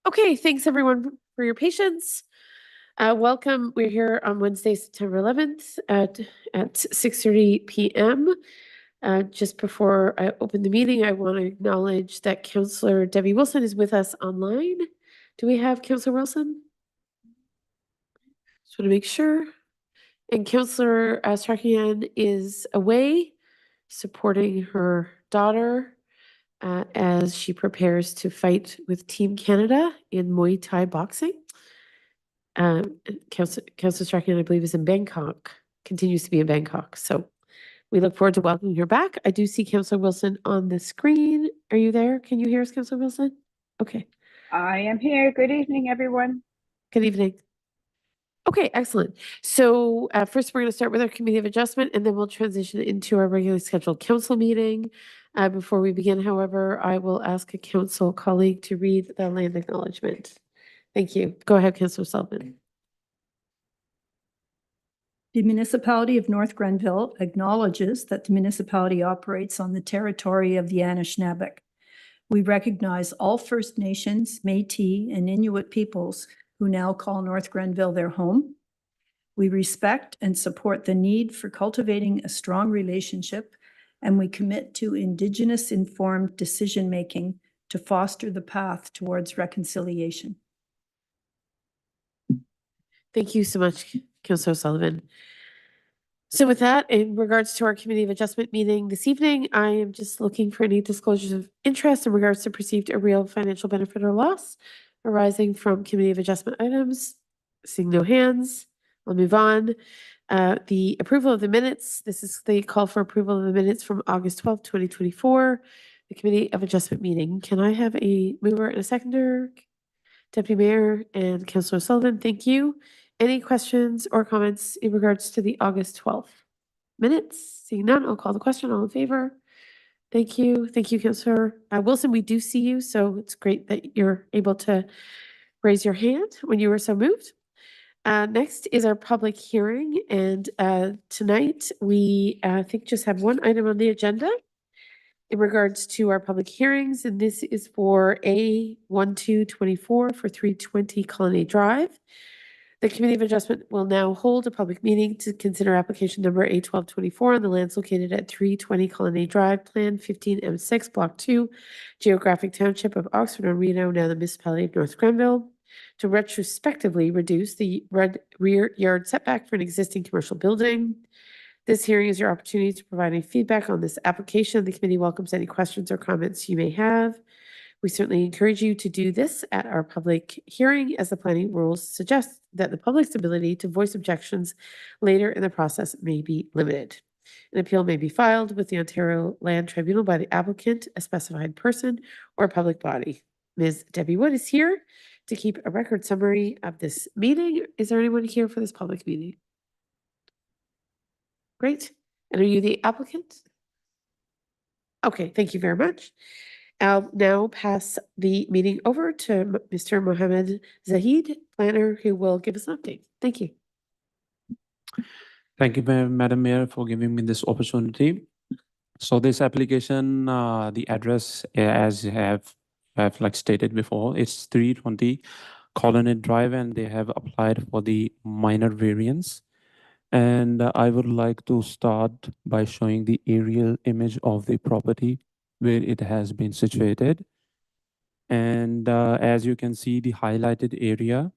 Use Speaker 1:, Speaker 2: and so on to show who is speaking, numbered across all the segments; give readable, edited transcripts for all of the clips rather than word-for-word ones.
Speaker 1: Okay, thanks everyone for your patience. Welcome. We're here on Wednesday, September 11th at 6:30 p.m. Just before I open the meeting, I want to acknowledge that Councillor Debbie Wilson is with us online. Do we have Councillor Wilson? Just want to make sure. And Councillor Strachan is away supporting her daughter as she prepares to fight with Team Canada in Muay Thai boxing. Councillor Strachan, I believe, is in Bangkok, continues to be in Bangkok. So we look forward to welcoming her back. I do see Councillor Wilson on the screen. Are you there? Can you hear us, Councillor Wilson? Okay.
Speaker 2: I am here. Good evening, everyone.
Speaker 1: Good evening. Okay, excellent. So first we're going to start with our Committee of Adjustment, and then we'll transition into our regularly scheduled council meeting. Before we begin, however, I will ask a council colleague to read the land acknowledgement. Thank you. Go ahead, Councillor Sullivan.
Speaker 3: The municipality of North Grenville acknowledges that the municipality operates on the territory of the Anishinaabe. We recognize all First Nations, Métis, and Inuit peoples who now call North Grenville their home. We respect and support the need for cultivating a strong relationship, and we commit to Indigenous-informed decision-making to foster the path towards reconciliation.
Speaker 1: Thank you so much, Councillor Sullivan. So with that, in regards to our Committee of Adjustment meeting this evening, I am just looking for any disclosures of interest in regards to perceived or real financial benefit or loss arising from Committee of Adjustment items. Seeing no hands, I'll move on. The approval of the minutes. This is the call for approval of the minutes from August 12th, 2024, the Committee of Adjustment meeting. Can I have a mover and a seconder? Deputy Mayor and Councillor Sullivan, thank you. Any questions or comments in regards to the August 12th minutes? Seeing none, I'll call the question. All in favor? Thank you. Thank you, Councillor Wilson. We do see you, so it's great that you're able to raise your hand when you were so moved. Next is our public hearing, and tonight we I think just have one item on the agenda in regards to our public hearings, and this is for A1224 for 320 Colony Drive. The Committee of Adjustment will now hold a public meeting to consider application number A1224 on the lands located at 320 Colony Drive, Plan 15M6, Block 2, Geographic Township of Oxford on Reno, now the Municipality of North Grenville, to retrospectively reduce the rear yard setback for an existing commercial building. This hearing is your opportunity to provide any feedback on this application. The committee welcomes any questions or comments you may have. We certainly encourage you to do this at our public hearing, as the planning rules suggest that the public's ability to voice objections later in the process may be limited. An appeal may be filed with the Ontario Land Tribunal by the applicant, a specified person, or a public body. Ms. Debbie Wood is here to keep a record summary of this meeting. Is there anyone here for this public meeting? Great. And are you the applicant? Okay, thank you very much. I'll now pass the meeting over to Mr. Mohammed Zahid, planner, who will give us an update. Thank you.
Speaker 4: Thank you, Madam Mayor, for giving me this opportunity. So this application, the address, as you have like stated before, it's 320 Colony Drive, and they have applied for the minor variance. And I would like to start by showing the aerial image of the property where it has been situated. And as you can see, the highlighted area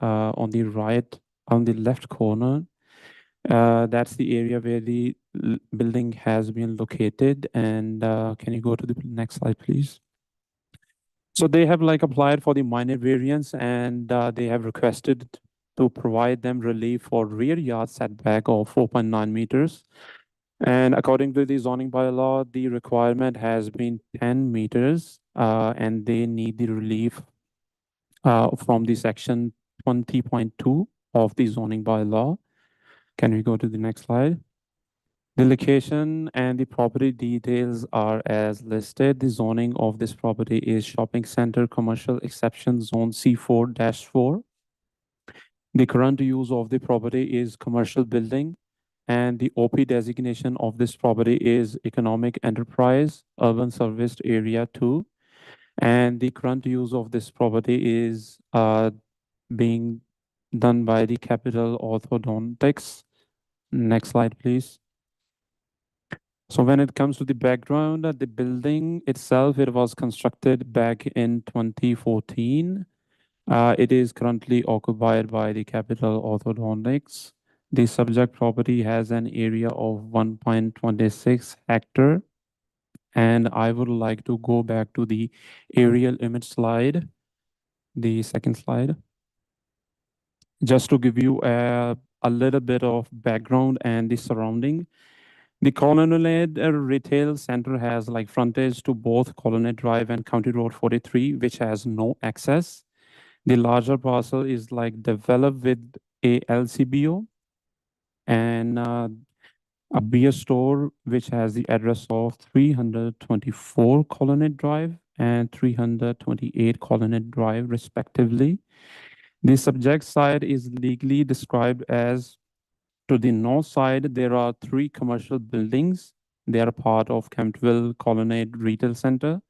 Speaker 4: on the left corner, that's the area where the building has been located. And can you go to the next slide, please? So they have like applied for the minor variance, and they have requested to provide them relief for rear yard setback of 4.9 meters. And according to the zoning bylaw, the requirement has been 10 meters, and they need the relief from the section 20.2 of the zoning bylaw. Can we go to the next slide? The location and the property details are as listed. The zoning of this property is shopping center commercial exception zone C4-4. The current use of the property is commercial building, and the OP designation of this property is Economic Enterprise Urban Serviced Area 2. And the current use of this property is being done by the Capital Orthodontics. Next slide, please. So when it comes to the background, the building itself, it was constructed back in 2014. It is currently occupied by the Capital Orthodontics. The subject property has an area of 1.26 hectare. And I would like to go back to the aerial image slide, the second slide, just to give you a little bit of background and the surrounding. The Colonnade Retail Center has like frontage to both Colonnade Drive and County Road 43, which has no access. The larger parcel is like developed with a LCBO and a beer store, which has the address of 324 Colonnade Drive and 328 Colonnade Drive, respectively. The subject side is legally described as, to the north side, there are 3 commercial buildings. They are part of Kemptville Colonnade Retail Center.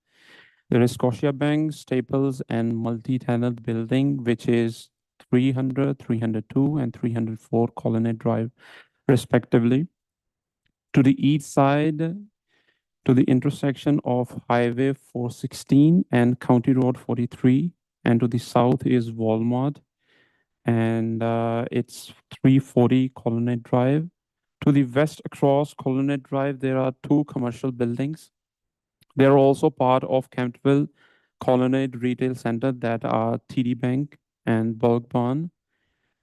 Speaker 4: There is Scotiabank, Staples, and multi-tenant building, which is 300, 302, and 304 Colonnade Drive, respectively. To the east side, to the intersection of Highway 416 and County Road 43, and to the south is Walmart, and it's 340 Colonnade Drive. To the west across Colonnade Drive, there are 2 commercial buildings. They are also part of Kemptville Colonnade Retail Center that are TD Bank and Bulk Barn,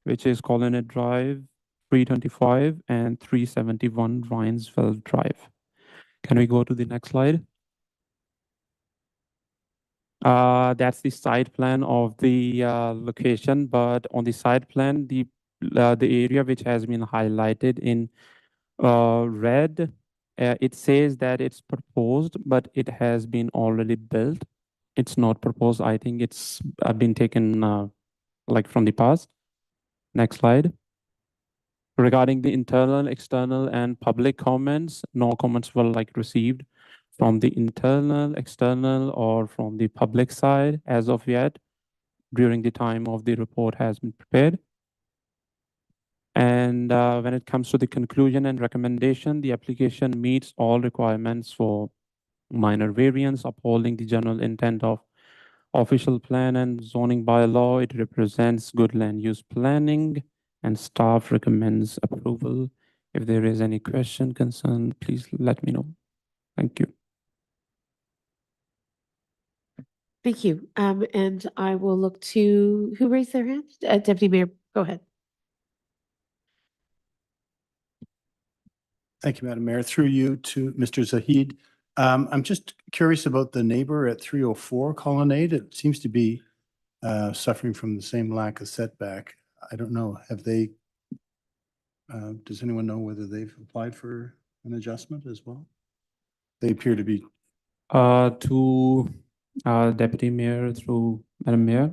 Speaker 4: which is Colonnade Drive, 325 and 371 Ryansville Drive. Can we go to the next slide? That's the site plan of the location, but on the site plan, the area which has been highlighted in red, it says that it's proposed, but it has been already built. It's not proposed. I think it's been taken like from the past. Next slide. Regarding the internal, external, and public comments, no comments were like received from the internal, external, or from the public side as of yet during the time of the report has been prepared. And when it comes to the conclusion and recommendation, the application meets all requirements for minor variance, upholding the general intent of official plan and zoning bylaw. It represents good land use planning, and staff recommends approval. If there is any question, concern, please let me know. Thank you.
Speaker 1: Thank you. And I will look to, who raised their hand? Deputy Mayor, go ahead.
Speaker 5: Thank you, Madam Mayor. Through you to Mr. Zahid. I'm just curious about the neighbor at 304 Colonnade. It seems to be suffering from the same lack of setback. I don't know, have they, does anyone know whether they've applied for an adjustment as well? They appear to be.
Speaker 4: To Deputy Mayor, through Madam Mayor,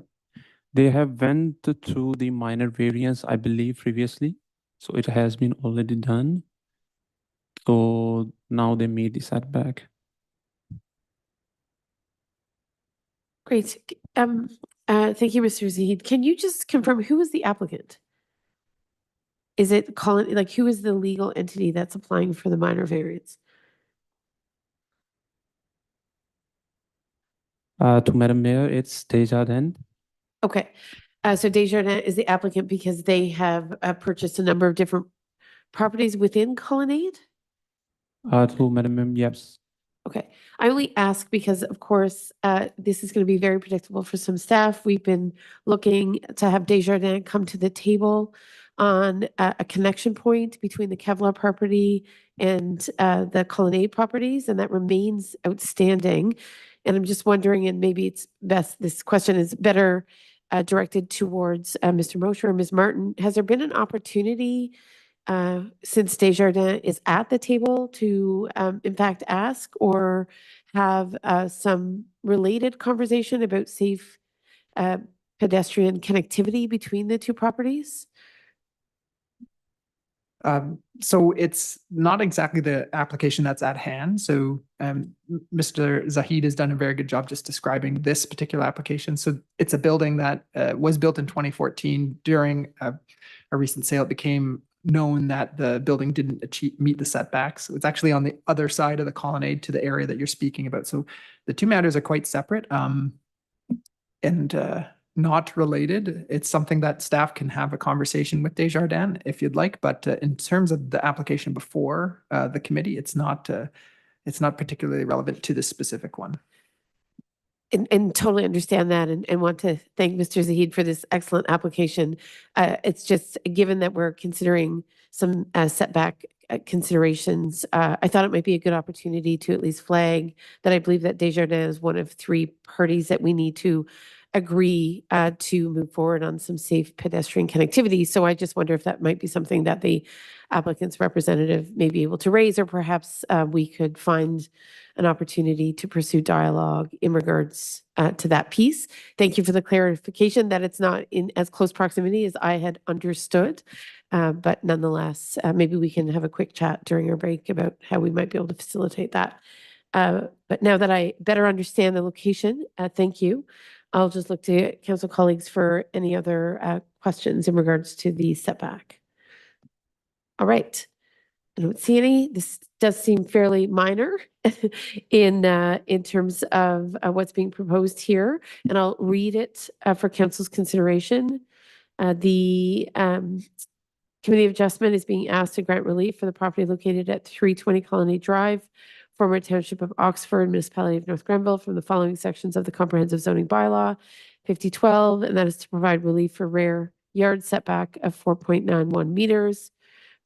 Speaker 4: they have went through the minor variance, I believe, previously. So it has been already done. So now they meet the setback.
Speaker 1: Great. Thank you, Mr. Zahid. Can you just confirm who is the applicant? Is it Colin, like who is the legal entity that's applying for the minor variance?
Speaker 4: To Madam Mayor, it's Desjardins.
Speaker 1: Okay. So Desjardins is the applicant because they have purchased a number of different properties within Colonnade?
Speaker 4: To Madam Mayor, yes.
Speaker 1: Okay. I only ask because, of course, this is going to be very predictable for some staff. We've been looking to have Desjardins come to the table on a connection point between the Kevlar property and the Colonnade properties, and that remains outstanding. And I'm just wondering, and maybe it's best, this question is better directed towards Mr. Mosher or Ms. Martin. Has there been an opportunity since Desjardins is at the table to in fact ask or have some related conversation about safe pedestrian connectivity between the 2 properties?
Speaker 6: So it's not exactly the application that's at hand. So Mr. Zahid has done a very good job just describing this particular application. So it's a building that was built in 2014 during a recent sale. It became known that the building didn't meet the setbacks. So it's actually on the other side of the colonnade to the area that you're speaking about. So the two matters are quite separate and not related. It's something that staff can have a conversation with Desjardins if you'd like, but in terms of the application before the committee, it's not particularly relevant to this specific one.
Speaker 1: And totally understand that and want to thank Mr. Zahid for this excellent application. It's just, given that we're considering some setback considerations, I thought it might be a good opportunity to at least flag that I believe that Desjardins is one of three parties that we need to agree to move forward on some safe pedestrian connectivity. So I just wonder if that might be something that the applicant's representative may be able to raise, or perhaps we could find an opportunity to pursue dialogue in regards to that piece. Thank you for the clarification that it's not in as close proximity as I had understood. But nonetheless, maybe we can have a quick chat during our break about how we might be able to facilitate that. But now that I better understand the location, thank you. I'll just look to council colleagues for any other questions in regards to the setback. All right. I don't see any. This does seem fairly minor in terms of what's being proposed here, and I'll read it for council's consideration. The Committee of Adjustment is being asked to grant relief for the property located at 320 Colonnade Drive, former Township of Oxford, Municipality of North Grenville, from the following sections of the Comprehensive Zoning Bylaw 5012, and that is to provide relief for rear yard setback of 4.91 meters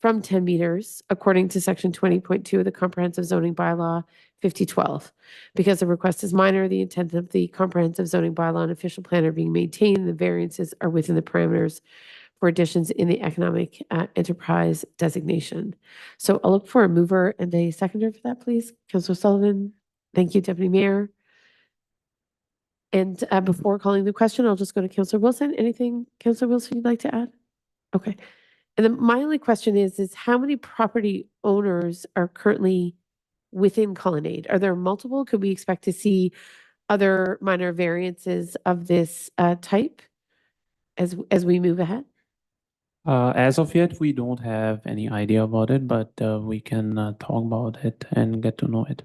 Speaker 1: from 10 meters, according to section 20.2 of the Comprehensive Zoning Bylaw 5012. Because the request is minor, the intent of the Comprehensive Zoning Bylaw and official plan are being maintained, the variances are within the parameters for additions in the economic enterprise designation. So I'll look for a mover and a seconder for that, please. Councillor Sullivan. Thank you, Deputy Mayor. And before calling the question, I'll just go to Councillor Wilson. Anything, Councillor Wilson, you'd like to add? Okay. And then my only question is how many property owners are currently within Colonnade? Are there multiple? Could we expect to see other minor variances of this type as we move ahead?
Speaker 4: As of yet, we don't have any idea about it, but we can talk about it and get to know it.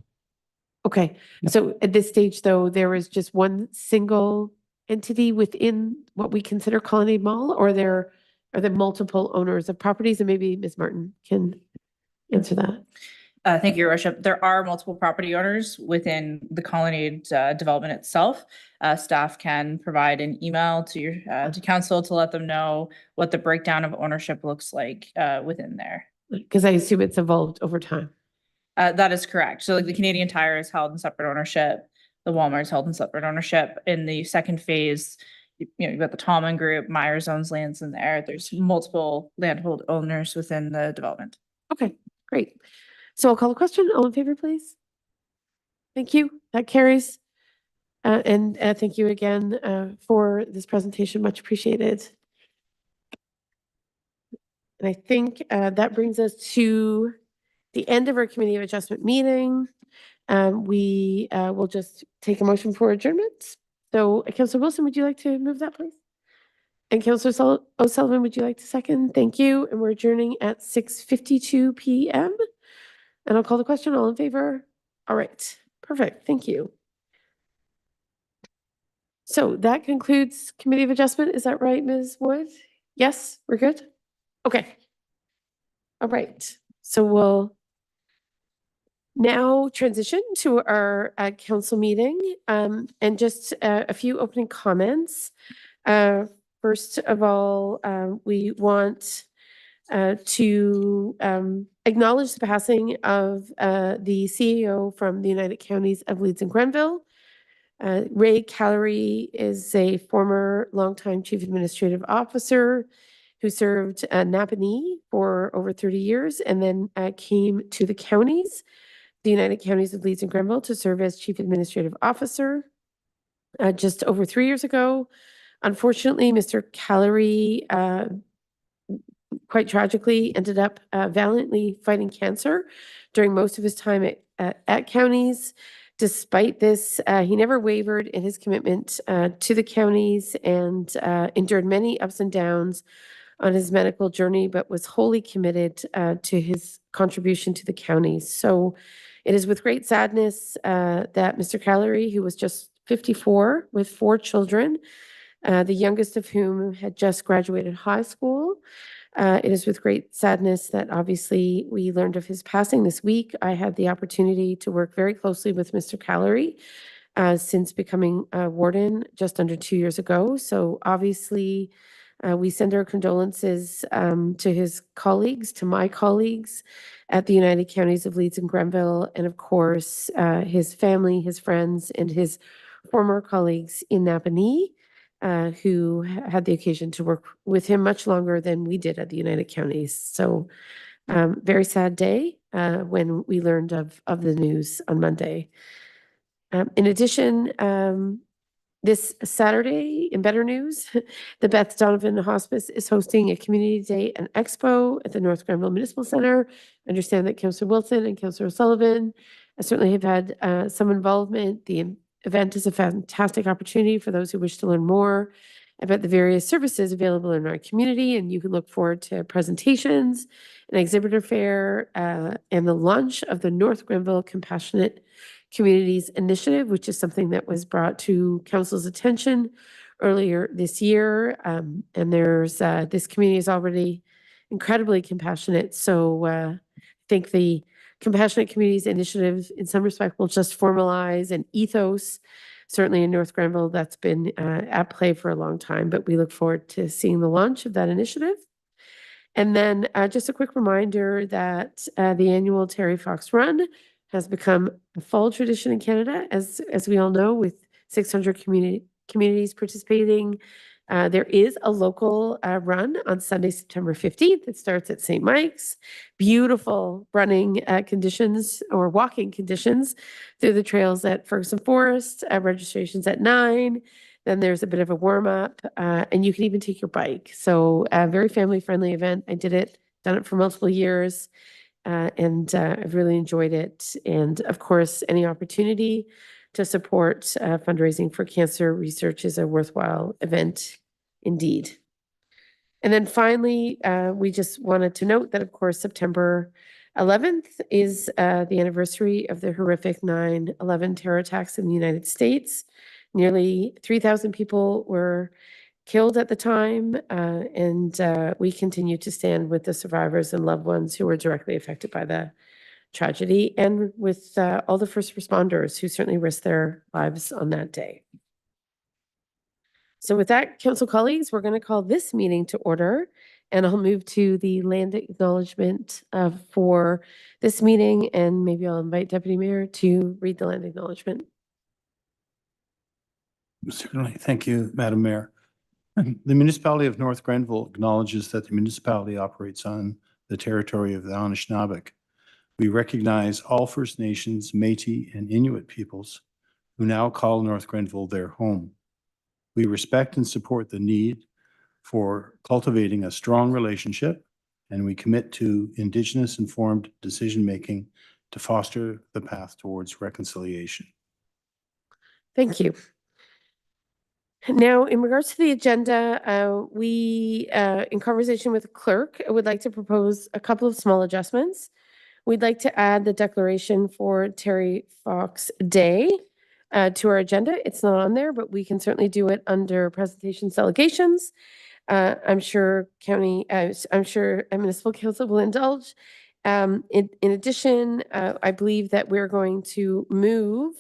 Speaker 1: Okay.
Speaker 4: Yep.
Speaker 1: So at this stage, though, there is just one single entity within what we consider Colonnade Mall, or are there multiple owners of properties? And maybe Ms. Martin can answer that.
Speaker 7: Thank you, Your Worship. There are multiple property owners within the Colonnade development itself. Staff can provide an email to your to council to let them know what the breakdown of ownership looks like within there.
Speaker 1: Because I assume it's evolved over time.
Speaker 7: That is correct. So like the Canadian Tire is held in separate ownership. The Walmart is held in separate ownership. In the second phase, you've got the Tallman Group, Myers owns lands in there. There's multiple landhold owners within the development.
Speaker 1: Okay, great. So I'll call the question. All in favor, please. Thank you. That carries. And thank you again for this presentation. Much appreciated. And I think that brings us to the end of our Committee of Adjustment meeting. We will just take a motion for adjournment. So Councillor Wilson, would you like to move that, please? And Councillor O'Sullivan, would you like to second? Thank you. And we're adjourning at 6:52 p.m. And I'll call the question. All in favor? All right. Perfect. Thank you. So that concludes Committee of Adjustment. Is that right, Ms. Wood? Yes, we're good? Okay. All right. So we'll now transition to our council meeting and just a few opening comments. First of all, we want to acknowledge the passing of the CEO from the United Counties of Leeds and Grenville. Ray Callery is a former longtime Chief Administrative Officer who served Napanee for over 30 years and then came to the counties, the United Counties of Leeds and Grenville, to serve as Chief Administrative Officer just over 3 years ago. Unfortunately, Mr. Callery quite tragically ended up valiantly fighting cancer during most of his time at counties. Despite this, he never wavered in his commitment to the counties and endured many ups and downs on his medical journey, but was wholly committed to his contribution to the counties. So it is with great sadness that Mr. Callery, who was just 54 with 4 children, the youngest of whom had just graduated high school. It is with great sadness that obviously we learned of his passing this week. I had the opportunity to work very closely with Mr. Callery since becoming a warden just under 2 years ago. So obviously, we send our condolences to his colleagues, to my colleagues at the United Counties of Leeds and Grenville, and of course, his family, his friends, and his former colleagues in Napanee, who had the occasion to work with him much longer than we did at the United Counties. So very sad day when we learned of the news on Monday. In addition, this Saturday, in better news, the Beth Donovan Hospice is hosting a community day and expo at the North Grenville Municipal Center. I understand that Councillor Wilson and Councillor Sullivan certainly have had some involvement. The event is a fantastic opportunity for those who wish to learn more about the various services available in our community, and you can look forward to presentations, an exhibitor fair, and the launch of the North Grenville Compassionate Communities Initiative, which is something that was brought to council's attention earlier this year. And there's this community is already incredibly compassionate. So I think the Compassionate Communities Initiative, in some respect, will just formalize an ethos. Certainly in North Grenville, that's been at play for a long time, but we look forward to seeing the launch of that initiative. And then just a quick reminder that the annual Terry Fox Run has become a fall tradition in Canada, as we all know, with 600 communities participating. There is a local run on Sunday, September 15th. It starts at St. Mike's. Beautiful running conditions or walking conditions through the trails at Ferguson Forest. Registrations at 9. Then there's a bit of a warm up, and you can even take your bike. So a very family friendly event. I done it for multiple years. And I've really enjoyed it. And of course, any opportunity to support fundraising for cancer research is a worthwhile event indeed. And then finally, we just wanted to note that, of course, September 11th is the anniversary of the horrific 9/11 terror attacks in the United States. Nearly 3,000 people were killed at the time, and we continue to stand with the survivors and loved ones who were directly affected by the tragedy, and with all the first responders who certainly risked their lives on that day. So with that, council colleagues, we're going to call this meeting to order, and I'll move to the land acknowledgement for this meeting, and maybe I'll invite Deputy Mayor to read the land acknowledgement.
Speaker 5: Certainly. Thank you, Madam Mayor. The municipality of North Grenville acknowledges that the municipality operates on the territory of the Anishinaabe. We recognize all First Nations, Métis, and Inuit peoples who now call North Grenville their home. We respect and support the need for cultivating a strong relationship, and we commit to Indigenous informed decision-making to foster the path towards reconciliation.
Speaker 1: Thank you. Now, in regards to the agenda, we, in conversation with the clerk, would like to propose a couple of small adjustments. We'd like to add the declaration for Terry Fox Day to our agenda. It's not on there, but we can certainly do it under presentations, delegations. I'm sure Municipal Council will indulge. In addition, I believe that we're going to move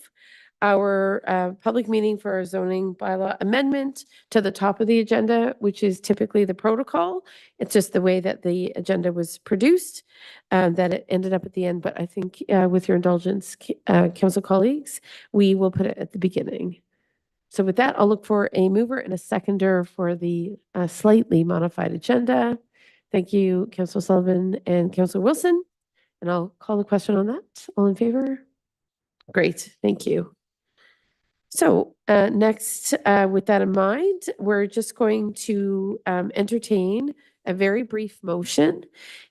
Speaker 1: our public meeting for our zoning bylaw amendment to the top of the agenda, which is typically the protocol. It's just the way that the agenda was produced, that it ended up at the end. But I think with your indulgence, council colleagues, we will put it at the beginning. So with that, I'll look for a mover and a seconder for the slightly modified agenda. Thank you, Councillor Sullivan and Councillor Wilson. And I'll call the question on that. All in favor? Great, thank you. So next, with that in mind, we're just going to entertain a very brief motion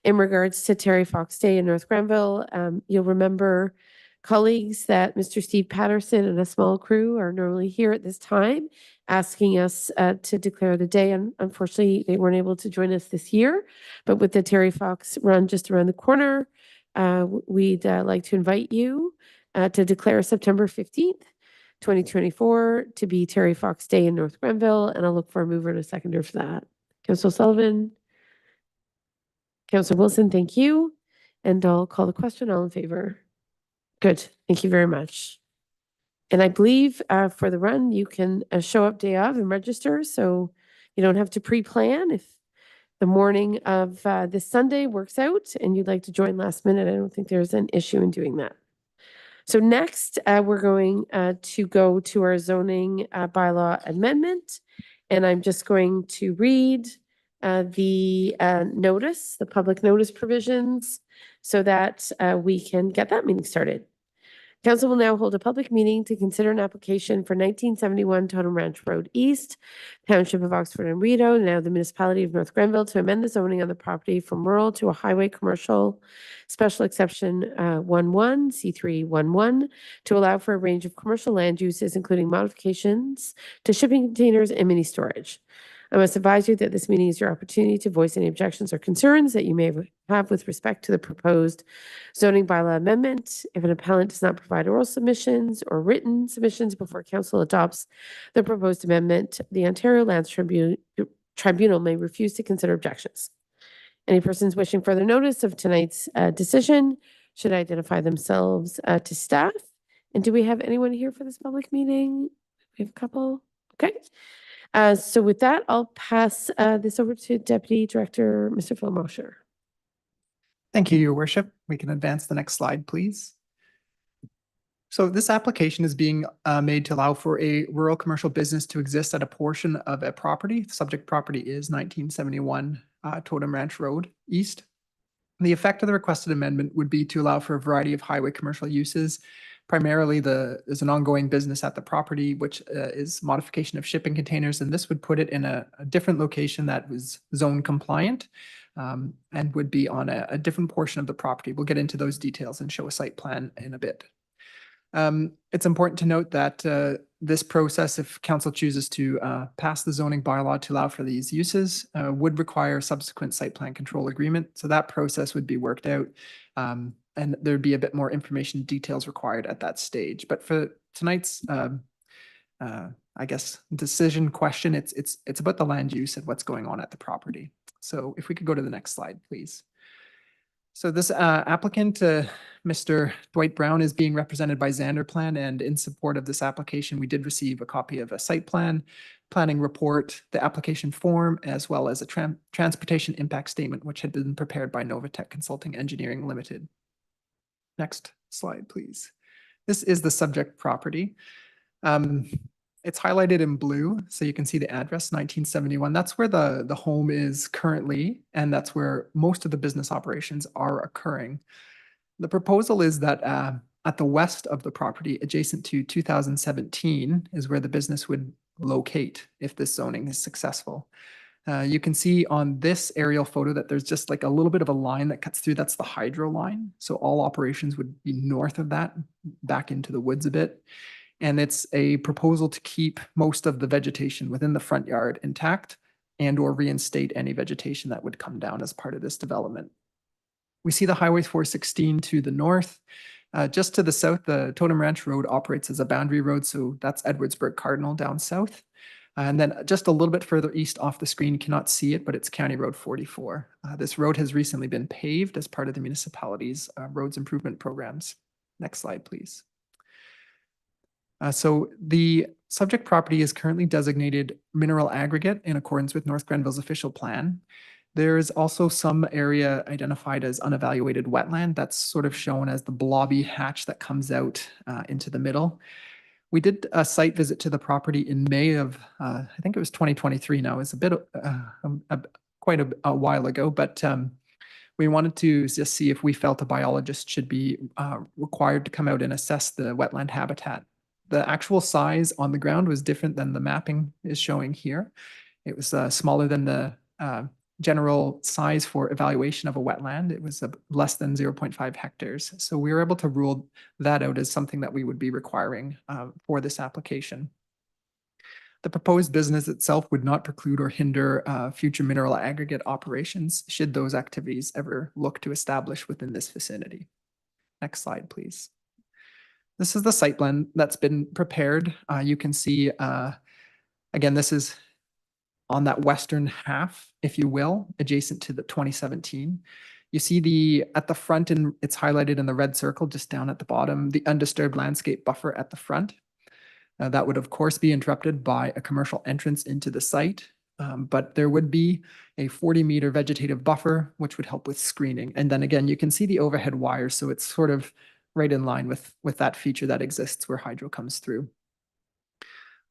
Speaker 1: in regards to Terry Fox Day in North Grenville. You'll remember, colleagues, that Mr. Steve Patterson and a small crew are normally here at this time asking us to declare the day. And unfortunately, they weren't able to join us this year. But with the Terry Fox run just around the corner, we'd like to invite you to declare September 15th, 2024 to be Terry Fox Day in North Grenville. And I'll look for a mover and a seconder for that. Councillor Sullivan. Councillor Wilson, thank you. And I'll call the question. All in favor? Good. Thank you very much. And I believe for the run, you can show up day of and register, so you don't have to pre-plan. If the morning of this Sunday works out and you'd like to join last minute, I don't think there's an issue in doing that. So next, we're going to go to our zoning bylaw amendment. And I'm just going to read the notice, the public notice provisions, so that we can get that meeting started. Council will now hold a public meeting to consider an application for 1971 Totem Ranch Road East, Township of Oxford and Rideau, now the Municipality of North Grenville, to amend the zoning on the property from rural to a highway commercial special exception 11, C3 11, to allow for a range of commercial land uses, including modifications to shipping containers and mini storage. I must advise you that this meeting is your opportunity to voice any objections or concerns that you may have with respect to the proposed zoning bylaw amendment. If an appellant does not provide oral submissions or written submissions before council adopts the proposed amendment, the Ontario Lands Tribunal may refuse to consider objections. Any persons wishing further notice of tonight's decision should identify themselves to staff. And do we have anyone here for this public meeting? We have a couple. Okay. So with that, I'll pass this over to Deputy Director, Mr. Phil Mosher.
Speaker 6: Thank you, Your Worship. We can advance the next slide, please. So this application is being made to allow for a rural commercial business to exist at a portion of a property. The subject property is 1971 Totem Ranch Road East. The effect of the requested amendment would be to allow for a variety of highway commercial uses. Primarily, there's an ongoing business at the property, which is modification of shipping containers, and this would put it in a different location that was zone compliant and would be on a different portion of the property. We'll get into those details and show a site plan in a bit. It's important to note that this process, if council chooses to pass the zoning bylaw to allow for these uses, would require a subsequent site plan control agreement. So that process would be worked out. And there'd be a bit more information details required at that stage. But for tonight's, I guess, decision question, it's about the land use and what's going on at the property. So if we could go to the next slide, please. So this applicant, Mr. Dwight Brown, is being represented by Zanderplan, and in support of this application, we did receive a copy of a site plan, planning report, the application form, as well as a transportation impact statement, which had been prepared by Novatech Consulting Engineering Limited. Next slide, please. This is the subject property. It's highlighted in blue, so you can see the address, 1971. That's where the home is currently, and that's where most of the business operations are occurring. The proposal is that at the west of the property, adjacent to 2017, is where the business would locate if this zoning is successful. You can see on this aerial photo that there's just like a little bit of a line that cuts through. That's the hydro line. So all operations would be north of that, back into the woods a bit. And it's a proposal to keep most of the vegetation within the front yard intact and or reinstate any vegetation that would come down as part of this development. We see the Highway 416 to the north. Just to the south, the Totem Ranch Road operates as a boundary road. So that's Edwardsburg Cardinal down south. And then just a little bit further east off the screen, you cannot see it, but it's County Road 44. This road has recently been paved as part of the municipality's roads improvement programs. Next slide, please. So the subject property is currently designated mineral aggregate in accordance with North Grenville's official plan. There is also some area identified as unevaluated wetland. That's sort of shown as the blobby hatch that comes out into the middle. We did a site visit to the property in May of, I think it was 2023 now. It's a bit, quite a while ago, but we wanted to just see if we felt a biologist should be required to come out and assess the wetland habitat. The actual size on the ground was different than the mapping is showing here. It was smaller than the general size for evaluation of a wetland. It was less than 0.5 hectares. So we were able to rule that out as something that we would be requiring for this application. The proposed business itself would not preclude or hinder future mineral aggregate operations should those activities ever look to establish within this vicinity. Next slide, please. This is the site plan that's been prepared. You can see, again, this is on that western half, if you will, adjacent to the 2017. You see at the front, and it's highlighted in the red circle just down at the bottom, the undisturbed landscape buffer at the front. That would, of course, be interrupted by a commercial entrance into the site, but there would be a 40-meter vegetative buffer, which would help with screening. And then again, you can see the overhead wires, so it's sort of right in line with that feature that exists where hydro comes through.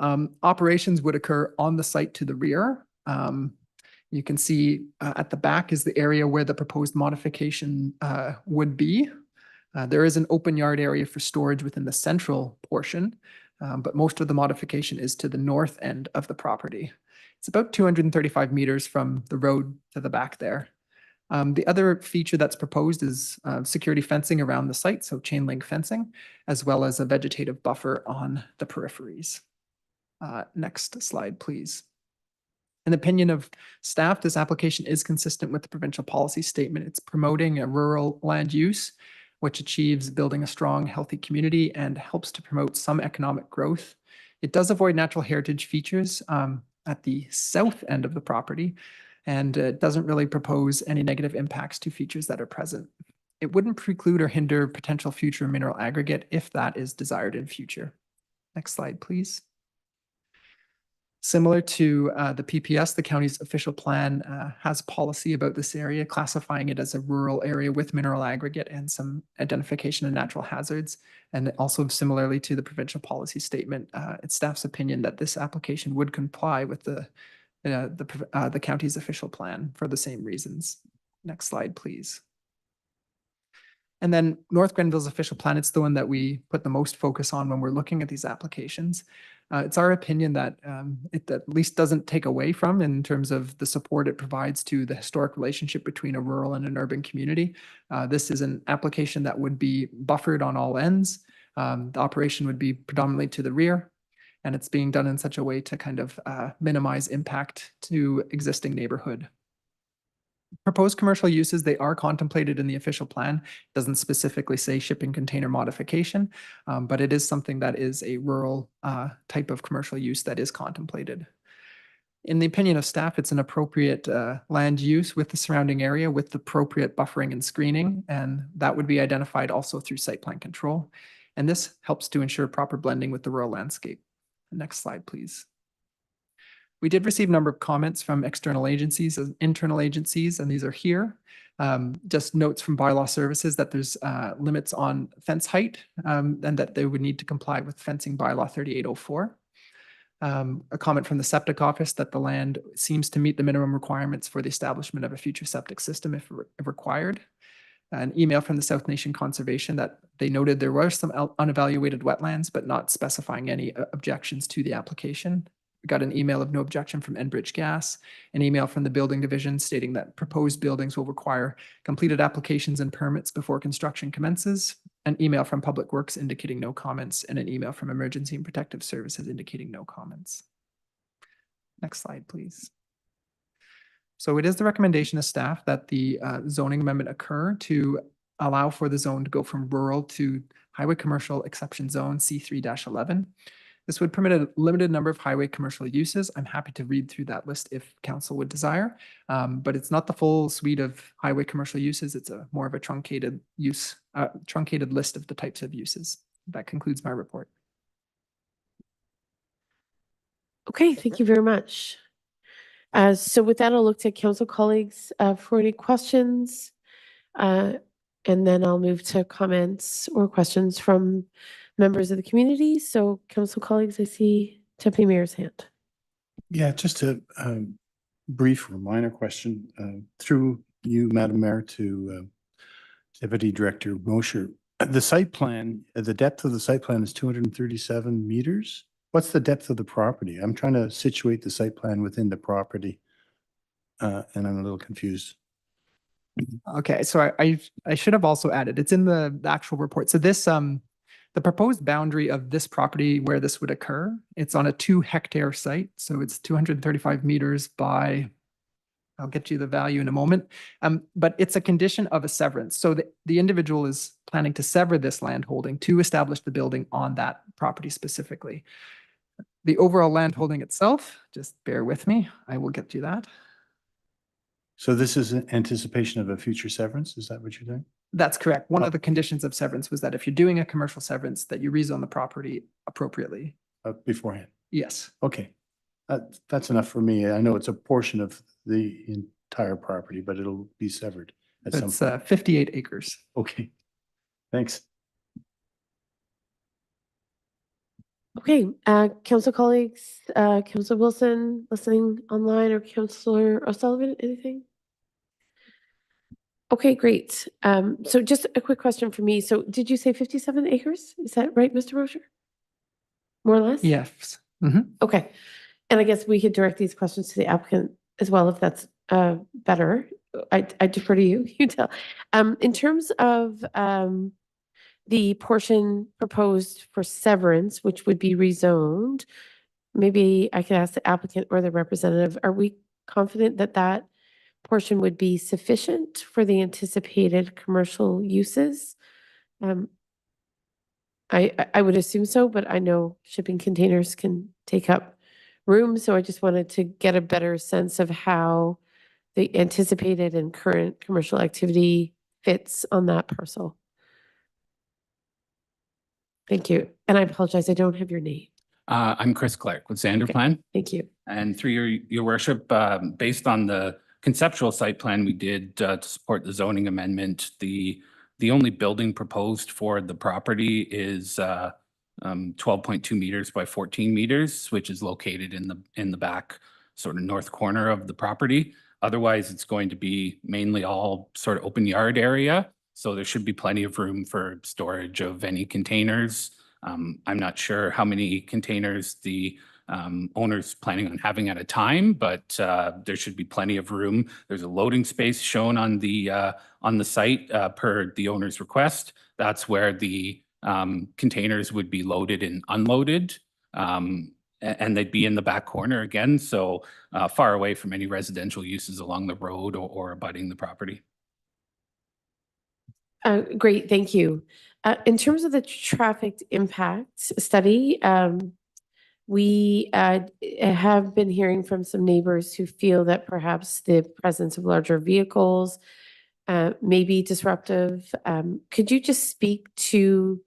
Speaker 6: Operations would occur on the site to the rear. You can see at the back is the area where the proposed modification would be. There is an open yard area for storage within the central portion, but most of the modification is to the north end of the property. It's about 235 meters from the road to the back there. The other feature that's proposed is security fencing around the site, so chain link fencing, as well as a vegetative buffer on the peripheries. Next slide, please. In the opinion of staff, this application is consistent with the provincial policy statement. It's promoting a rural land use, which achieves building a strong, healthy community and helps to promote some economic growth. It does avoid natural heritage features at the south end of the property, and it doesn't really propose any negative impacts to features that are present. It wouldn't preclude or hinder potential future mineral aggregate if that is desired in future. Next slide, please. Similar to the PPS, the county's official plan has policy about this area, classifying it as a rural area with mineral aggregate and some identification of natural hazards. And also similarly to the provincial policy statement, it's staff's opinion that this application would comply with the county's official plan for the same reasons. Next slide, please. And then North Grenville's official plan, it's the one that we put the most focus on when we're looking at these applications. It's our opinion that it at least doesn't take away from in terms of the support it provides to the historic relationship between a rural and an urban community. This is an application that would be buffered on all ends. The operation would be predominantly to the rear, and it's being done in such a way to kind of minimize impact to existing neighborhood. Proposed commercial uses, they are contemplated in the official plan. It doesn't specifically say shipping container modification, but it is something that is a rural type of commercial use that is contemplated. In the opinion of staff, it's an appropriate land use with the surrounding area with appropriate buffering and screening, and that would be identified also through site plan control. And this helps to ensure proper blending with the rural landscape. Next slide, please. We did receive a number of comments from external agencies and internal agencies, and these are here. Just notes from bylaw services that there's limits on fence height and that they would need to comply with fencing bylaw 3804. A comment from the septic office that the land seems to meet the minimum requirements for the establishment of a future septic system if required. An email from the South Nation Conservation that they noted there were some unevaluated wetlands, but not specifying any objections to the application. We got an email of no objection from Enbridge Gas, an email from the building division stating that proposed buildings will require completed applications and permits before construction commences, an email from Public Works indicating no comments, and an email from Emergency and Protective Services indicating no comments. Next slide, please. So it is the recommendation of staff that the zoning amendment occur to allow for the zone to go from rural to highway commercial exception zone C3-11. This would permit a limited number of highway commercial uses. I'm happy to read through that list if council would desire, but it's not the full suite of highway commercial uses. It's a more of a truncated list of the types of uses. That concludes my report.
Speaker 1: Okay, thank you very much. So with that, I'll look to council colleagues for any questions. And then I'll move to comments or questions from members of the community. So council colleagues, I see Deputy Mayor's hand.
Speaker 5: Yeah, just a brief or minor question through you, Madam Mayor, to Deputy Director Mosher. The site plan, the depth of the site plan is 237 meters. What's the depth of the property? I'm trying to situate the site plan within the property. and I'm a little confused.
Speaker 6: Okay, so I should have also added, it's in the actual report. So this, the proposed boundary of this property where this would occur, it's on a 2-hectare site. So it's 235 meters by, I'll get you the value in a moment. But it's a condition of a severance. So the individual is planning to sever this land holding to establish the building on that property specifically. The overall land holding itself, just bear with me, I will get you that.
Speaker 5: So this is an anticipation of a future severance? Is that what you're doing?
Speaker 6: That's correct. One
Speaker 5: Oh.
Speaker 6: of the conditions of severance was that if you're doing a commercial severance, that you rezone the property appropriately.
Speaker 5: Beforehand?
Speaker 6: Yes.
Speaker 5: Okay. That's enough for me. I know it's a portion of the entire property, but it'll be severed at some
Speaker 6: It's
Speaker 5: point.
Speaker 6: 58 acres.
Speaker 5: Okay. Thanks.
Speaker 1: Okay, council colleagues, Councilor Wilson listening online, or Councilor O'Sullivan, anything? Okay, great. So just a quick question for me. So did you say 57 acres? Is that right, Mr. Rocher? More or less?
Speaker 6: Yes. Mhm.
Speaker 1: Okay. And I guess we could direct these questions to the applicant as well, if that's better. I defer to you, you tell. In terms of the portion proposed for severance, which would be rezoned, maybe I could ask the applicant or the representative, are we confident that that portion would be sufficient for the anticipated commercial uses? I would assume so, but I know shipping containers can take up room, so I just wanted to get a better sense of how the anticipated and current commercial activity fits on that parcel. Thank you. And I apologize, I don't have your name.
Speaker 8: I'm Chris Clark with Xander
Speaker 1: Okay.
Speaker 8: Plan.
Speaker 1: Thank you.
Speaker 8: And through your worship, based on the conceptual site plan we did to support the zoning amendment, the only building proposed for the property is 12.2 meters by 14 meters, which is located in the back sort of north corner of the property. Otherwise, it's going to be mainly all sort of open yard area. So there should be plenty of room for storage of any containers. I'm not sure how many containers the owner's planning on having at a time, but there should be plenty of room. There's a loading space shown on the site per the owner's request. That's where the containers would be loaded and unloaded. And they'd be in the back corner again, so far away from any residential uses along the road or abutting the property.
Speaker 1: Great, thank you. In terms of the traffic impact study, we have been hearing from some neighbors who feel that perhaps the presence of larger vehicles may be disruptive. Could you just speak to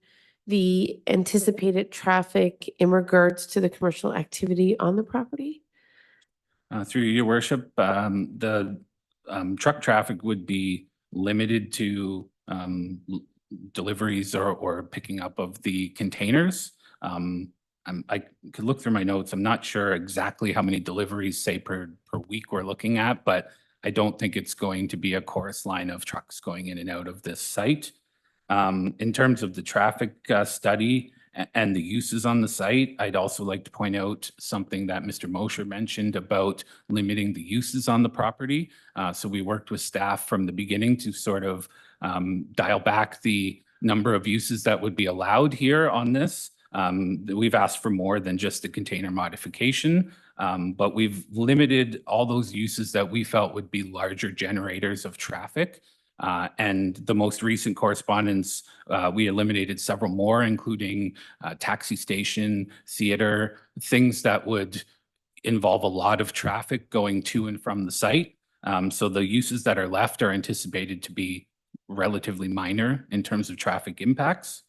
Speaker 1: the anticipated traffic in regards to the commercial activity on the property?
Speaker 8: Through your worship, the truck traffic would be limited to deliveries or picking up of the containers. I could look through my notes. I'm not sure exactly how many deliveries, say, per week we're looking at, but I don't think it's going to be a chorus line of trucks going in and out of this site. In terms of the traffic study and the uses on the site, I'd also like to point out something that Mr. Mosher mentioned about limiting the uses on the property. So we worked with staff from the beginning to sort of dial back the number of uses that would be allowed here on this. We've asked for more than just the container modification, but we've limited all those uses that we felt would be larger generators of traffic. And the most recent correspondence, we eliminated several more, including taxi station, theater, things that would involve a lot of traffic going to and from the site. So the uses that are left are anticipated to be relatively minor in terms of traffic impacts.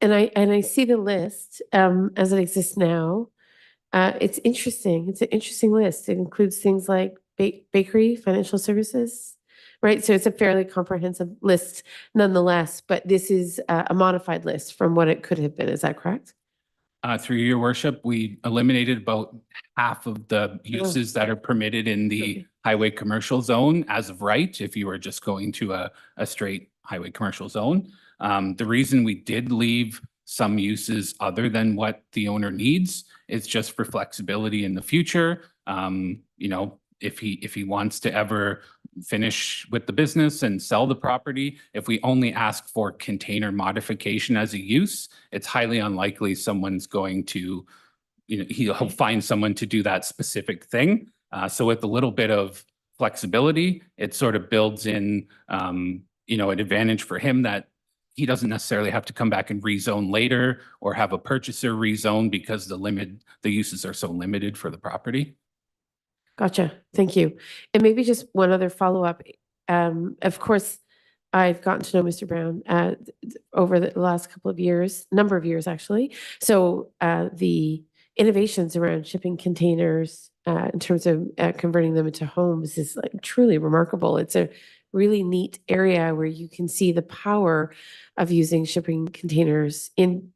Speaker 1: And I see the list as it exists now. It's interesting. It's an interesting list. It includes things like bakery, financial services, right? So it's a fairly comprehensive list nonetheless, but this is a modified list from what it could have been. Is that correct?
Speaker 8: Through your worship, we eliminated about half of the uses that are permitted in the
Speaker 1: Okay.
Speaker 8: highway commercial zone as of right, if you were just going to a straight highway commercial zone. The reason we did leave some uses other than what the owner needs is just for flexibility in the future. if he wants to ever finish with the business and sell the property, if we only ask for container modification as a use, it's highly unlikely someone's going to, he'll find someone to do that specific thing. So with a little bit of flexibility, it sort of builds in, an advantage for him that he doesn't necessarily have to come back and rezone later or have a purchaser rezone because the uses are so limited for the property.
Speaker 1: Gotcha. Thank you. And maybe just one other follow-up. Of course, I've gotten to know Mr. Brown over the last number of years, actually. So the innovations around shipping containers in terms of converting them into homes is like truly remarkable. It's a really neat area where you can see the power of using shipping containers in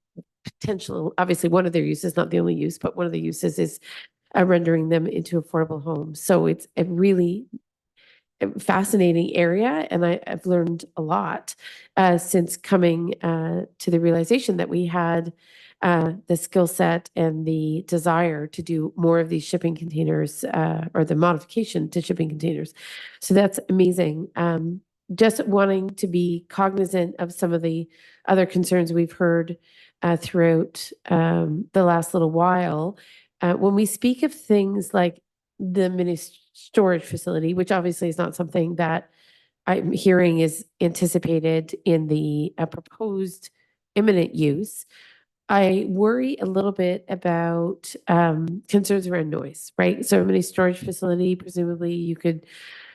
Speaker 1: potential. Obviously, one of their uses, not the only use, but one of the uses is rendering them into affordable homes. So it's a really fascinating area, and I've learned a lot since coming to the realization that we had the skill set and the desire to do more of these shipping containers or the modification to shipping containers. So that's amazing. Just wanting to be cognizant of some of the other concerns we've heard throughout the last little while. When we speak of things like the mini storage facility, which obviously is not something that I'm hearing is anticipated in the proposed imminent use, I worry a little bit about concerns around noise, right? So a mini storage facility, presumably you could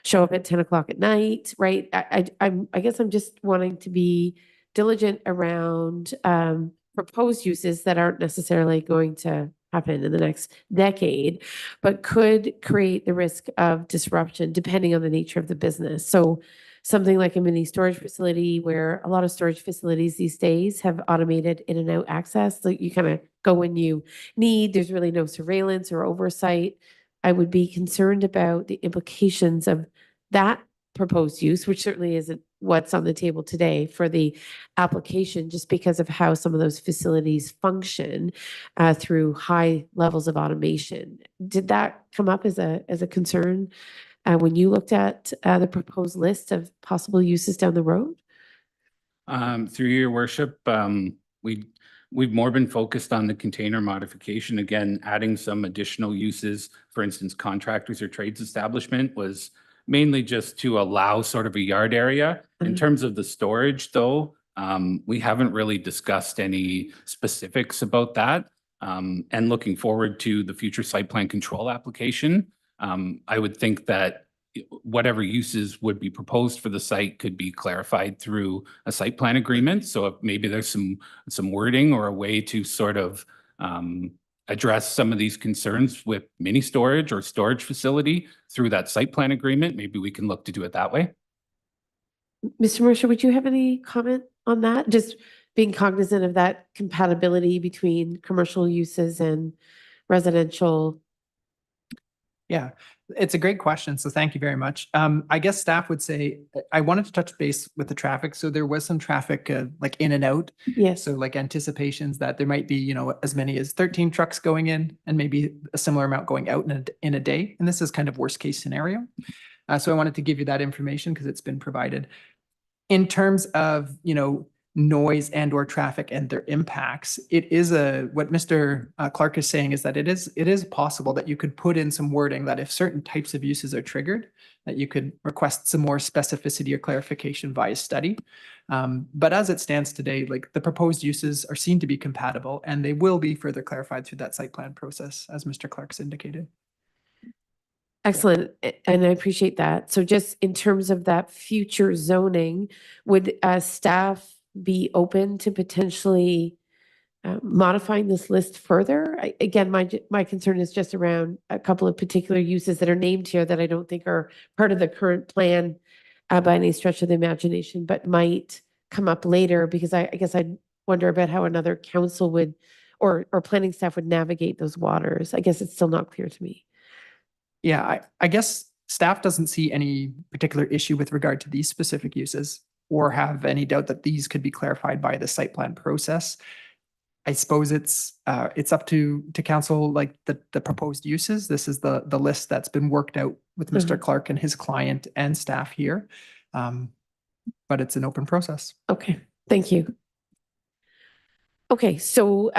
Speaker 1: show up at 10 o'clock at night, right? I guess I'm just wanting to be diligent around proposed uses that aren't necessarily going to happen in the next decade, but could create the risk of disruption depending on the nature of the business. So something like a mini storage facility, where a lot of storage facilities these days have automated in and out access. So you kind of go when you need, there's really no surveillance or oversight. I would be concerned about the implications of that proposed use, which certainly isn't what's on the table today for the application, just because of how some of those facilities function through high levels of automation. Did that come up as a concern when you looked at the proposed list of possible uses down the road?
Speaker 8: Through your worship, we've more been focused on the container modification. Again, adding some additional uses, for instance, contractors or trades establishment, was mainly just to allow sort of a yard area. In terms of the storage, though, we haven't really discussed any specifics about that. And looking forward to the future site plan control application, I would think that whatever uses would be proposed for the site could be clarified through a site plan agreement. So if maybe there's some wording or a way to sort of address some of these concerns with mini storage or storage facility through that site plan agreement, maybe we can look to do it that way.
Speaker 1: Mr. Mercer, would you have any comment on that? Just being cognizant of that compatibility between commercial uses and residential.
Speaker 6: Yeah, it's a great question. So thank you very much. I guess staff would say, I wanted to touch base with the traffic. So there was some traffic like in and out.
Speaker 1: Yes.
Speaker 6: So like anticipations that there might be, as many as 13 trucks going in and maybe a similar amount going out in a day. And this is kind of worst case scenario. So I wanted to give you that information because it's been provided. In terms of, noise and or traffic and their impacts, it is what Mr. Clark is saying is that it is possible that you could put in some wording that if certain types of uses are triggered, that you could request some more specificity or clarification via study. But as it stands today, like the proposed uses are seen to be compatible and they will be further clarified through that site plan process, as Mr. Clark's indicated.
Speaker 1: Excellent. And I appreciate that. So just in terms of that future zoning, would staff be open to potentially modifying this list further? Again, my concern is just around a couple of particular uses that are named here that I don't think are part of the current plan by any stretch of the imagination, but might come up later, because I guess I'd wonder about how another council would or planning staff would navigate those waters. I guess it's still not clear to me.
Speaker 6: Yeah, I guess staff doesn't see any particular issue with regard to these specific uses or have any doubt that these could be clarified by the site plan process. I suppose it's up to council, like the proposed uses. This is the list that's been worked out with Mr.
Speaker 1: Mhm.
Speaker 6: Clark and his client and staff here. But it's an open process.
Speaker 1: Okay, thank you. Okay, so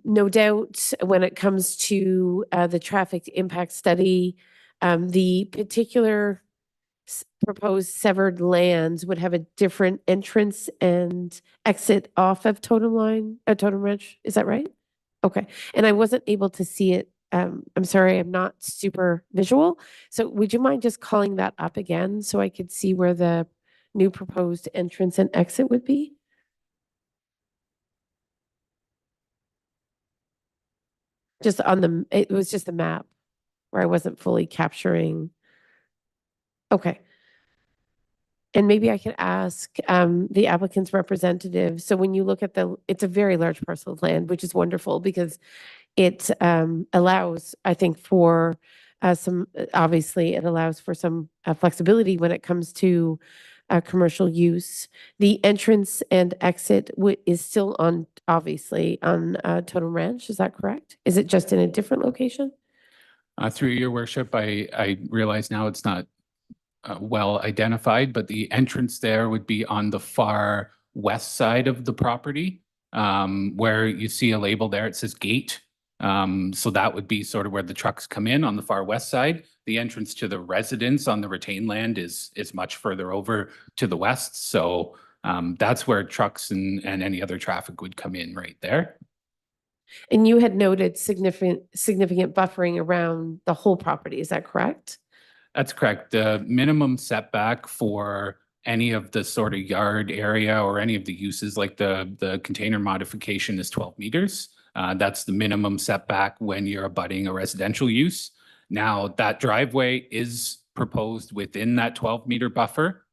Speaker 1: no doubt when it comes to the traffic impact study, the particular proposed severed lands would have a different entrance and exit off of Totem Ridge. Is that right? Okay, and I wasn't able to see it. I'm sorry, I'm not super visual. So would you mind just calling that up again so I could see where the new proposed entrance and exit would be? Just on the, it was just a map where I wasn't fully capturing. Okay. And maybe I could ask the applicant's representative. So when you look at it's a very large parcel of land, which is wonderful because it allows, I think, for obviously it allows for some flexibility when it comes to commercial use. The entrance and exit is still on, obviously, on Totem Ranch. Is that correct? Is it just in a different location?
Speaker 8: Through your worship, I realize now it's not well identified, but the entrance there would be on the far west side of the property, where you see a label there, it says gate. So that would be sort of where the trucks come in on the far west side. The entrance to the residence on the retained land is much further over to the west. So that's where trucks and any other traffic would come in right there.
Speaker 1: And you had noted significant buffering around the whole property. Is that correct?
Speaker 8: That's correct. The minimum setback for any of the sort of yard area or any of the uses like the container modification is 12 meters. That's the minimum setback when you're abutting a residential use. Now that driveway is proposed within that 12-meter buffer.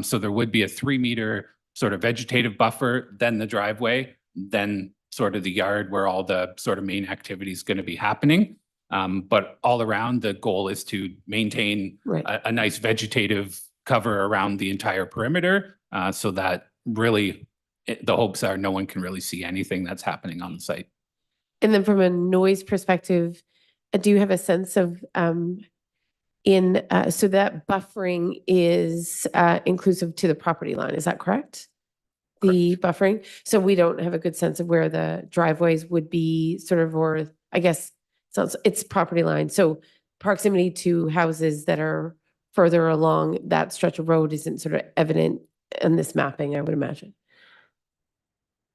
Speaker 8: So there would be a 3-meter sort of vegetative buffer, then the driveway, then sort of the yard where all the sort of main activity is going to be happening. But all around, the goal is to maintain a nice vegetative cover around the entire perimeter, so that really the hopes are no one can really see anything that's happening on the site.
Speaker 1: And then from a noise perspective, do you have a sense of so that buffering is inclusive to the property line, is that correct? The buffering, so we don't have a good sense of where the driveways would be sort of, or I guess it's property line. So proximity to houses that are further along that stretch of road isn't sort of evident in this mapping, I would imagine.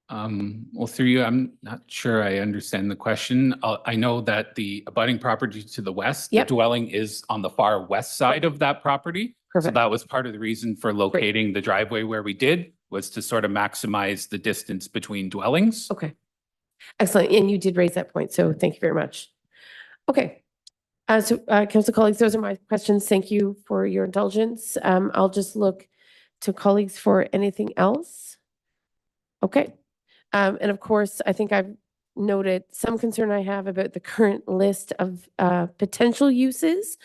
Speaker 8: Well, through you, I'm not sure I understand the question. I know that the abutting property to the west, the dwelling is on the far west side of that property. So
Speaker 1: Perfect.
Speaker 8: that was part of the reason for locating the driveway where we did, was to sort of maximize the distance between dwellings.
Speaker 1: Okay. Excellent. And you did raise that point, so thank you very much. Okay. Council colleagues, those are my questions. Thank you for your indulgence. I'll just look to colleagues for anything else. Okay. And of course, I think I've noted some concern I have about the current list of potential uses.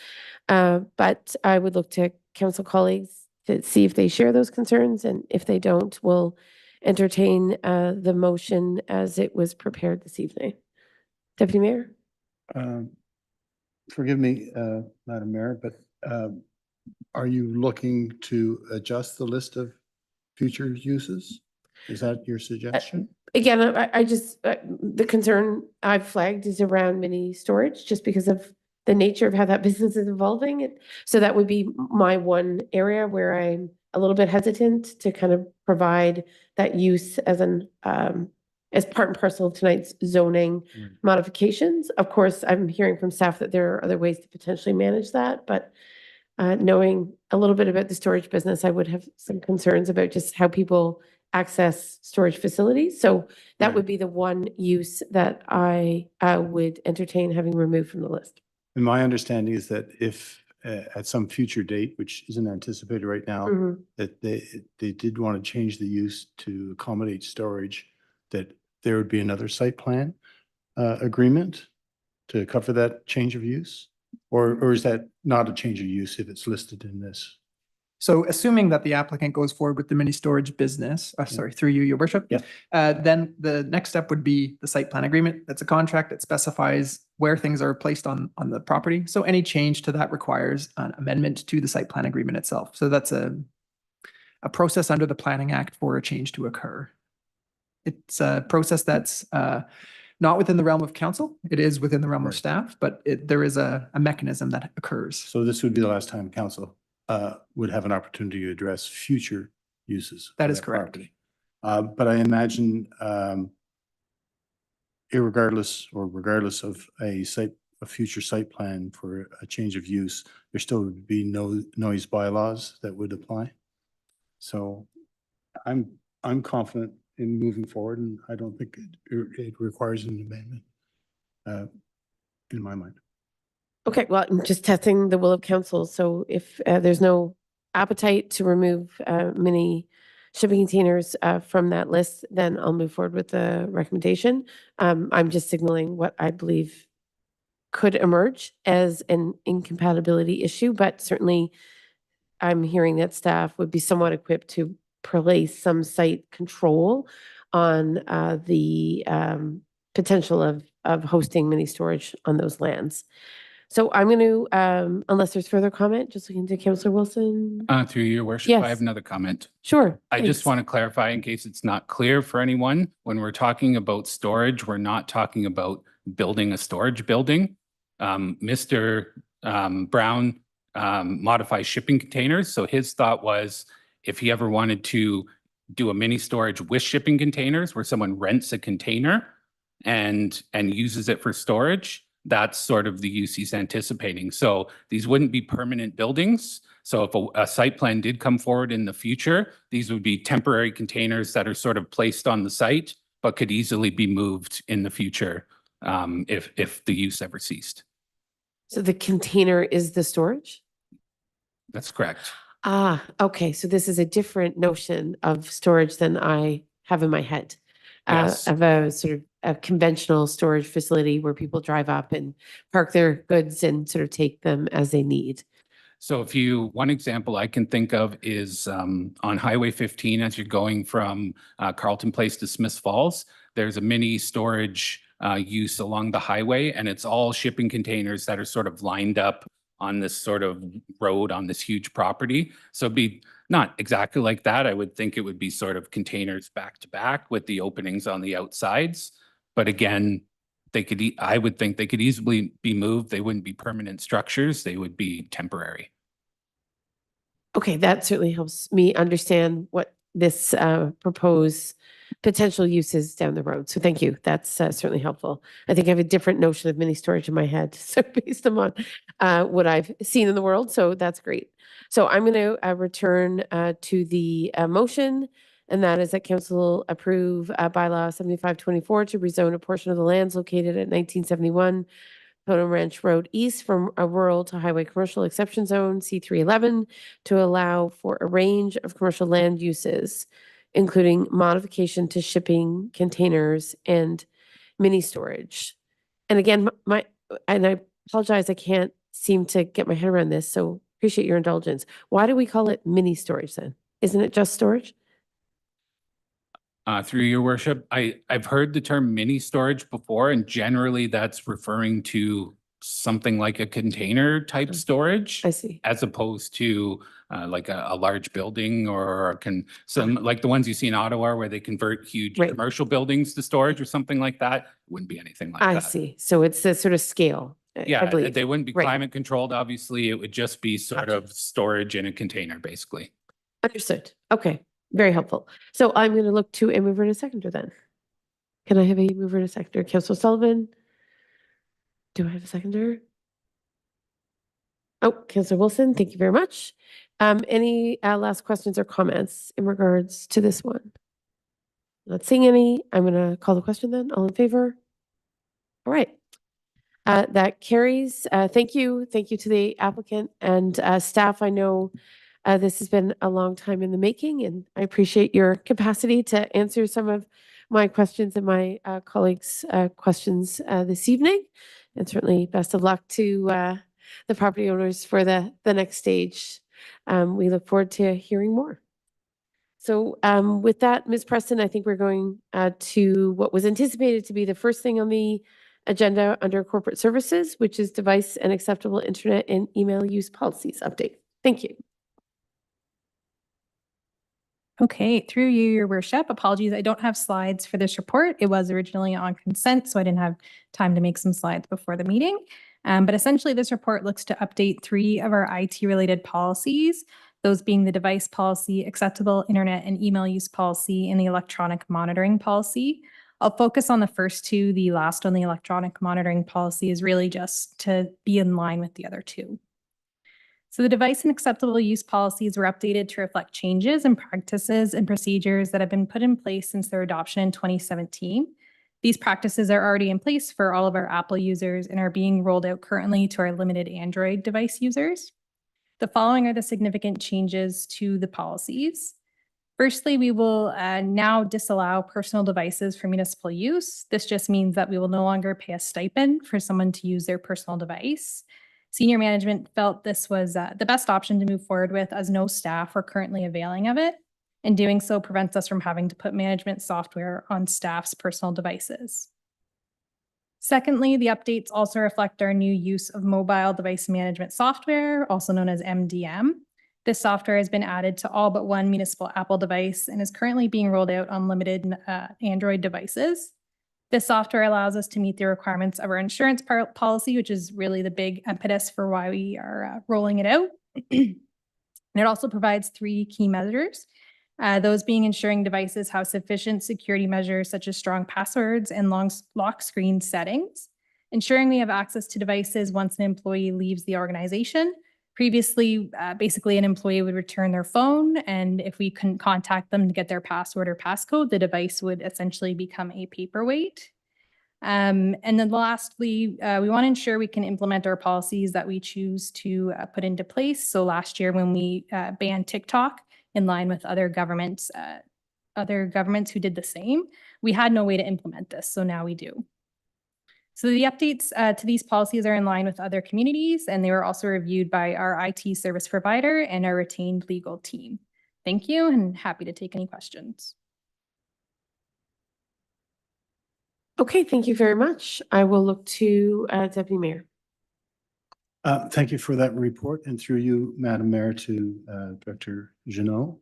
Speaker 1: But I would look to council colleagues to see if they share those concerns. And if they don't, we'll entertain the motion as it was prepared this evening. Deputy Mayor?
Speaker 5: Forgive me, Madam Mayor, but are you looking to adjust the list of future uses? Is that your suggestion?
Speaker 1: Again, I just, the concern I've flagged is around mini storage, just because of the nature of how that business is evolving. So that would be my one area where I'm a little bit hesitant to kind of provide that use as as part and parcel of tonight's zoning modifications. Of course, I'm hearing from staff that there are other ways to potentially manage that, but knowing a little bit about the storage business, I would have some concerns about just how people access storage facilities. So that would be the one use that I would entertain having removed from the list.
Speaker 5: And my understanding is that if at some future date, which isn't anticipated right now, that they did want to change the use to accommodate storage, that there would be another site plan agreement to cover that change of use? Or is that not a change of use if it's listed in this?
Speaker 6: So assuming that the applicant goes forward with the mini storage business, sorry, through you, your worship.
Speaker 5: Yeah.
Speaker 6: Then the next step would be the site plan agreement. That's a contract that specifies where things are placed on the property. So any change to that requires an amendment to the site plan agreement itself. So that's a process under the Planning Act for a change to occur. It's a process that's not within the realm of council. It is within the realm of
Speaker 5: Right.
Speaker 6: staff, but there is a mechanism that occurs.
Speaker 5: So this would be the last time council would have an opportunity to address future uses.
Speaker 6: That
Speaker 5: for
Speaker 6: is correct.
Speaker 5: property. But I imagine regardless of a future site plan for a change of use, there still would be no noise bylaws that would apply. So I'm confident in moving forward, and I don't think it requires an amendment in my mind.
Speaker 1: Okay, well, I'm just testing the will of council. So if there's no appetite to remove mini shipping containers from that list, then I'll move forward with the recommendation. I'm just signaling what I believe could emerge as an incompatibility issue, but certainly I'm hearing that staff would be somewhat equipped to place some site control on the potential of hosting mini storage on those lands. So I'm going to, unless there's further comment, just looking to Councillor Wilson.
Speaker 8: Through your worship, I
Speaker 1: Yes.
Speaker 8: have another comment.
Speaker 1: Sure.
Speaker 8: I just
Speaker 1: thanks.
Speaker 8: want to clarify in case it's not clear for anyone, when we're talking about storage, we're not talking about building a storage building. Mr. Brown modifies shipping containers. So his thought was if he ever wanted to do a mini storage with shipping containers where someone rents a container and uses it for storage, that's sort of the use he's anticipating. So these wouldn't be permanent buildings. So if a site plan did come forward in the future, these would be temporary containers that are sort of placed on the site, but could easily be moved in the future if the use ever ceased.
Speaker 1: So the container is the storage?
Speaker 8: That's correct.
Speaker 1: Ah, okay. So this is a different notion of storage than I have in my head.
Speaker 8: Yes.
Speaker 1: Of a sort of a conventional storage facility where people drive up and park their goods and sort of take them as they need.
Speaker 8: So one example I can think of is on Highway 15, as you're going from Carlton Place to Smiths Falls, there's a mini storage use along the highway, and it's all shipping containers that are sort of lined up on this sort of road on this huge property. So it'd be not exactly like that. I would think it would be sort of containers back to back with the openings on the outsides. But again, I would think they could easily be moved. They wouldn't be permanent structures. They would be temporary.
Speaker 1: Okay, that certainly helps me understand what this proposed potential uses down the road. So thank you. That's certainly helpful. I think I have a different notion of mini storage in my head, so based on what I've seen in the world. So that's great. So I'm going to return to the motion, and that is that council approve bylaw 7524 to rezone a portion of the lands located at 1971 Totem Ranch Road East from a rural to highway commercial exception zone C311 to allow for a range of commercial land uses, including modification to shipping containers and mini storage. And again, and I apologize, I can't seem to get my head around this, so appreciate your indulgence. Why do we call it mini storage then? Isn't it just storage?
Speaker 8: Through your worship, I've heard the term mini storage before, and generally that's referring to something like a container type storage.
Speaker 1: I see.
Speaker 8: As opposed to like a large building or some like the ones you see in Ottawa where they convert huge
Speaker 1: Right.
Speaker 8: commercial buildings to storage or something like that. Wouldn't be anything like
Speaker 1: I
Speaker 8: that.
Speaker 1: see. So it's a sort of scale, I
Speaker 8: Yeah,
Speaker 1: believe.
Speaker 8: they wouldn't be
Speaker 1: Right.
Speaker 8: climate controlled, obviously. It would just be sort
Speaker 1: Gotcha.
Speaker 8: of storage in a container, basically.
Speaker 1: Understood. Okay, very helpful. So I'm going to look to a mover and a seconder then. Can I have a mover and a seconder? Councillor Sullivan? Do I have a seconder? Oh, Councillor Wilson, thank you very much. Any last questions or comments in regards to this one? Not seeing any. I'm going to call the question then. All in favor? All right. That carries. Thank you. Thank you to the applicant and staff. I know this has been a long time in the making, and I appreciate your capacity to answer some of my questions and my colleagues' questions this evening. And certainly best of luck to the property owners for the next stage We look forward to hearing more. So with that, Ms. Preston, I think we're going to what was anticipated to be the first thing on the agenda under corporate services, which is device and acceptable internet and email use policies update. Thank you.
Speaker 9: Okay, through you, your worship. Apologies, I don't have slides for this report. It was originally on consent, so I didn't have time to make some slides before the meeting. But essentially, this report looks to update 3 of our IT-related policies, those being the device policy, acceptable internet and email use policy, and the electronic monitoring policy. I'll focus on the first 2. The last on the electronic monitoring policy is really just to be in line with the other 2. So the device and acceptable use policies were updated to reflect changes in practices and procedures that have been put in place since their adoption in 2017. These practices are already in place for all of our Apple users and are being rolled out currently to our limited Android device users. The following are the significant changes to the policies. Firstly, we will now disallow personal devices for municipal use. This just means that we will no longer pay a stipend for someone to use their personal device. Senior management felt this was the best option to move forward with, as no staff are currently availing of it, and doing so prevents us from having to put management software on staff's personal devices. Secondly, the updates also reflect our new use of mobile device management software, also known as MDM. This software has been added to all but one municipal Apple device and is currently being rolled out on limited Android devices. This software allows us to meet the requirements of our insurance policy, which is really the big impetus for why we are rolling it out. And it also provides 3 key measures, those being ensuring devices have sufficient security measures such as strong passwords and lock screen settings, ensuring we have access to devices once an employee leaves the organization. Previously, basically an employee would return their phone, and if we couldn't contact them to get their password or passcode, the device would essentially become a paperweight. And then lastly, we want to ensure we can implement our policies that we choose to put into place. So last year when we banned TikTok in line with other governments who did the same, we had no way to implement this, so now we do. So the updates to these policies are in line with other communities, and they were also reviewed by our IT service provider and our retained legal team. Thank you, and happy to take any questions.
Speaker 1: Okay, thank you very much. I will look to Deputy Mayor.
Speaker 5: Thank you for that report, and through you, Madam Mayor, to Director Jeannot.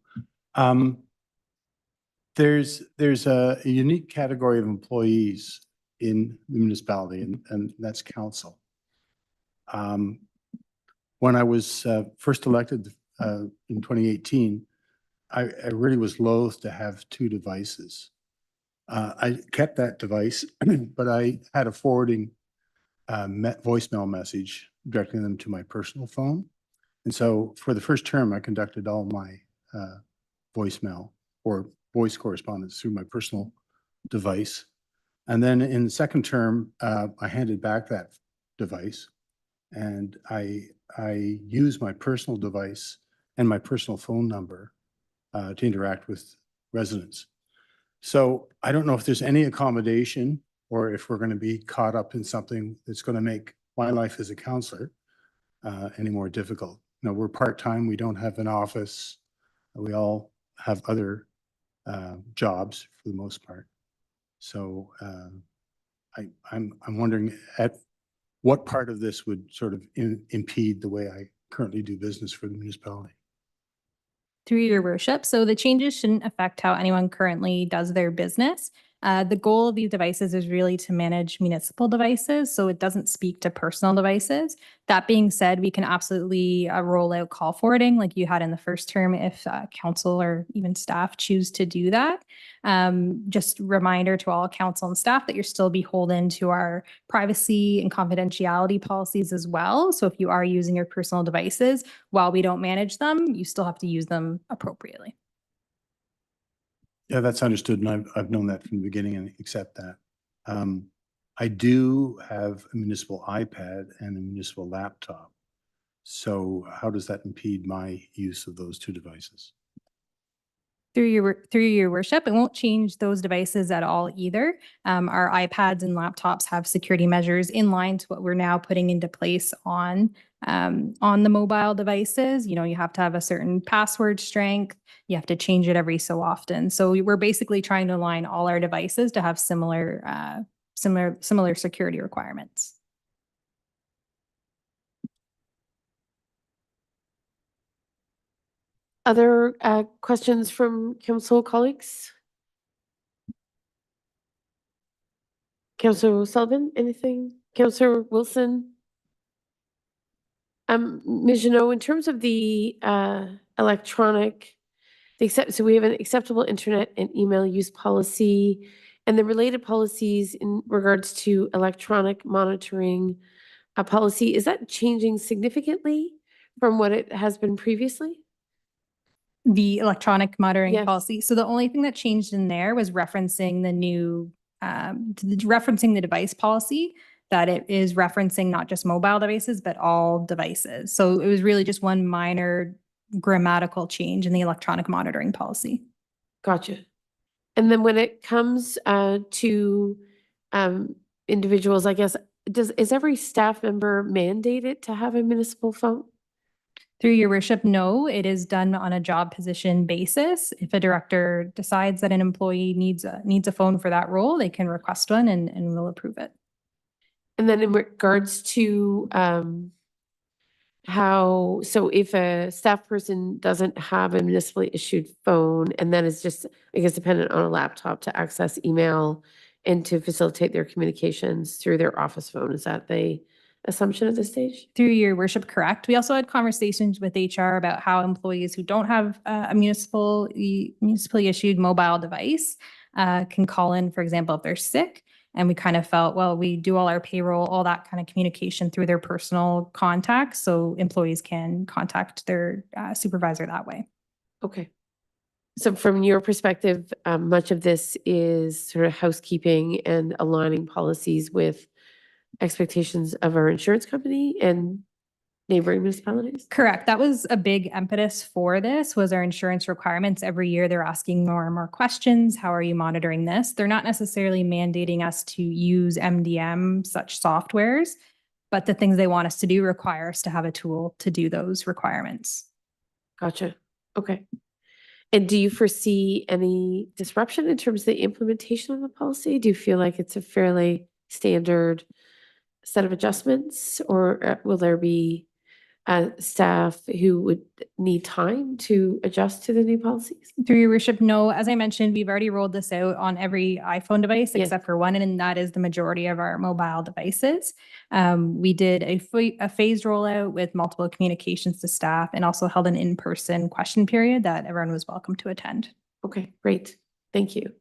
Speaker 5: There's a unique category of employees in the municipality, and that's council. When I was first elected in 2018, I really was loath to have 2 devices. I kept that device, but I had a forwarding voicemail message directing them to my personal phone. And so for the first term, I conducted all my voicemail or voice correspondence through my personal device. And then in the second term, I handed back that device, and I used my personal device and my personal phone number to interact with residents. So I don't know if there's any accommodation or if we're going to be caught up in something that's going to make my life as a counselor any more difficult. You know, we're part-time, we don't have an office, we all have other jobs for the most part. So I'm wondering at what part of this would sort of impede the way I currently do business for the municipality.
Speaker 9: Through your worship. So the changes shouldn't affect how anyone currently does their business. The goal of these devices is really to manage municipal devices, so it doesn't speak to personal devices. That being said, we can absolutely roll out call forwarding like you had in the first term if council or even staff choose to do that. Just reminder to all council and staff that you're still beholden to our privacy and confidentiality policies as well. So if you are using your personal devices, while we don't manage them, you still have to use them appropriately.
Speaker 5: Yeah, that's understood, and I've known that from the beginning and accept that. I do have a municipal iPad and a municipal laptop. So how does that impede my use of those 2 devices?
Speaker 9: Through your worship, it won't change those devices at all either. Our iPads and laptops have security measures in line to what we're now putting into place on On the mobile devices, you know, you have to have a certain password strength. You have to change it every so often. So we're basically trying to align all our devices to have similar security requirements.
Speaker 1: Other questions from council colleagues? Councillor Sullivan, anything? Councillor Wilson? Ms. Janot, in terms of the electronic, so we have an acceptable internet and email use policy and the related policies in regards to electronic monitoring policy. Is that changing significantly from what it has been previously?
Speaker 9: The electronic monitoring
Speaker 1: Yes.
Speaker 9: policy. So the only thing that changed in there was referencing the new, referencing the device policy, that it is referencing not just mobile devices, but all devices. So it was really just one minor grammatical change in the electronic monitoring policy.
Speaker 1: Gotcha. And then when it comes to individuals, I guess, is every staff member mandated to have a municipal phone?
Speaker 9: Through your worship, no, it is done on a job position basis. If a director decides that an employee needs a phone for that role, they can request one and we'll approve it.
Speaker 1: And then in regards to so if a staff person doesn't have a municipally issued phone and then is just, I guess, dependent on a laptop to access email and to facilitate their communications through their office phone, is that the assumption at this stage?
Speaker 9: Through your worship, correct. We also had conversations with HR about how employees who don't have a municipally issued mobile device can call in, for example, if they're sick. And we kind of felt, well, we do all our payroll, all that kind of communication through their personal contacts. So employees can contact their supervisor that way.
Speaker 1: Okay. So from your perspective, much of this is sort of housekeeping and aligning policies with expectations of our insurance company and neighboring municipalities?
Speaker 9: Correct. That was a big impetus for this, was our insurance requirements. Every year they're asking more and more questions. How are you monitoring this? They're not necessarily mandating us to use MDM, such softwares, but the things they want us to do require us to have a tool to do those requirements.
Speaker 1: Gotcha. Okay. And do you foresee any disruption in terms of the implementation of the policy? Do you feel like it's a fairly standard set of adjustments, or will there be staff who would need time to adjust to the new policies?
Speaker 9: Through your worship, no. As I mentioned, we've already rolled this out on every iPhone device
Speaker 1: Yes.
Speaker 9: except for one, and that is the majority of our mobile devices. We did a phased rollout with multiple communications to staff and also held an in-person question period that everyone was welcome to attend.
Speaker 1: Okay, great. Thank you.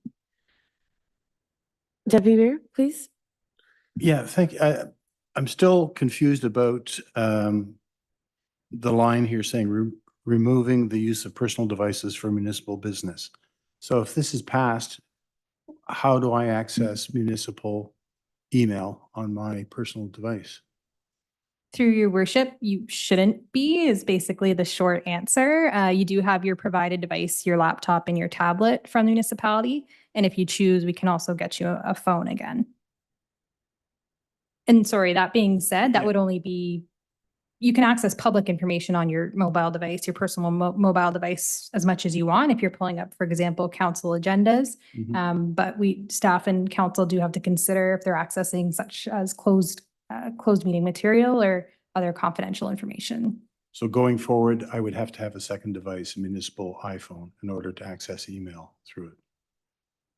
Speaker 1: Deputy Mayor, please.
Speaker 5: Yeah, thank you. I'm still confused about the line here saying removing the use of personal devices for municipal business. So if this is passed, how do I access municipal email on my personal device?
Speaker 9: Through your worship, you shouldn't be, is basically the short answer. You do have your provided device, your laptop and your tablet from the municipality. And if you choose, we can also get you a phone again. And sorry, that being said, that
Speaker 5: Yeah.
Speaker 9: would only be, you can access public information on your mobile device, your personal mobile device, as much as you want. If you're pulling up, for example, council agendas. But staff and council do have to consider if they're accessing such as closed meeting material or other confidential information.
Speaker 5: So going forward, I would have to have a second device, a municipal iPhone, in order to access email through it.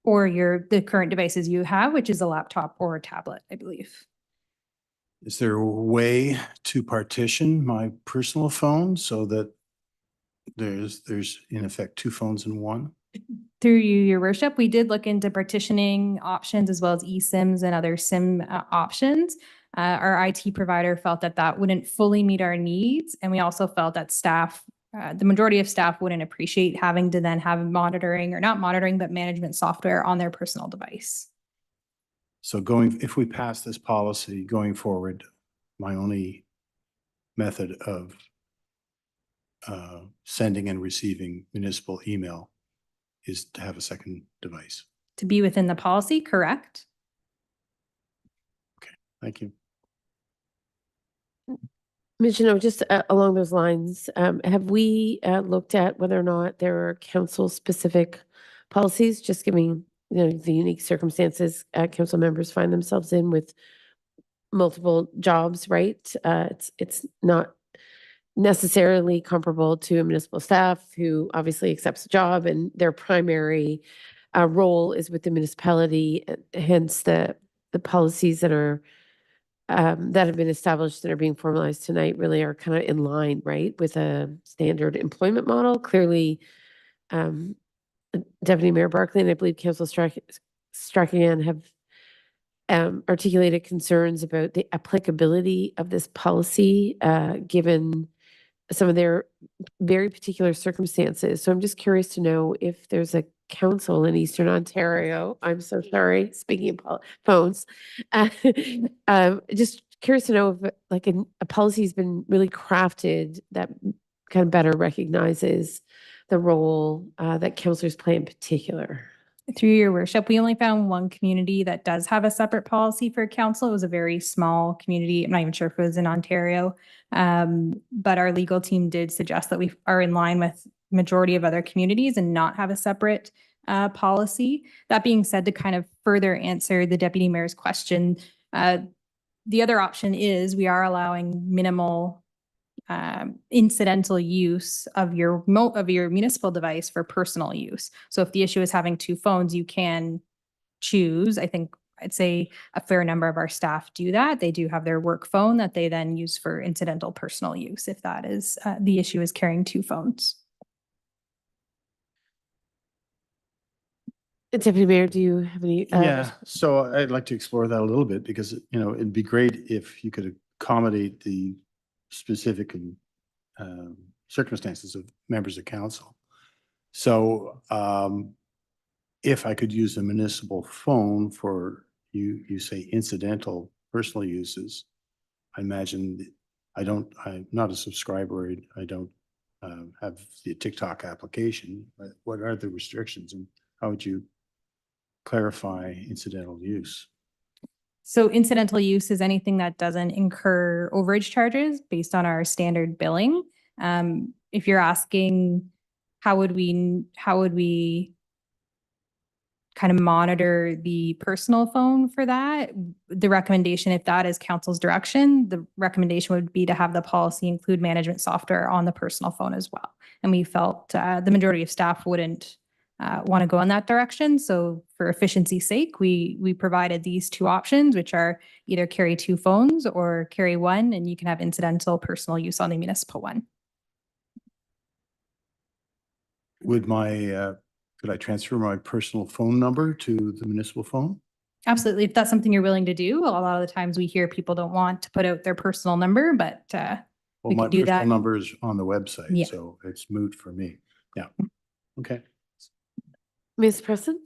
Speaker 9: Or the current devices you have, which is a laptop or a tablet, I believe.
Speaker 5: Is there a way to partition my personal phone so that there's in effect two phones in one?
Speaker 9: Through you, your worship, we did look into partitioning options as well as eSIMs and other SIM options. Our IT provider felt that that wouldn't fully meet our needs. And we also felt that staff, the majority of staff wouldn't appreciate having to then have monitoring, or not monitoring, but management software on their personal device.
Speaker 5: So if we pass this policy going forward, my only method of sending and receiving municipal email is to have a second device.
Speaker 9: To be within the policy, correct?
Speaker 5: Thank you.
Speaker 1: Commissioner, just along those lines, have we looked at whether or not there are council-specific policies, just giving, the unique circumstances council members find themselves in with multiple jobs, right? It's not necessarily comparable to a municipal staff who obviously accepts a job and their primary role is with the municipality, hence the policies that are that have been established and are being formalized tonight really are kind of in line, right, with a standard employment model. Clearly, Deputy Mayor Barkley and I believe Council Strachan have articulated concerns about the applicability of this policy, given some of their very particular circumstances. So I'm just curious to know if there's a council in Eastern Ontario. I'm so sorry, speaking of phones. Just curious to know if like a policy has been really crafted that kind of better recognizes the role that councillors play in particular.
Speaker 9: Through your worship, we only found one community that does have a separate policy for council. It was a very small community. I'm not even sure if it was in Ontario. But our legal team did suggest that we are in line with majority of other communities and not have a separate policy. That being said, to kind of further answer the deputy mayor's question, the other option is we are allowing minimal incidental use of your municipal device for personal use. So if the issue is having two phones, you can choose. I think I'd say a fair number of our staff do that. They do have their work phone that they then use for incidental personal use if that is the issue is carrying two phones.
Speaker 1: Deputy Mayor, do you have any?
Speaker 5: Yeah, so I'd like to explore that a little bit because, it'd be great if you could accommodate the specific circumstances of members of council. So if I could use a municipal phone for you say incidental personal uses, I imagine I'm not a subscriber. I don't have the TikTok application. But what are the restrictions and how would you clarify incidental use?
Speaker 9: So incidental use is anything that doesn't incur overage charges based on our standard billing. If you're asking how would we kind of monitor the personal phone for that, the recommendation, if that is council's direction, the recommendation would be to have the policy include management software on the personal phone as well. And we felt the majority of staff wouldn't want to go in that direction. So for efficiency's sake, we provided these two options, which are either carry two phones or carry one, and you can have incidental personal use on the municipal one.
Speaker 5: Would could I transfer my personal phone number to the municipal phone?
Speaker 9: Absolutely. If that's something you're willing to do, a lot of the times we hear people don't want to put out their personal number, but
Speaker 5: Well,
Speaker 9: we
Speaker 5: my
Speaker 9: could do
Speaker 5: personal
Speaker 9: that.
Speaker 5: number is on the website,
Speaker 9: Yeah.
Speaker 5: so it's moot for me. Yeah. Okay.
Speaker 1: Ms. Preston?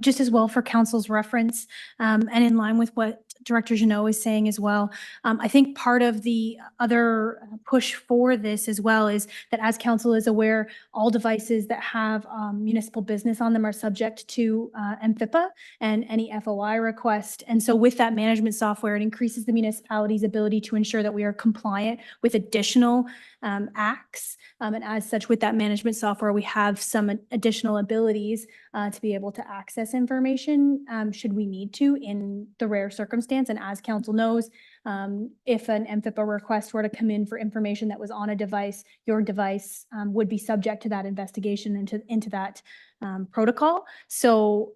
Speaker 10: Just as well for council's reference, and in line with what Director Jeannot is saying as well. I think part of the other push for this as well is that as council is aware, all devices that have municipal business on them are subject to MFIPA and any FOI request. And so with that management software, it increases the municipality's ability to ensure that we are compliant with additional acts. And as such, with that management software, we have some additional abilities to be able to access information should we need to in the rare circumstance. And as council knows, if an MFIPA request were to come in for information that was on a device, your device would be subject to that investigation into that protocol. So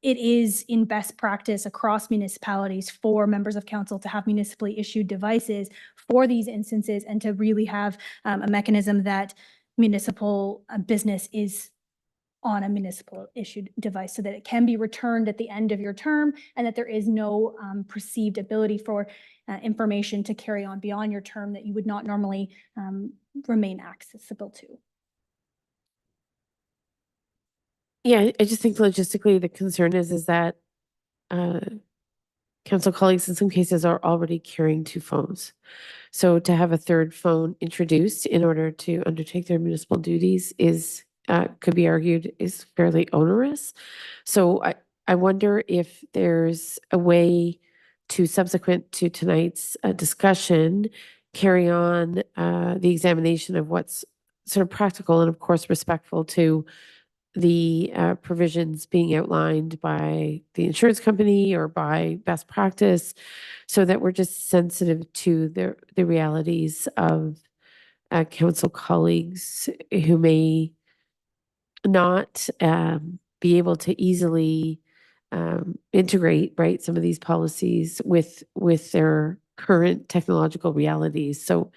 Speaker 10: it is in best practice across municipalities for members of council to have municipally issued devices for these instances and to really have a mechanism that municipal business is on a municipal issued device so that it can be returned at the end of your term and that there is no perceived ability for information to carry on beyond your term that you would not normally remain accessible to.
Speaker 1: Yeah, I just think logistically the concern is that council colleagues in some cases are already carrying two phones. So to have a third phone introduced in order to undertake their municipal duties is could be argued is fairly onerous. So I wonder if there's a way to subsequent to tonight's discussion, carry on the examination of what's sort of practical and of course respectful to the provisions being outlined by the insurance company or by best practice, so that we're just sensitive to the realities of council colleagues who may not be able to easily integrate, right, some of these policies with their current technological realities. So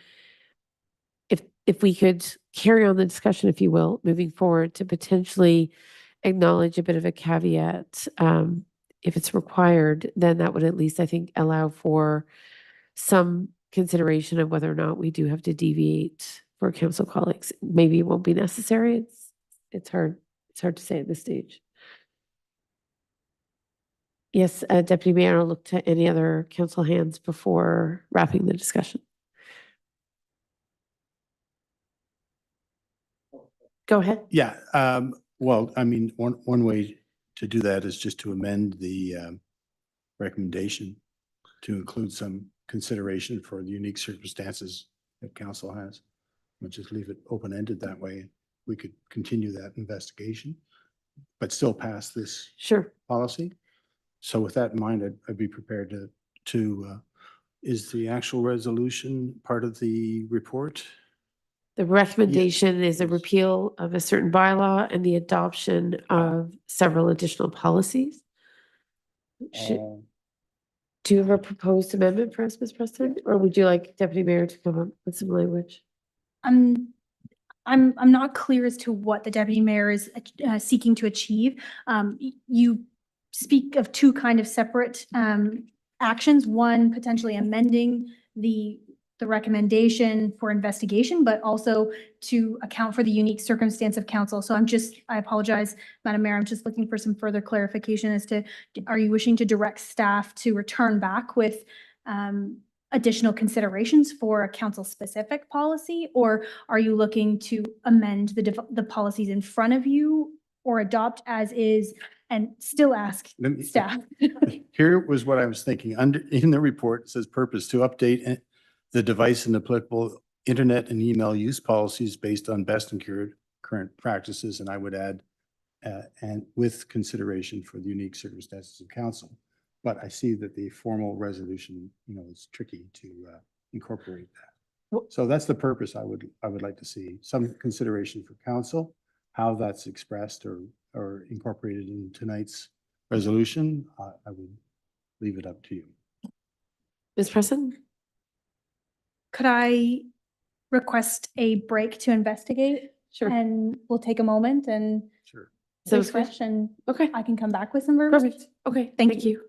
Speaker 1: if we could carry on the discussion, if you will, moving forward to potentially acknowledge a bit of a caveat, if it's required, then that would at least, I think, allow for some consideration of whether or not we do have to deviate for council colleagues. Maybe it won't be necessary. It's hard to say at this stage. Yes, Deputy Mayor, I'll look to any other council hands before wrapping the discussion. Go ahead.
Speaker 5: Yeah, well, I mean, one way to do that is just to amend the recommendation to include some consideration for the unique circumstances that council has. We'll just leave it open-ended that way. We could continue that investigation, but still pass this
Speaker 1: Sure.
Speaker 5: policy. So with that in mind, I'd be prepared to is the actual resolution part of the report?
Speaker 1: The recommendation is a
Speaker 5: yes.
Speaker 1: repeal of a certain bylaw and the adoption of several additional policies. Do you have a proposed amendment for us, Ms. Preston? Or would you like Deputy Mayor to come up with some language?
Speaker 10: I'm not clear as to what the deputy mayor is seeking to achieve. You speak of two kind of separate actions. One, potentially amending the recommendation for investigation, but also to account for the unique circumstance of council. So I apologize, Madam Mayor, I'm just looking for some further clarification as to, are you wishing to direct staff to return back with additional considerations for a council-specific policy? Or are you looking to amend the policies in front of you or adopt as is and still ask staff?
Speaker 5: Here was what I was thinking. In the report, it says purpose to update the device and applicable internet and email use policies based on best and current practices. And I would add, and with consideration for the unique circumstances of council. But I see that the formal resolution, is tricky to incorporate that. So that's the purpose I would like to see. Some consideration for council, how that's expressed or incorporated in tonight's resolution. I would leave it up to you.
Speaker 1: Ms. Preston?
Speaker 10: Could I request a break to investigate?
Speaker 1: Sure.
Speaker 10: And we'll take a moment and
Speaker 5: Sure.
Speaker 1: Sounds good.
Speaker 10: refresh and
Speaker 1: Okay.
Speaker 10: I can come back with some verbiage.
Speaker 1: Perfect. Okay.
Speaker 10: Thank
Speaker 1: Thank
Speaker 10: you.
Speaker 1: you.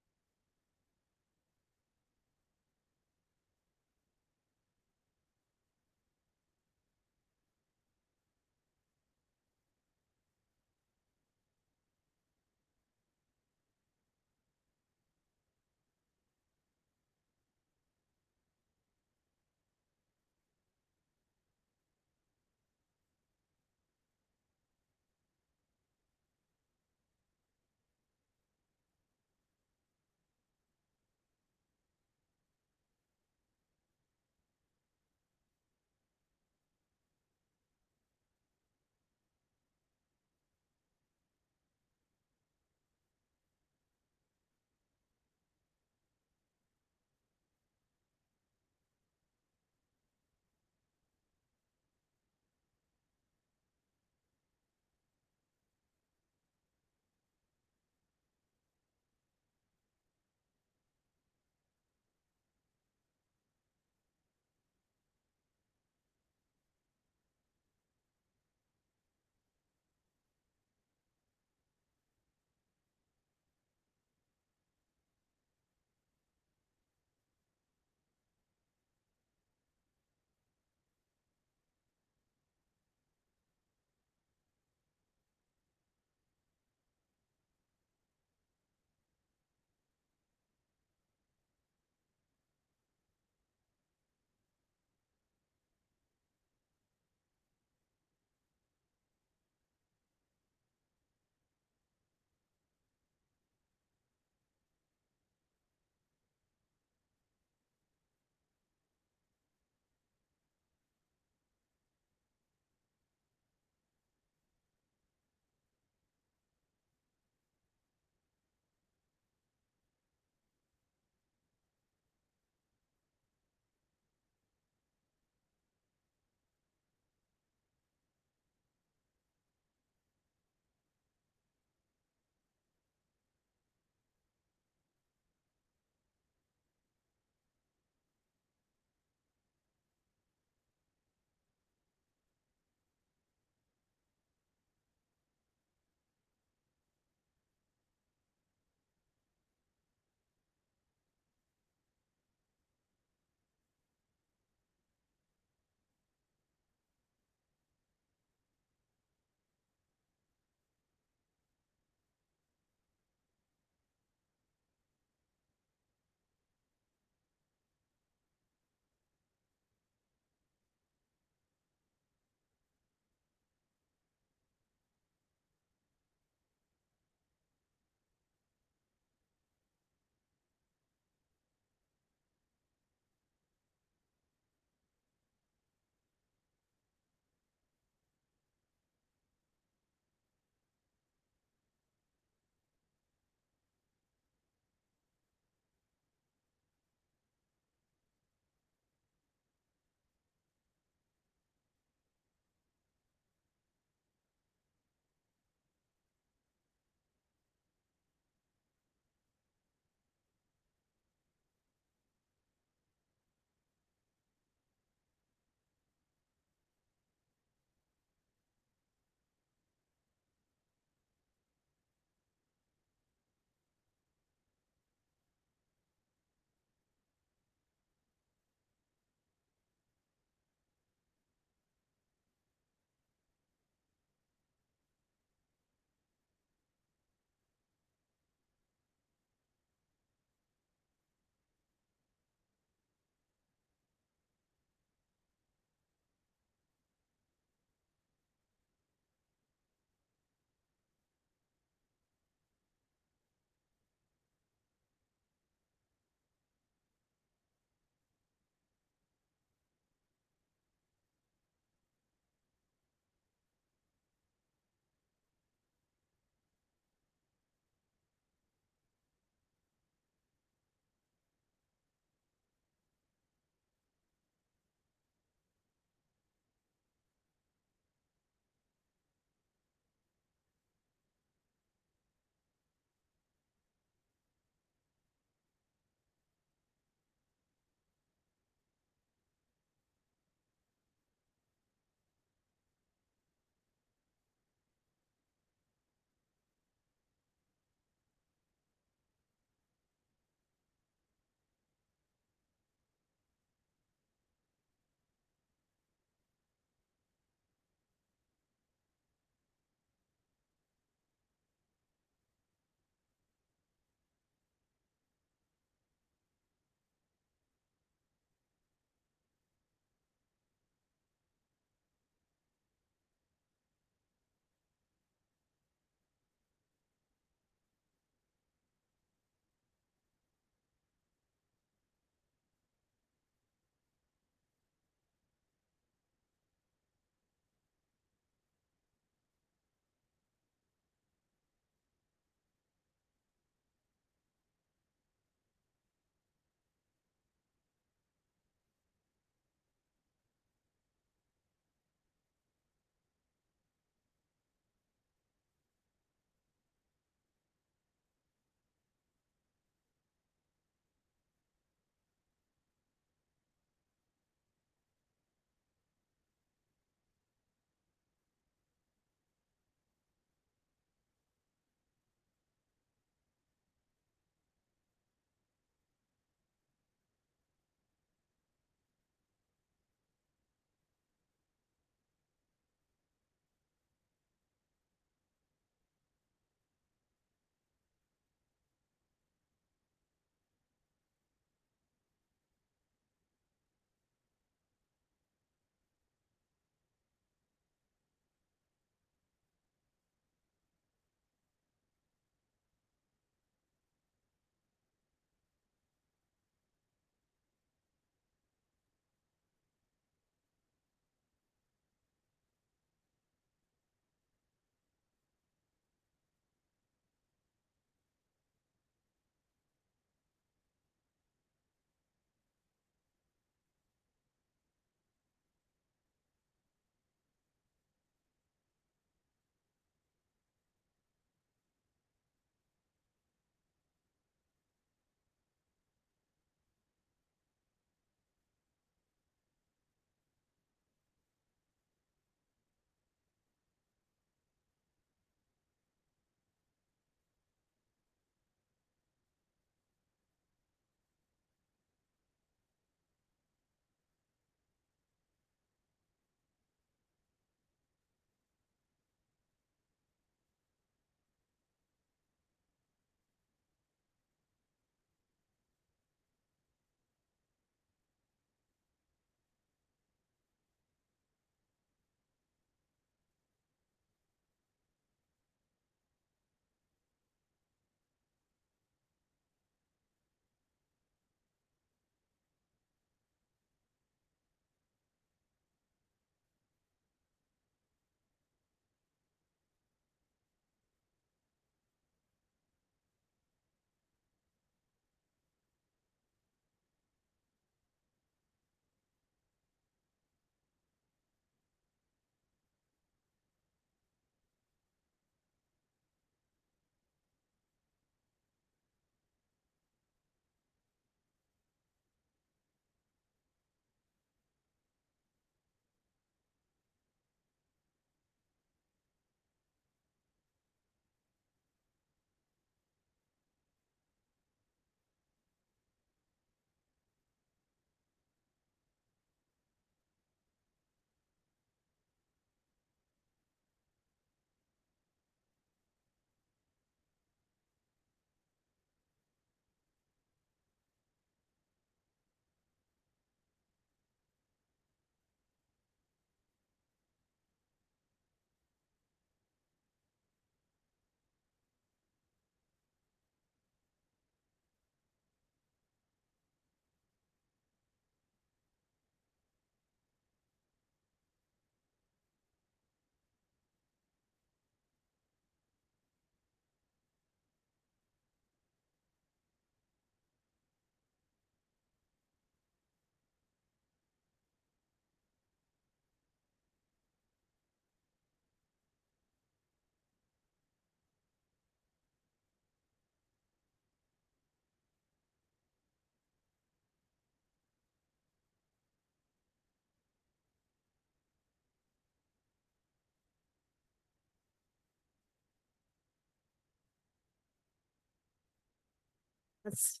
Speaker 1: Yes.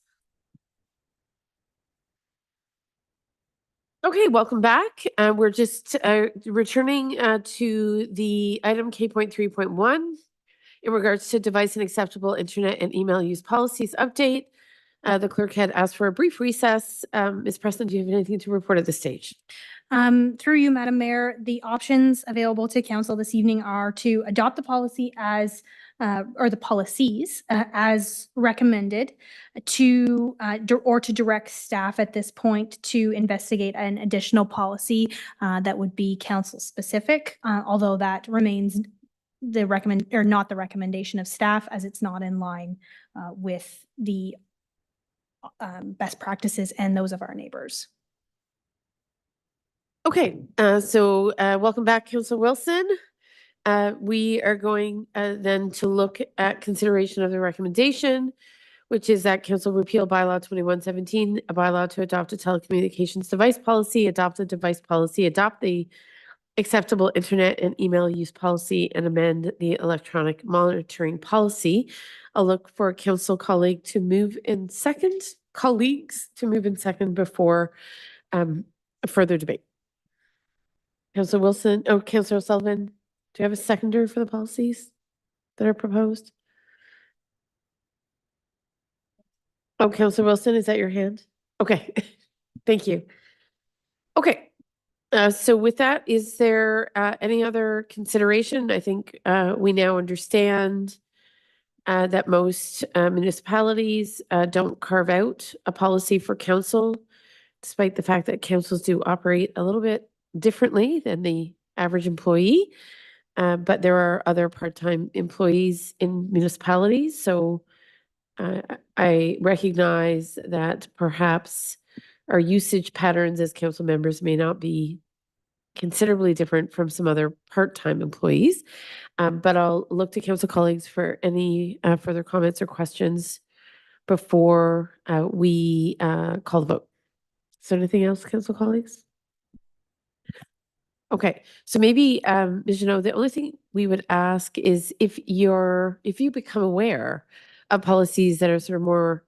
Speaker 1: Okay, welcome back. We're just returning to the item K.3.1 in regards to device and acceptable internet and email use policies update. The clerk had asked for a brief recess. Ms. Preston, do you have anything to report at this stage?
Speaker 10: Through you, Madam Mayor, the options available to council this evening are to adopt the policy as, or the policies as recommended, or to direct staff at this point to investigate an additional policy that would be council specific, although that remains not the recommendation of staff, as it's not in line with the best practices and those of our neighbors.
Speaker 1: Okay, so welcome back, Councillor Wilson. We are going then to look at consideration of the recommendation, which is that council repeal bylaw 2117, a bylaw to adopt a telecommunications device policy, adopt a device policy, adopt the acceptable internet and email use policy, and amend the electronic monitoring policy. I'll look for a council colleague to move in second, colleagues to move in second before further debate. Councillor Wilson, Councillor O'Sullivan, do you have a seconder for the policies that are proposed? Oh, Councillor Wilson, is that your hand? Okay, thank you. Okay, so with that, is there any other consideration? I think we now understand that most municipalities don't carve out a policy for council, despite the fact that councils do operate a little bit differently than the average employee. But there are other part-time employees in municipalities. So I recognize that perhaps our usage patterns as council members may not be considerably different from some other part-time employees. But I'll look to council colleagues for any further comments or questions before we call the vote. Is there anything else, council colleagues? Okay, so maybe, Ms. Jeannot, the only thing we would ask is if you become aware of policies that are sort of more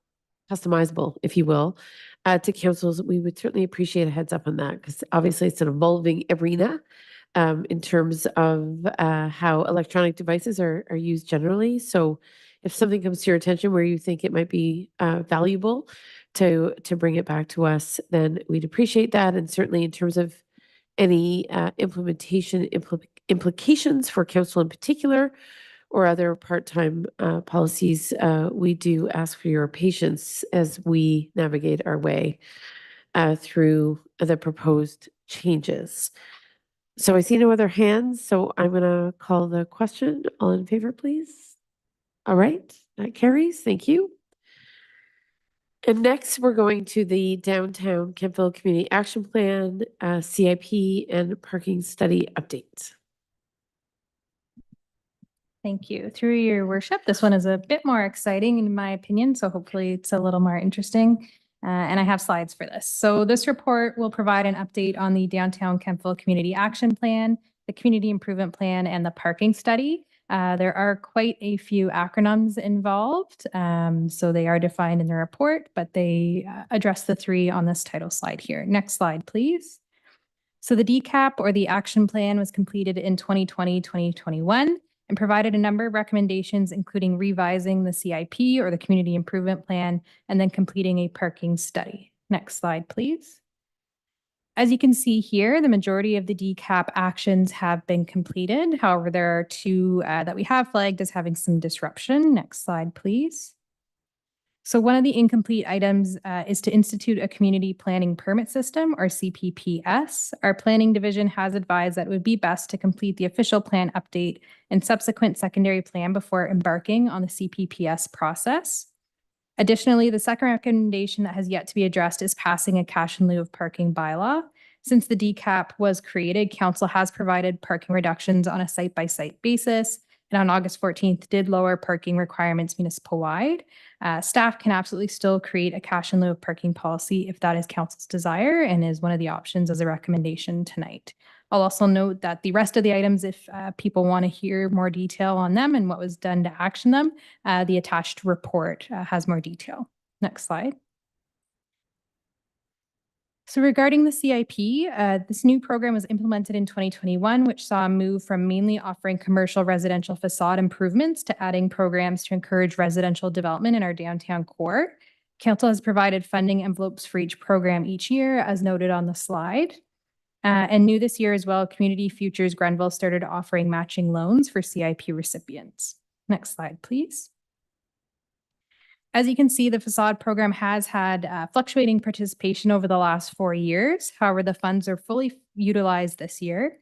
Speaker 1: customizable, if you will, to councils, we would certainly appreciate a heads up on that, because obviously it's an evolving arena in terms of how electronic devices are used generally. So if something comes to your attention where you think it might be valuable to bring it back to us, then we'd appreciate that. And certainly in terms of any implementation implications for council in particular, or other part-time policies, we do ask for your patience as we navigate our way through the proposed changes. So I see no other hands, so I'm going to call the question. All in favor, please? All right, that carries. Thank you. And next, we're going to the Downtown Kemptville Community Action Plan, CIP, and parking study update.
Speaker 9: Thank you. Through your worship, this one is a bit more exciting in my opinion, so hopefully it's a little more interesting. And I have slides for this. So this report will provide an update on the Downtown Kemptville Community Action Plan, the Community Improvement Plan, and the parking study. There are quite a few acronyms involved, so they are defined in the report, but they address the three on this title slide here. Next slide, please. So the DCAP, or the action plan, was completed in 2020-2021 and provided a number of recommendations, including revising the CIP, or the Community Improvement Plan, and then completing a parking study. Next slide, please. As you can see here, the majority of the DCAP actions have been completed. However, there are two that we have flagged as having some disruption. Next slide, please. So one of the incomplete items is to institute a community planning permit system, or CPPS. Our planning division has advised that it would be best to complete the official plan update and subsequent secondary plan before embarking on the CPPS process. Additionally, the second recommendation that has yet to be addressed is passing a cash in lieu of parking bylaw. Since the DCAP was created, council has provided parking reductions on a site-by-site basis, and on August 14th did lower parking requirements municipal-wide. Staff can absolutely still create a cash in lieu of parking policy if that is council's desire, and is one of the options as a recommendation tonight. I'll also note that the rest of the items, if people want to hear more detail on them and what was done to action them, the attached report has more detail. Next slide. So regarding the CIP, this new program was implemented in 2021, which saw a move from mainly offering commercial residential facade improvements to adding programs to encourage residential development in our downtown core. Council has provided funding envelopes for each program each year, as noted on the slide. And new this year as well, Community Futures Grenville started offering matching loans for CIP recipients. Next slide, please. As you can see, the facade program has had fluctuating participation over the last 4 years. However, the funds are fully utilized this year.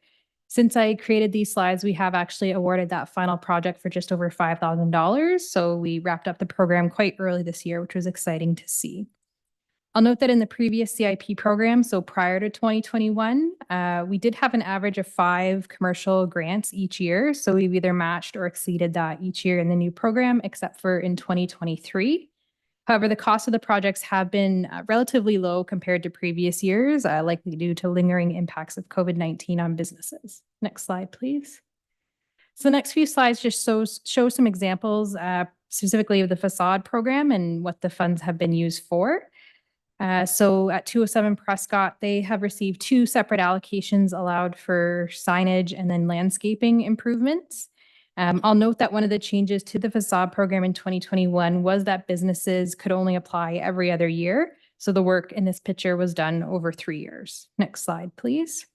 Speaker 9: Since I created these slides, we have actually awarded that final project for just over $5,000. So we wrapped up the program quite early this year, which was exciting to see. I'll note that in the previous CIP program, so prior to 2021, we did have an average of 5 commercial grants each year. So we've either matched or exceeded that each year in the new program, except for in 2023. However, the cost of the projects have been relatively low compared to previous years, likely due to lingering impacts of COVID-19 on businesses. Next slide, please. So the next few slides just show some examples specifically of the facade program and what the funds have been used for. So at 207 Prescott, they have received 2 separate allocations allowed for signage and then landscaping improvements. I'll note that one of the changes to the facade program in 2021 was that businesses could only apply every other year. So the work in this picture was done over 3 years. Next slide, please.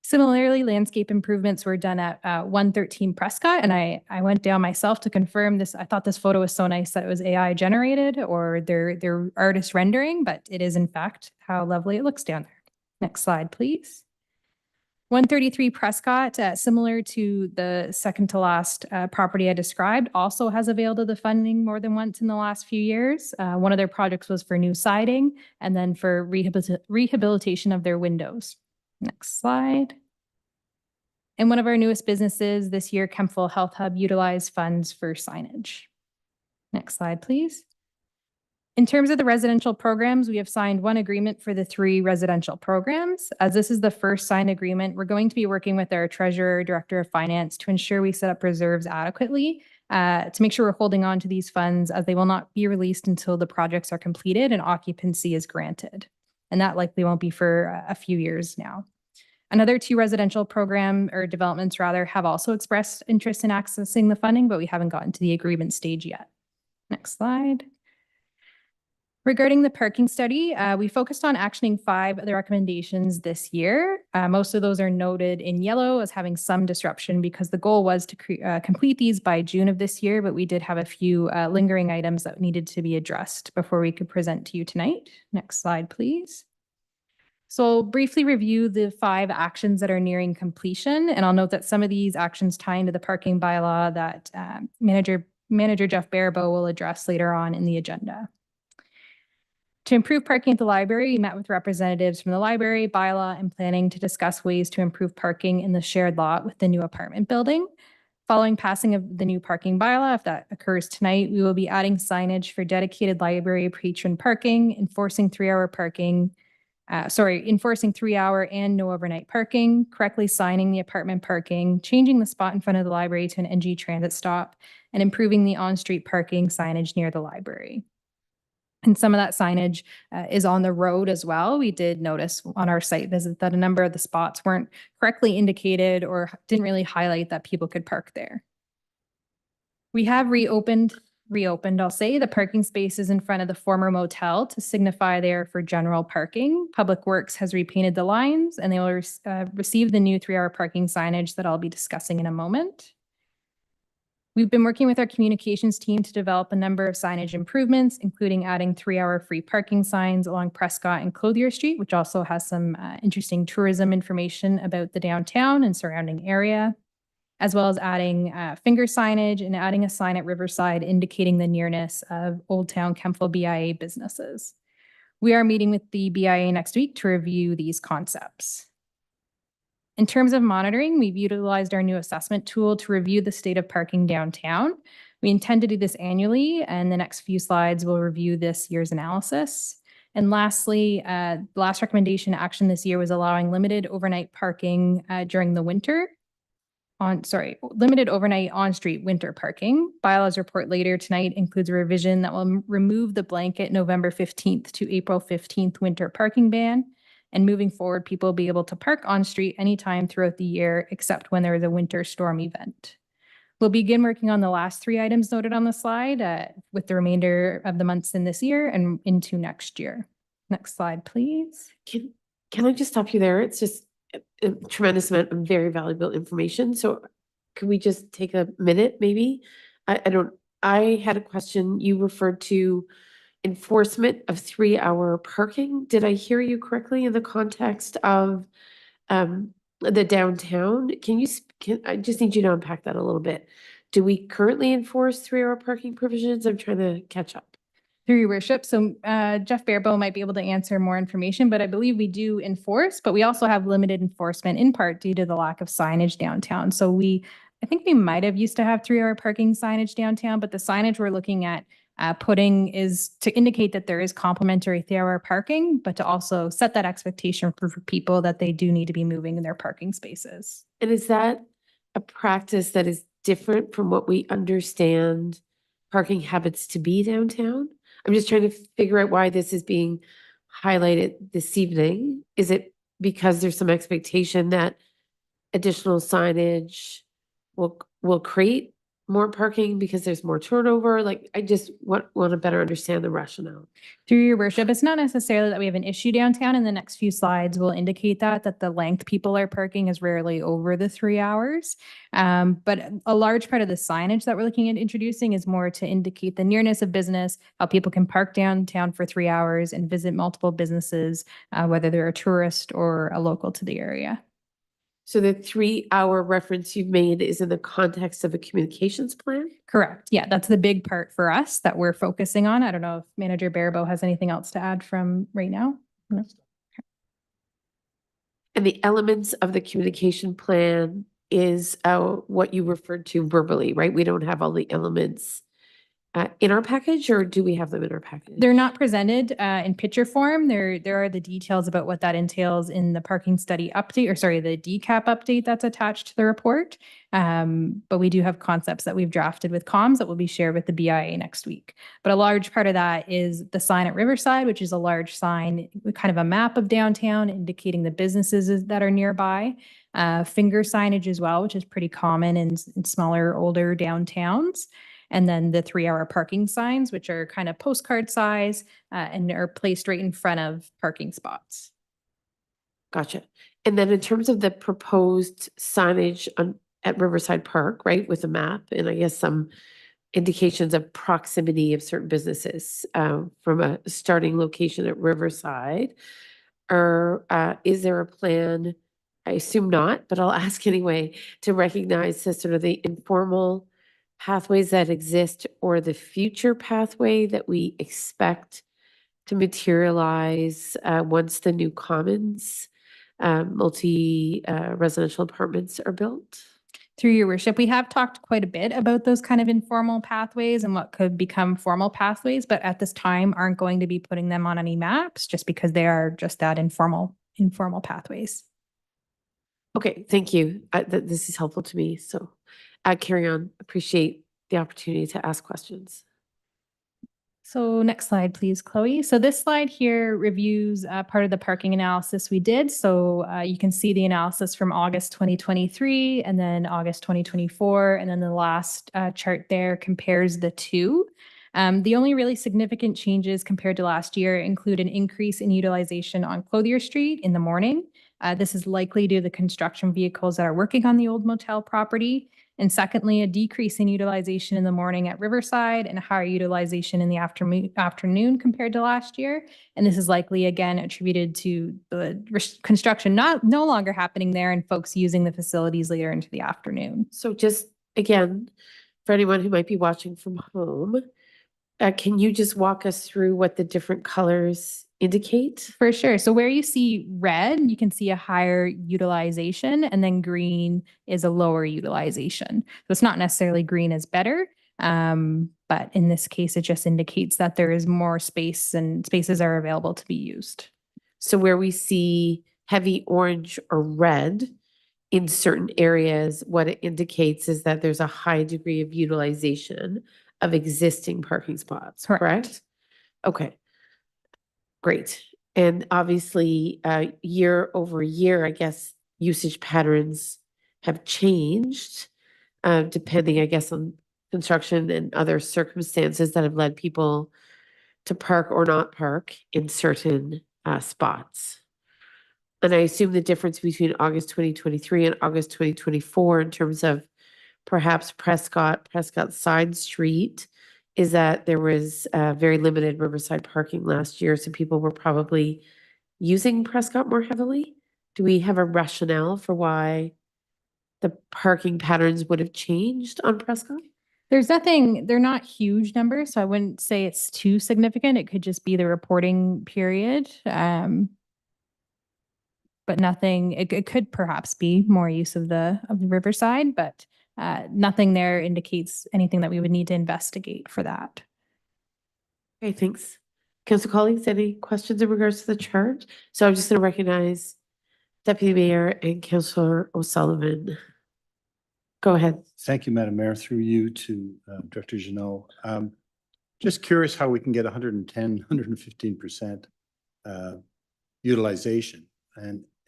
Speaker 9: Similarly, landscape improvements were done at 113 Prescott, and I went down myself to confirm this. I thought this photo was so nice that it was AI generated or their artist rendering, but it is in fact how lovely it looks down there. Next slide, please. 133 Prescott, similar to the second to last property I described, also has availed of the funding more than once in the last few years. One of their projects was for new siding and then for rehabilitation of their windows. Next slide. And one of our newest businesses this year, Kemptville Health Hub, utilized funds for signage. Next slide, please. In terms of the residential programs, we have signed 1 agreement for the 3 residential programs. As this is the first signed agreement, we're going to be working with our treasurer, director of finance to ensure we set up reserves adequately to make sure we're holding on to these funds as they will not be released until the projects are completed and occupancy is granted. And that likely won't be for a few years now. Another 2 residential program or developments rather have also expressed interest in accessing the funding, but we haven't gotten to the agreement stage yet. Next slide. Regarding the parking study, we focused on actioning 5 of the recommendations this year. Most of those are noted in yellow as having some disruption because the goal was to complete these by June of this year, but we did have a few lingering items that needed to be addressed before we could present to you tonight. Next slide, please. So I'll briefly review the 5 actions that are nearing completion, and I'll note that some of these actions tie into the parking bylaw that Manager Jeff Baribeau will address later on in the agenda. To improve parking at the library, we met with representatives from the library, bylaw, and planning to discuss ways to improve parking in the shared lot with the new apartment building. Following passing of the new parking bylaw, if that occurs tonight, we will be adding signage for dedicated library patron parking, enforcing 3-hour and no overnight parking, correctly signing the apartment parking, changing the spot in front of the library to an NG Transit stop, and improving the on-street parking signage near the library. And some of that signage is on the road as well. We did notice on our site visit that a number of the spots weren't correctly indicated or didn't really highlight that people could park there. We have reopened, I'll say, the parking spaces in front of the former motel to signify they are for general parking. Public Works has repainted the lines and they will receive the new 3-hour parking signage that I'll be discussing in a moment. We've been working with our communications team to develop a number of signage improvements, including adding 3-hour free parking signs along Prescott and Clothier Street, which also has some interesting tourism information about the downtown and surrounding area, as well as adding finger signage and adding a sign at Riverside indicating the nearness of Old Town Kemptville BIA businesses. We are meeting with the BIA next week to review these concepts. In terms of monitoring, we've utilized our new assessment tool to review the state of parking downtown. We intend to do this annually, and the next few slides will review this year's analysis. And lastly, the last recommendation action this year was allowing limited overnight parking during the winter. limited overnight on-street winter parking. Bylaws report later tonight includes a revision that will remove the blanket November 15th to April 15th winter parking ban. And moving forward, people will be able to park on-street anytime throughout the year, except when there is a winter storm event. We'll begin working on the last 3 items noted on the slide with the remainder of the months in this year and into next year. Next slide, please.
Speaker 1: Can I just stop you there? It's just a tremendous amount of very valuable information. So could we just take a minute, maybe? I had a question. You referred to enforcement of 3-hour parking. Did I hear you correctly in the context of the downtown? I just need you to unpack that a little bit. Do we currently enforce 3-hour parking provisions? I'm trying to catch up.
Speaker 9: Through your worship. So Jeff Barebow might be able to answer more information, but I believe we do enforce, but we also have limited enforcement in part due to the lack of signage downtown. So I think we might have used to have 3-hour parking signage downtown, but the signage we're looking at putting is to indicate that there is complimentary 3-hour parking, but to also set that expectation for people that they do need to be moving in their parking spaces.
Speaker 1: And is that a practice that is different from what we understand parking habits to be downtown? I'm just trying to figure out why this is being highlighted this evening. Is it because there's some expectation that additional signage will create more parking because there's more turnover? Like, I just want to better understand the rationale.
Speaker 9: Through your worship, it's not necessarily that we have an issue downtown. In the next few slides will indicate that the length people are parking is rarely over the 3 hours. But a large part of the signage that we're looking at introducing is more to indicate the nearness of business, how people can park downtown for 3 hours and visit multiple businesses, whether they're a tourist or a local to the area.
Speaker 1: So the 3-hour reference you've made is in the context of a communications plan?
Speaker 9: Correct. Yeah, that's the big part for us that we're focusing on. I don't know if Manager Barebow has anything else to add from right now. No?
Speaker 1: And the elements of the communication plan is what you referred to verbally, right? We don't have all the elements in our package, or do we have them in our package?
Speaker 9: They're not presented in picture form. There are the details about what that entails in the parking study update, or sorry, the DCAP update that's attached to the report. But we do have concepts that we've drafted with comms that will be shared with the BIA next week. But a large part of that is the sign at Riverside, which is a large sign, kind of a map of downtown indicating the businesses that are nearby. Finger signage as well, which is pretty common in smaller, older downtowns. And then the 3-hour parking signs, which are kind of postcard size and are placed right in front of parking spots.
Speaker 1: Gotcha. And then in terms of the proposed signage at Riverside Park, right, with a map and I guess some indications of proximity of certain businesses from a starting location at Riverside, is there a plan, I assume not, but I'll ask anyway, to recognize the sort of the informal pathways that exist or the future pathway that we expect to materialize once the new commons, multi-residential apartments are built?
Speaker 9: Through your worship, we have talked quite a bit about those kind of informal pathways and what could become formal pathways, but at this time aren't going to be putting them on any maps just because they are just that informal pathways.
Speaker 1: Okay, thank you. This is helpful to me. So carry on. Appreciate the opportunity to ask questions.
Speaker 9: So next slide, please, Chloe. So this slide here reviews part of the parking analysis we did. So you can see the analysis from August 2023 and then August 2024. And then the last chart there compares the two. The only really significant changes compared to last year include an increase in utilization on Clothier Street in the morning. This is likely due to the construction vehicles that are working on the old motel property. And secondly, a decrease in utilization in the morning at Riverside and a higher utilization in the afternoon compared to last year. And this is likely, again, attributed to the construction no longer happening there and folks using the facilities later into the afternoon.
Speaker 1: So just, again, for anyone who might be watching from home, can you just walk us through what the different colors indicate?
Speaker 9: For sure. So where you see red, you can see a higher utilization, and then green is a lower utilization. So it's not necessarily green is better, but in this case, it just indicates that there is more space and spaces are available to be used.
Speaker 1: So where we see heavy orange or red in certain areas, what it indicates is that there's a high degree of utilization of existing parking spots,
Speaker 9: Correct.
Speaker 1: correct? Okay. Great. And obviously, year over year, I guess usage patterns have changed, depending, I guess, on construction and other circumstances that have led people to park or not park in certain spots. And I assume the difference between August 2023 and August 2024 in terms of perhaps Prescott Side Street is that there was very limited Riverside parking last year, so people were probably using Prescott more heavily. Do we have a rationale for why the parking patterns would have changed on Prescott?
Speaker 9: There's nothing, they're not huge numbers, so I wouldn't say it's too significant. It could just be the reporting period. But nothing, it could perhaps be more use of the Riverside, but nothing there indicates anything that we would need to investigate for that.
Speaker 1: Okay, thanks. Council colleagues, any questions in regards to the chart? So I'm just going to recognize Deputy Mayor and Councillor O'Sullivan. Go ahead.
Speaker 5: Thank you, Madam Mayor, through you to Director Jeannot. Just curious how we can get 110, 115% utilization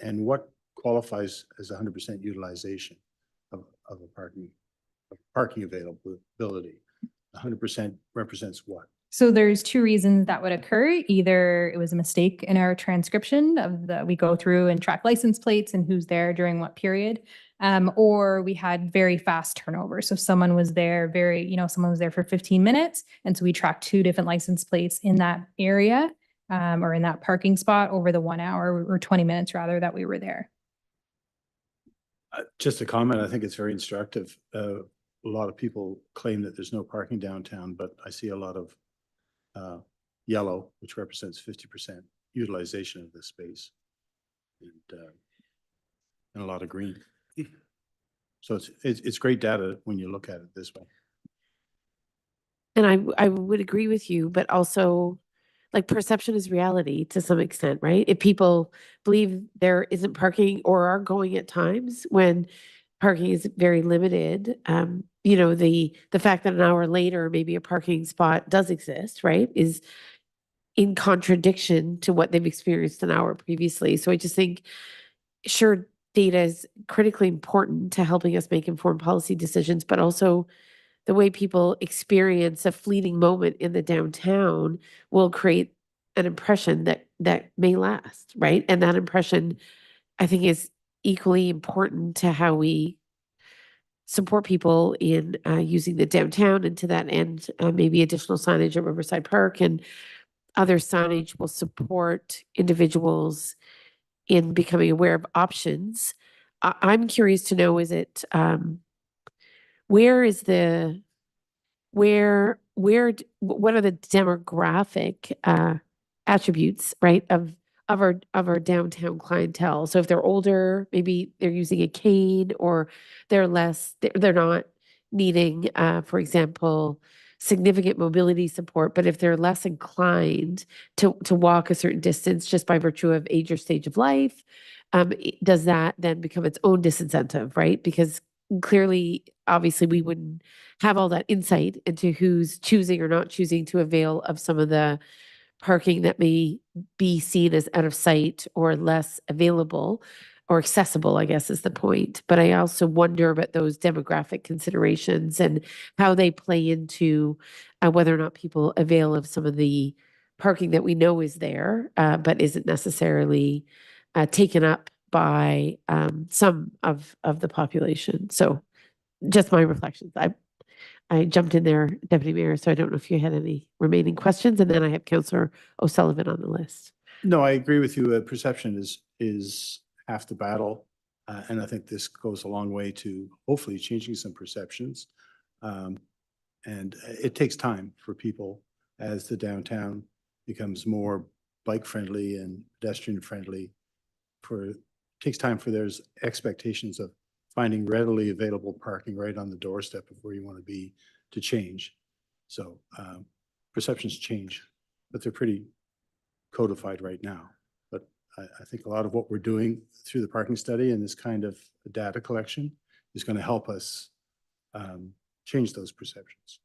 Speaker 5: and what qualifies as 100% utilization of a parking availability. 100% represents what?
Speaker 9: So there's two reasons that would occur. Either it was a mistake in our transcription of we go through and track license plates and who's there during what period. Or we had very fast turnover. So someone was there someone was there for 15 minutes. And so we tracked 2 different license plates in that area or in that parking spot over the 1 hour or 20 minutes rather that we were there.
Speaker 5: Just a comment, I think it's very instructive. A lot of people claim that there's no parking downtown, but I see a lot of yellow, which represents 50% utilization of this space, and a lot of green. So it's great data when you look at it this way.
Speaker 1: And I would agree with you, but also like perception is reality to some extent, right? If people believe there isn't parking or are going at times when parking is very limited, the fact that an hour later maybe a parking spot does exist, right, is in contradiction to what they've experienced an hour previously. So I just think, sure, data is critically important to helping us make informed policy decisions, but also the way people experience a fleeting moment in the downtown will create an impression that may last, right? And that impression, I think, is equally important to how we support people in using the downtown, and to that end, maybe additional signage at Riverside Park and other signage will support individuals in becoming aware of options. I'm curious to know, is it, what are the demographic attributes, right, of our downtown clientele? So if they're older, maybe they're using a cane, or they're not needing, for example, significant mobility support, but if they're less inclined to walk a certain distance just by virtue of age or stage of life, does that then become its own disincentive, right? Because clearly, obviously, we wouldn't have all that insight into who's choosing or not choosing to avail of some of the parking that may be seen as out of sight or less available or accessible, I guess is the point. But I also wonder about those demographic considerations and how they play into whether or not people avail of some of the parking that we know is there, but isn't necessarily taken up by some of the population. So just my reflections. I jumped in there, Deputy Mayor, so I don't know if you had any remaining questions, and then I have Councillor O'Sullivan on the list.
Speaker 5: No, I agree with you. Perception is half the battle. And I think this goes a long way to hopefully changing some perceptions. And it takes time for people as the downtown becomes more bike friendly and pedestrian friendly. It takes time for there's expectations of finding readily available parking right on the doorstep of where you want to be to change. So perceptions change, but they're pretty codified right now. But I think a lot of what we're doing through the parking study and this kind of data collection is going to help us change those perceptions.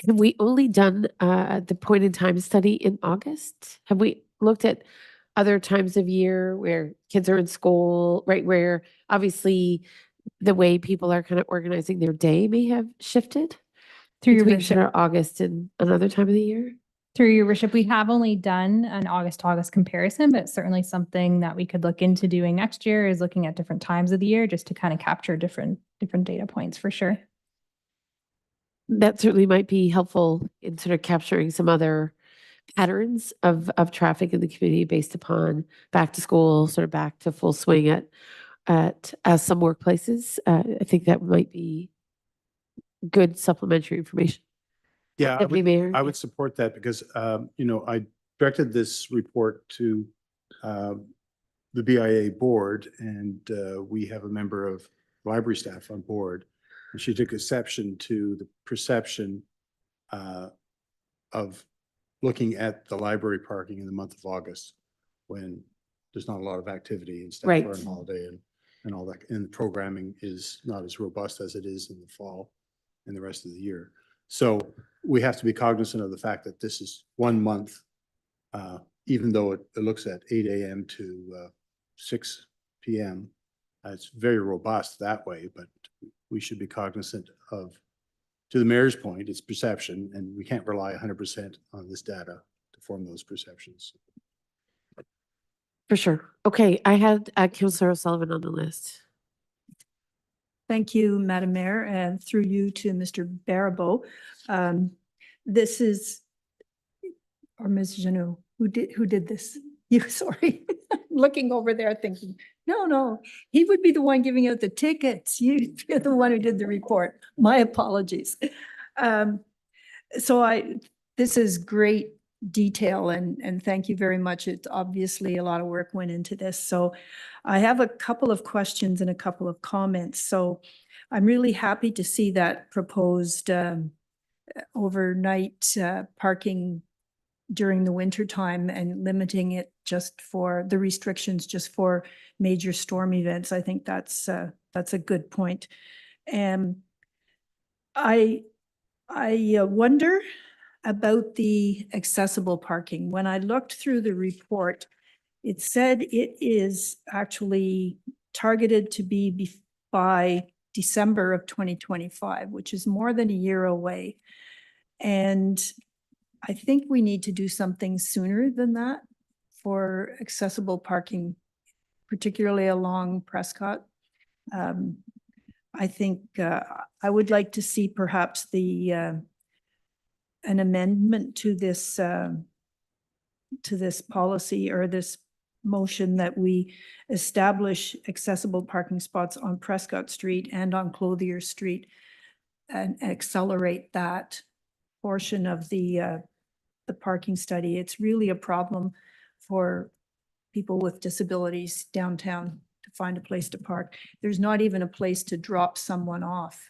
Speaker 1: Have we only done the point in time study in August? Have we looked at other times of year where kids are in school, right? Where obviously the way people are kind of organizing their day may have shifted?
Speaker 9: Through your
Speaker 1: Between
Speaker 9: worship,
Speaker 1: sort of August and another time of the year?
Speaker 9: through your worship, we have only done an August to August comparison, but it's certainly something that we could look into doing next year is looking at different times of the year just to kind of capture different data points for sure.
Speaker 1: That certainly might be helpful in sort of capturing some other patterns of traffic in the community based upon back to school, sort of back to full swing at some workplaces. I think that might be good supplementary information.
Speaker 5: Yeah,
Speaker 1: Deputy Mayor?
Speaker 5: I would support that because, you know, I directed this report to the BIA board, and we have a member of library staff on board. And she took exception to the perception of looking at the library parking in the month of August when there's not a lot of activity and staff
Speaker 1: Right.
Speaker 5: are on holiday and all that. And the programming is not as robust as it is in the fall and the rest of the year. So we have to be cognizant of the fact that this is 1 month, even though it looks at 8 a.m. to 6 p.m. It's very robust that way, but we should be cognizant of, to the mayor's point, it's perception, and we can't rely 100% on this data to form those perceptions.
Speaker 1: For sure. Okay, I had Councillor O'Sullivan on the list.
Speaker 3: Thank you, Madam Mayor, and through you to Mr. Barabo. This is, or Ms. Janot, who did this? You, sorry, looking over there thinking, no, he would be the one giving out the tickets. You're the one who did the report. My apologies. This is great detail and thank you very much. It's obviously a lot of work went into this. So I have a couple of questions and a couple of comments. So I'm really happy to see that proposed overnight parking during the winter time and limiting it just for the restrictions just for major storm events. I think that's a good point. And I wonder about the accessible parking. When I looked through the report, it said it is actually targeted to be by December of 2025, which is more than a year away. And I think we need to do something sooner than that for accessible parking, particularly along Prescott. I think I would like to see perhaps an amendment to this policy or this motion that we establish accessible parking spots on Prescott Street and on Clothier Street and accelerate that portion of the parking study. It's really a problem for people with disabilities downtown to find a place to park. There's not even a place to drop someone off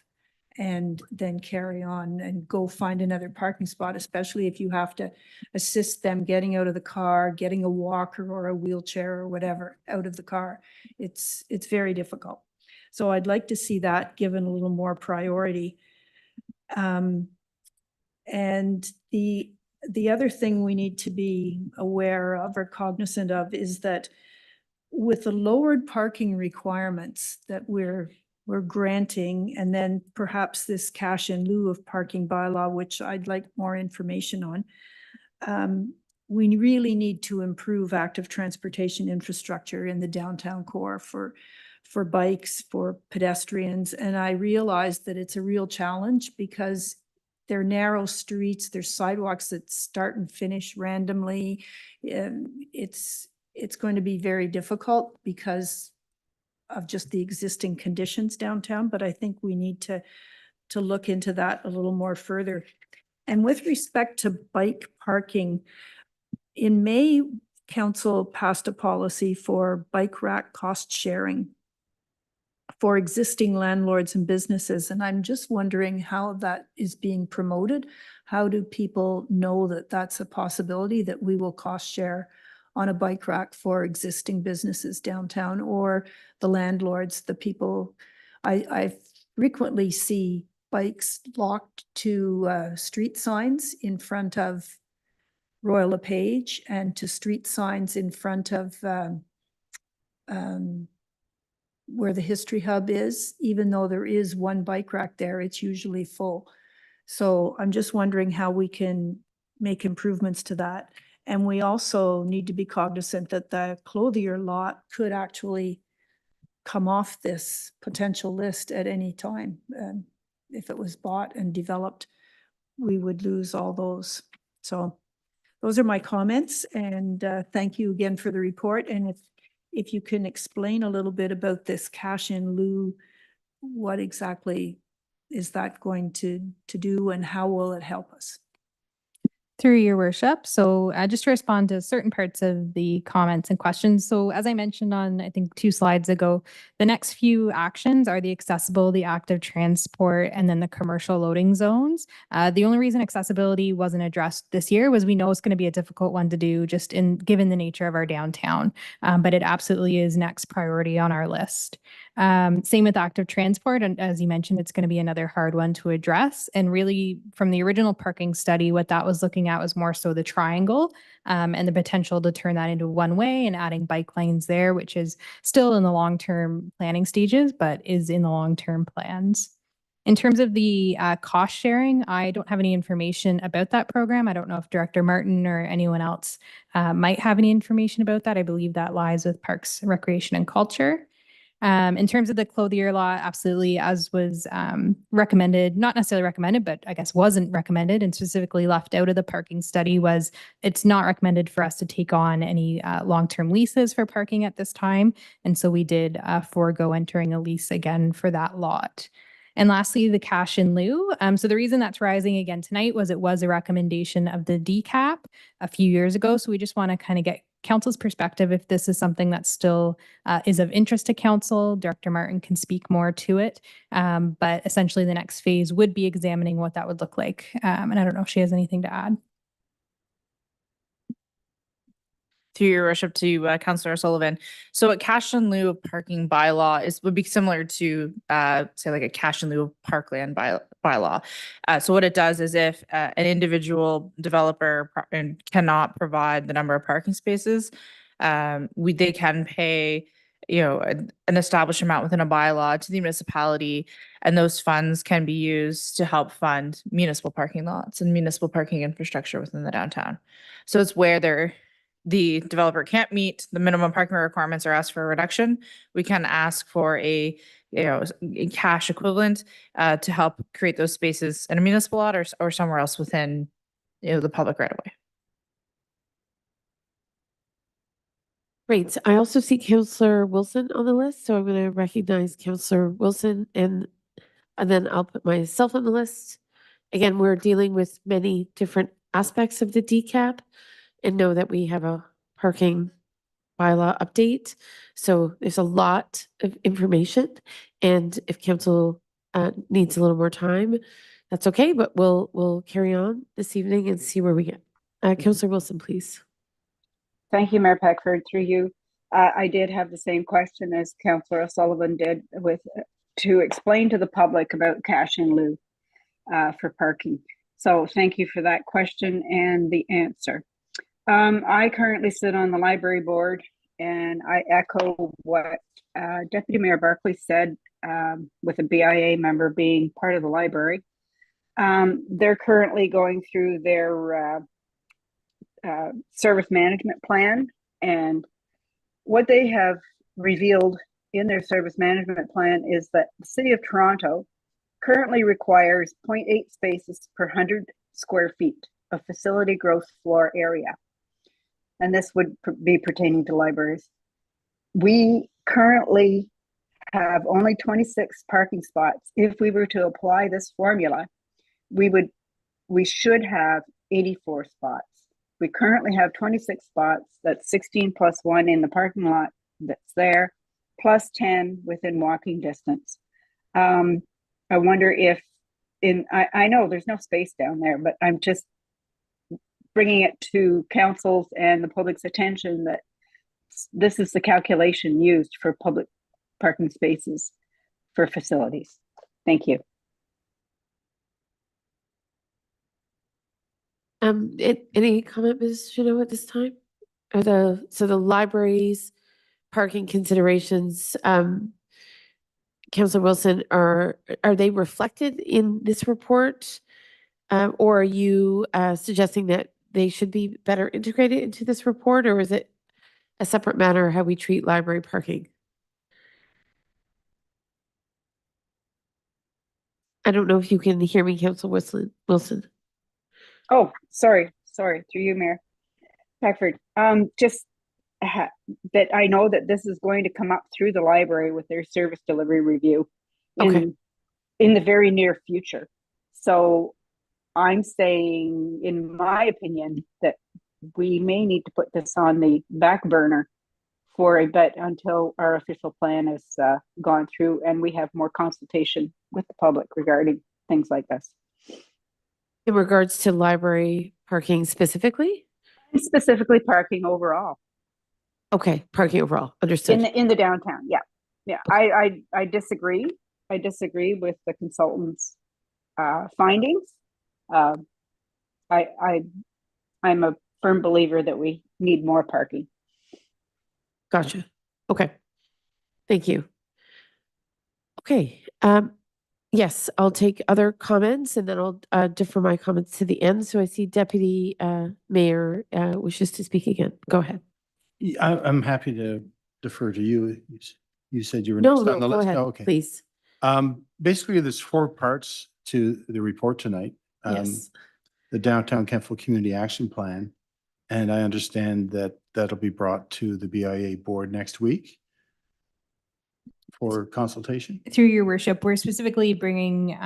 Speaker 3: and then carry on and go find another parking spot, especially if you have to assist them getting out of the car, getting a walker or a wheelchair or whatever out of the car. It's very difficult. So I'd like to see that given a little more priority. And the other thing we need to be aware of or cognizant of is that with the lowered parking requirements that we're granting, and then perhaps this cash in lieu of parking bylaw, which I'd like more information on, we really need to improve active transportation infrastructure in the downtown core for bikes, for pedestrians. And I realize that it's a real challenge because they're narrow streets, there's sidewalks that start and finish randomly. It's going to be very difficult because of just the existing conditions downtown, but I think we need to look into that a little more further. And with respect to bike parking, in May, Council passed a policy for bike rack cost sharing for existing landlords and businesses. And I'm just wondering how that is being promoted. How do people know that that's a possibility that we will cost share on a bike rack for existing businesses downtown or the landlords, the people. I frequently see bikes locked to street signs in front of Royal LePage and to street signs in front of where the History Hub is. Even though there is one bike rack there, it's usually full. So I'm just wondering how we can make improvements to that. And we also need to be cognizant that the Clothier lot could actually come off this potential list at any time. If it was bought and developed, we would lose all those. So those are my comments, and thank you again for the report. And if you can explain a little bit about this cash in lieu, what exactly is that going to do and how will it help us?
Speaker 9: Through your worship. So just to respond to certain parts of the comments and questions. So as I mentioned on, I think 2 slides ago, the next few actions are the accessible, the active transport, and then the commercial loading zones. The only reason accessibility wasn't addressed this year was we know it's going to be a difficult one to do just given the nature of our downtown. But it absolutely is next priority on our list. Same with active transport. And as you mentioned, it's going to be another hard one to address. And really from the original parking study, what that was looking at was more so the triangle and the potential to turn that into one way and adding bike lanes there, which is still in the long-term planning stages, but is in the long-term plans. In terms of the cost sharing, I don't have any information about that program. I don't know if Director Martin or anyone else might have any information about that. I believe that lies with Parks, Recreation and Culture. In terms of the Clothier law, absolutely, as was recommended, not necessarily recommended, but I guess wasn't recommended and specifically left out of the parking study was it's not recommended for us to take on any long-term leases for parking at this time. And so we did forego entering a lease again for that lot. And lastly, the cash in lieu. So the reason that's rising again tonight was it was a recommendation of the DCAP a few years ago. So we just want to kind of get council's perspective if this is something that still is of interest to council. Director Martin can speak more to it. But essentially the next phase would be examining what that would look like. And I don't know if she has anything to add.
Speaker 7: Through your worship to Councillor Sullivan. So a cash in lieu of parking bylaw would be similar to say like a cash in lieu of parkland bylaw. So what it does is if an individual developer cannot provide the number of parking spaces, they can pay an established amount within a bylaw to the municipality, and those funds can be used to help fund municipal parking lots and municipal parking infrastructure within the downtown. So it's where the developer can't meet the minimum parking requirements or ask for a reduction, we can ask for a cash equivalent to help create those spaces in a municipal lot or somewhere else within the public right of way.
Speaker 1: Great. I also see Councillor Wilson on the list, so I'm going to recognize Councillor Wilson and then I'll put myself on the list. Again, we're dealing with many different aspects of the DCAP and know that we have a parking bylaw update. So there's a lot of information. And if council needs a little more time, that's okay, but we'll carry on this evening and see where we get. Councillor Wilson, please.
Speaker 2: Thank you, Mayor Peckford. Through you, I did have the same question as Councillor Sullivan did to explain to the public about cash in lieu for parking. So thank you for that question and the answer. I currently sit on the library board, and I echo what Deputy Mayor Barkley said with a BIA member being part of the library. They're currently going through their service management plan, and what they have revealed in their service management plan is that the City of Toronto currently requires 0.8 spaces per 100 square feet of facility gross floor area. And this would be pertaining to libraries. We currently have only 26 parking spots. If we were to apply this formula, we should have 84 spots. We currently have 26 spots. That's 16 plus 1 in the parking lot that's there, plus 10 within walking distance. I wonder if I know there's no space down there, but I'm just bringing it to council's and the public's attention that this is the calculation used for public parking spaces for facilities. Thank you.
Speaker 1: Any comment, Ms. Janot, at this time? So the library's parking considerations, Councilor Wilson, are they reflected in this report? Or are you suggesting that they should be better integrated into this report, or is it a separate matter how we treat library parking? I don't know if you can hear me, Councilor Wilson.
Speaker 2: Oh, sorry, through you, Mayor Peckford. Just that I know that this is going to come up through the library with their service delivery review in the very near future. So I'm saying, in my opinion, that we may need to put this on the back burner for a bit until our official plan is gone through and we have more consultation with the public regarding things like this.
Speaker 1: In regards to library parking specifically?
Speaker 2: Specifically parking overall.
Speaker 1: Okay, parking overall, understood.
Speaker 2: In the downtown, yeah. I disagree. I disagree with the consultant's findings. I'm a firm believer that we need more parking.
Speaker 1: Gotcha. Okay. Thank you. Okay. Yes, I'll take other comments and then I'll defer my comments to the end. So I see Deputy Mayor wishes to speak again. Go ahead.
Speaker 5: I'm happy to defer to you. You said you were
Speaker 1: No,
Speaker 5: next on the
Speaker 1: go
Speaker 5: list.
Speaker 1: ahead,
Speaker 5: Oh, okay.
Speaker 1: please.
Speaker 5: Basically, there's 4 parts to the report tonight.
Speaker 1: Yes.
Speaker 5: The Downtown Kemptville Community Action Plan. And I understand that that'll be brought to the BIA board next week for consultation.
Speaker 9: Through your worship, we're specifically bringing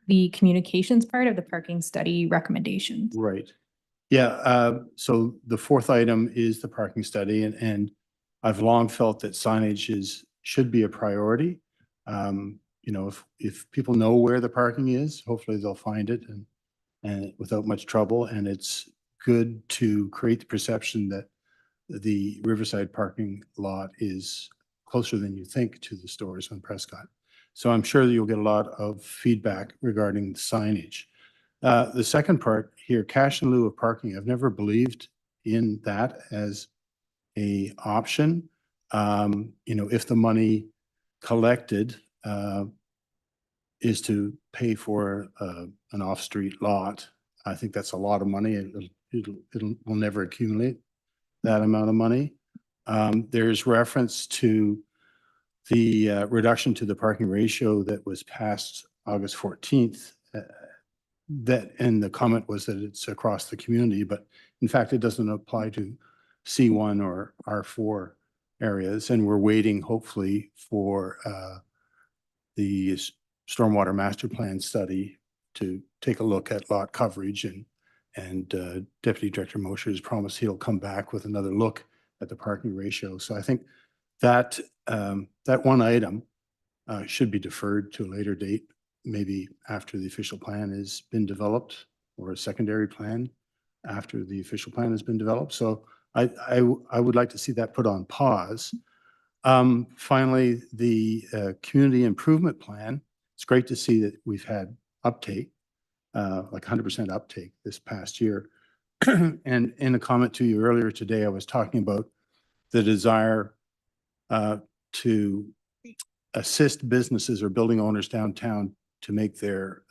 Speaker 9: the communications part of the parking study recommendations.
Speaker 5: Right. Yeah. So the 4th item is the parking study, and I've long felt that signage should be a priority. You know, if people know where the parking is, hopefully they'll find it and without much trouble. And it's good to create the perception that the Riverside parking lot is closer than you think to the stores on Prescott. So I'm sure that you'll get a lot of feedback regarding signage. The second part here, cash in lieu of parking, I've never believed in that as a option. You know, if the money collected is to pay for an off-street lot, I think that's a lot of money. Will never accumulate that amount of money. There's reference to the reduction to the parking ratio that was passed August 14th. And the comment was that it's across the community, but in fact, it doesn't apply to C1 or R4 areas. And we're waiting, hopefully, for the Stormwater Master Plan study to take a look at lot coverage, and Deputy Director Mosher has promised he'll come back with another look at the parking ratio. So I think that that one item should be deferred to a later date, maybe after the official plan has been developed, or a secondary plan after the official plan has been developed. So I would like to see that put on pause. Finally, the community improvement plan. It's great to see that we've had uptake, like 100% uptake this past year. And in a comment to you earlier today, I was talking about the desire to assist businesses or building owners downtown to make their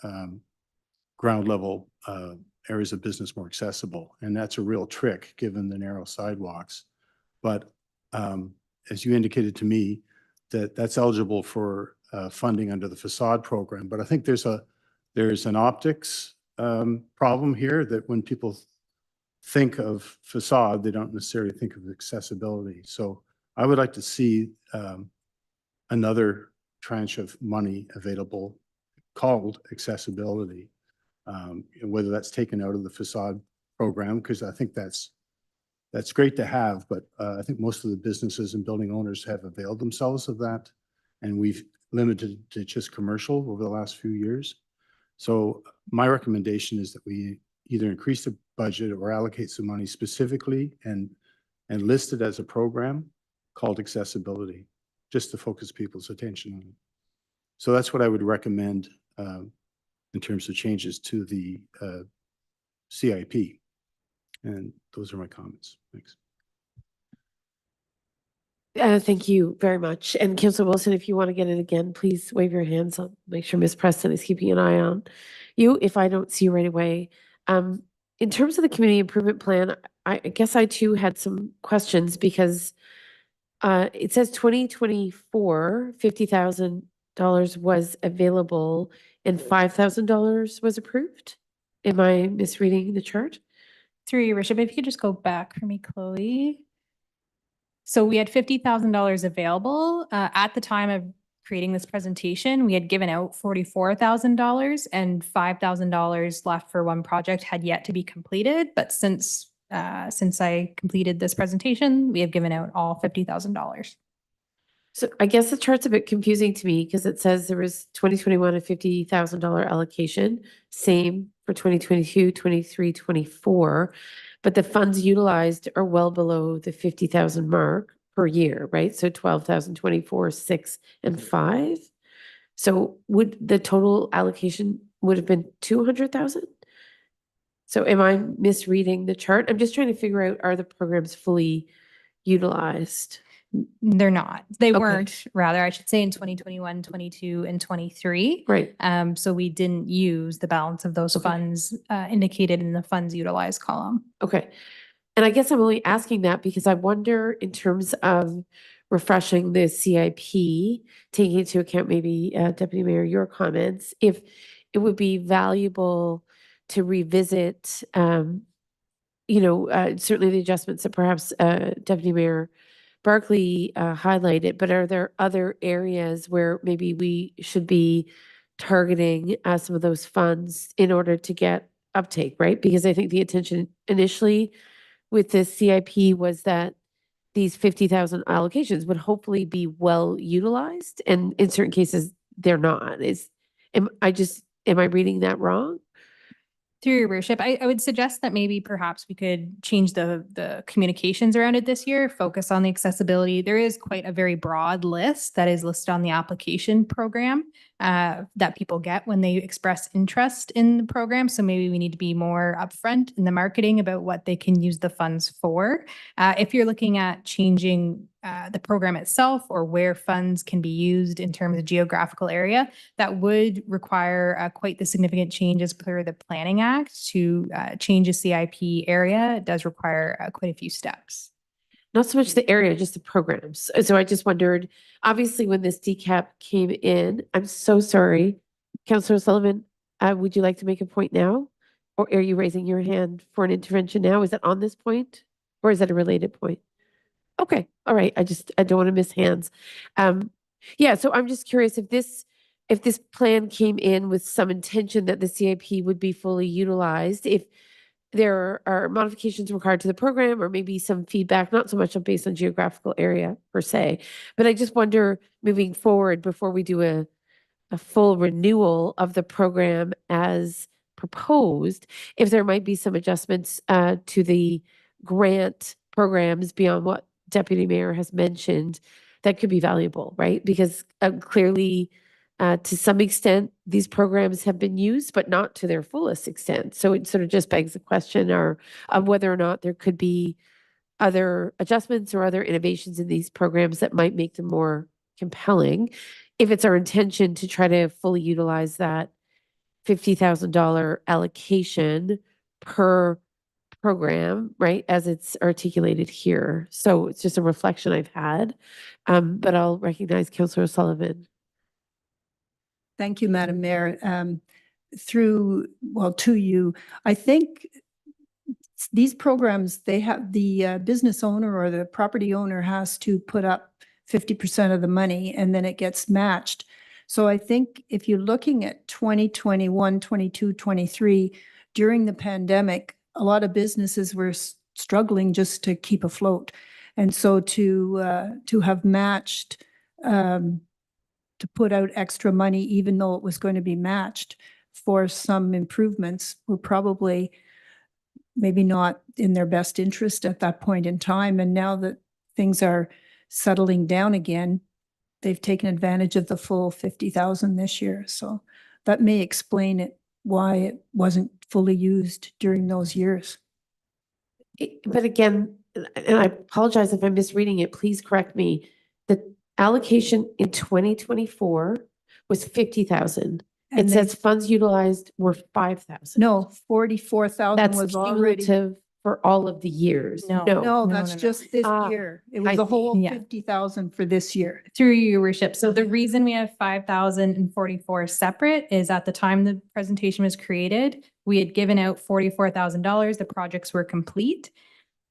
Speaker 5: ground level areas of business more accessible. And that's a real trick given the narrow sidewalks. But as you indicated to me, that's eligible for funding under the facade program. But I think there's an optics problem here, that when people think of facade, they don't necessarily think of accessibility. So I would like to see another tranche of money available called accessibility, whether that's taken out of the facade program, because I think that's great to have, but I think most of the businesses and building owners have availed themselves of that, and we've limited to just commercial over the last few years. So my recommendation is that we either increase the budget or allocate some money specifically and list it as a program called accessibility, just to focus people's attention on it. So that's what I would recommend in terms of changes to the CIP. And those are my comments. Thanks.
Speaker 1: Thank you very much. And Councillor Wilson, if you want to get it again, please wave your hands. I'll make sure Ms. Preston is keeping an eye on you if I don't see you right away. In terms of the community improvement plan, I guess I too had some questions because it says 2024, $50,000 was available and $5,000 was approved. Am I misreading the chart?
Speaker 9: Through your worship, if you could just go back for me, Chloe. So we had $50,000 available. At the time of creating this presentation, we had given out $44,000 and $5,000 left for one project had yet to be completed. But since I completed this presentation, we have given out all $50,000.
Speaker 1: So I guess the chart's a bit confusing to me because it says there was 2021 a $50,000 allocation, same for 2022, 23, 24, but the funds utilized are well below the 50,000 mark per year, right? So 12,000, 24, 6, and 5. So would the total allocation would have been 200,000? So am I misreading the chart? I'm just trying to figure out, are the programs fully utilized?
Speaker 9: They're not. They
Speaker 1: Okay.
Speaker 9: weren't, rather, I should say in 2021, 22, and 23.
Speaker 1: Right.
Speaker 9: So we didn't use the balance of those
Speaker 1: Okay.
Speaker 9: funds indicated in the funds utilized column.
Speaker 1: Okay. And I guess I'm only asking that because I wonder in terms of refreshing the CIP, taking into account maybe Deputy Mayor, your comments, if it would be valuable to revisit, certainly the adjustments that perhaps Deputy Mayor Barkley highlighted, but are there other areas where maybe we should be targeting some of those funds in order to get uptake, right? Because I think the intention initially with this CIP was that these 50,000 allocations would hopefully be well utilized, and in certain cases they're not. Am I reading that wrong?
Speaker 9: Through your worship, I would suggest that maybe perhaps we could change the communications around it this year, focus on the accessibility. There is quite a very broad list that is listed on the application program that people get when they express interest in the program. So maybe we need to be more upfront in the marketing about what they can use the funds for. If you're looking at changing the program itself or where funds can be used in terms of geographical area, that would require quite the significant changes per the Planning Act to change a CIP area. It does require quite a few steps.
Speaker 1: Not so much the area, just the programs. So I just wondered, obviously when this DCAP came in, I'm so sorry, Councillor Sullivan, would you like to make a point now? Or are you raising your hand for an intervention now? Is it on this point or is that a related point? Okay, all right. I don't want to miss hands. Yeah, so I'm just curious if this plan came in with some intention that the CIP would be fully utilized, if there are modifications required to the program or maybe some feedback, not so much based on geographical area per se, but I just wonder moving forward before we do a full renewal of the program as proposed, if there might be some adjustments to the grant programs beyond what Deputy Mayor has mentioned that could be valuable, right? Because clearly, to some extent, these programs have been used, but not to their fullest extent. So it sort of just begs the question of whether or not there could be other adjustments or other innovations in these programs that might make them more compelling. If it's our intention to try to fully utilize that $50,000 allocation per program, right, as it's articulated here. So it's just a reflection I've had, but I'll recognize Councillor Sullivan.
Speaker 3: Thank you, Madam Mayor. To you, I think these programs, they have the business owner or the property owner has to put up 50% of the money and then it gets matched. So I think if you're looking at 2021, 22, 23, during the pandemic, a lot of businesses were struggling just to keep afloat. And so to have matched, to put out extra money, even though it was going to be matched for some improvements, were probably maybe not in their best interest at that point in time. And now that things are settling down again, they've taken advantage of the full 50,000 this year. So that may explain it, why it wasn't fully used during those years.
Speaker 1: But again, and I apologize if I'm misreading it, please correct me. The allocation in 2024 was 50,000.
Speaker 3: And
Speaker 1: It
Speaker 3: they-
Speaker 1: says funds utilized were 5,000.
Speaker 3: No, 44,000
Speaker 1: That's
Speaker 3: was already.
Speaker 1: cumulative for all of the years.
Speaker 9: No.
Speaker 3: No,
Speaker 9: no,
Speaker 3: that's
Speaker 9: no, no.
Speaker 3: just this
Speaker 1: Ah,
Speaker 3: year. It
Speaker 1: I
Speaker 3: was a
Speaker 1: see.
Speaker 3: whole
Speaker 9: Yeah.
Speaker 3: 50,000 for this year.
Speaker 9: Through you, your worship. So the reason we have 5,044 separate is at the time the presentation was created, we had given out $44,000. The projects were complete.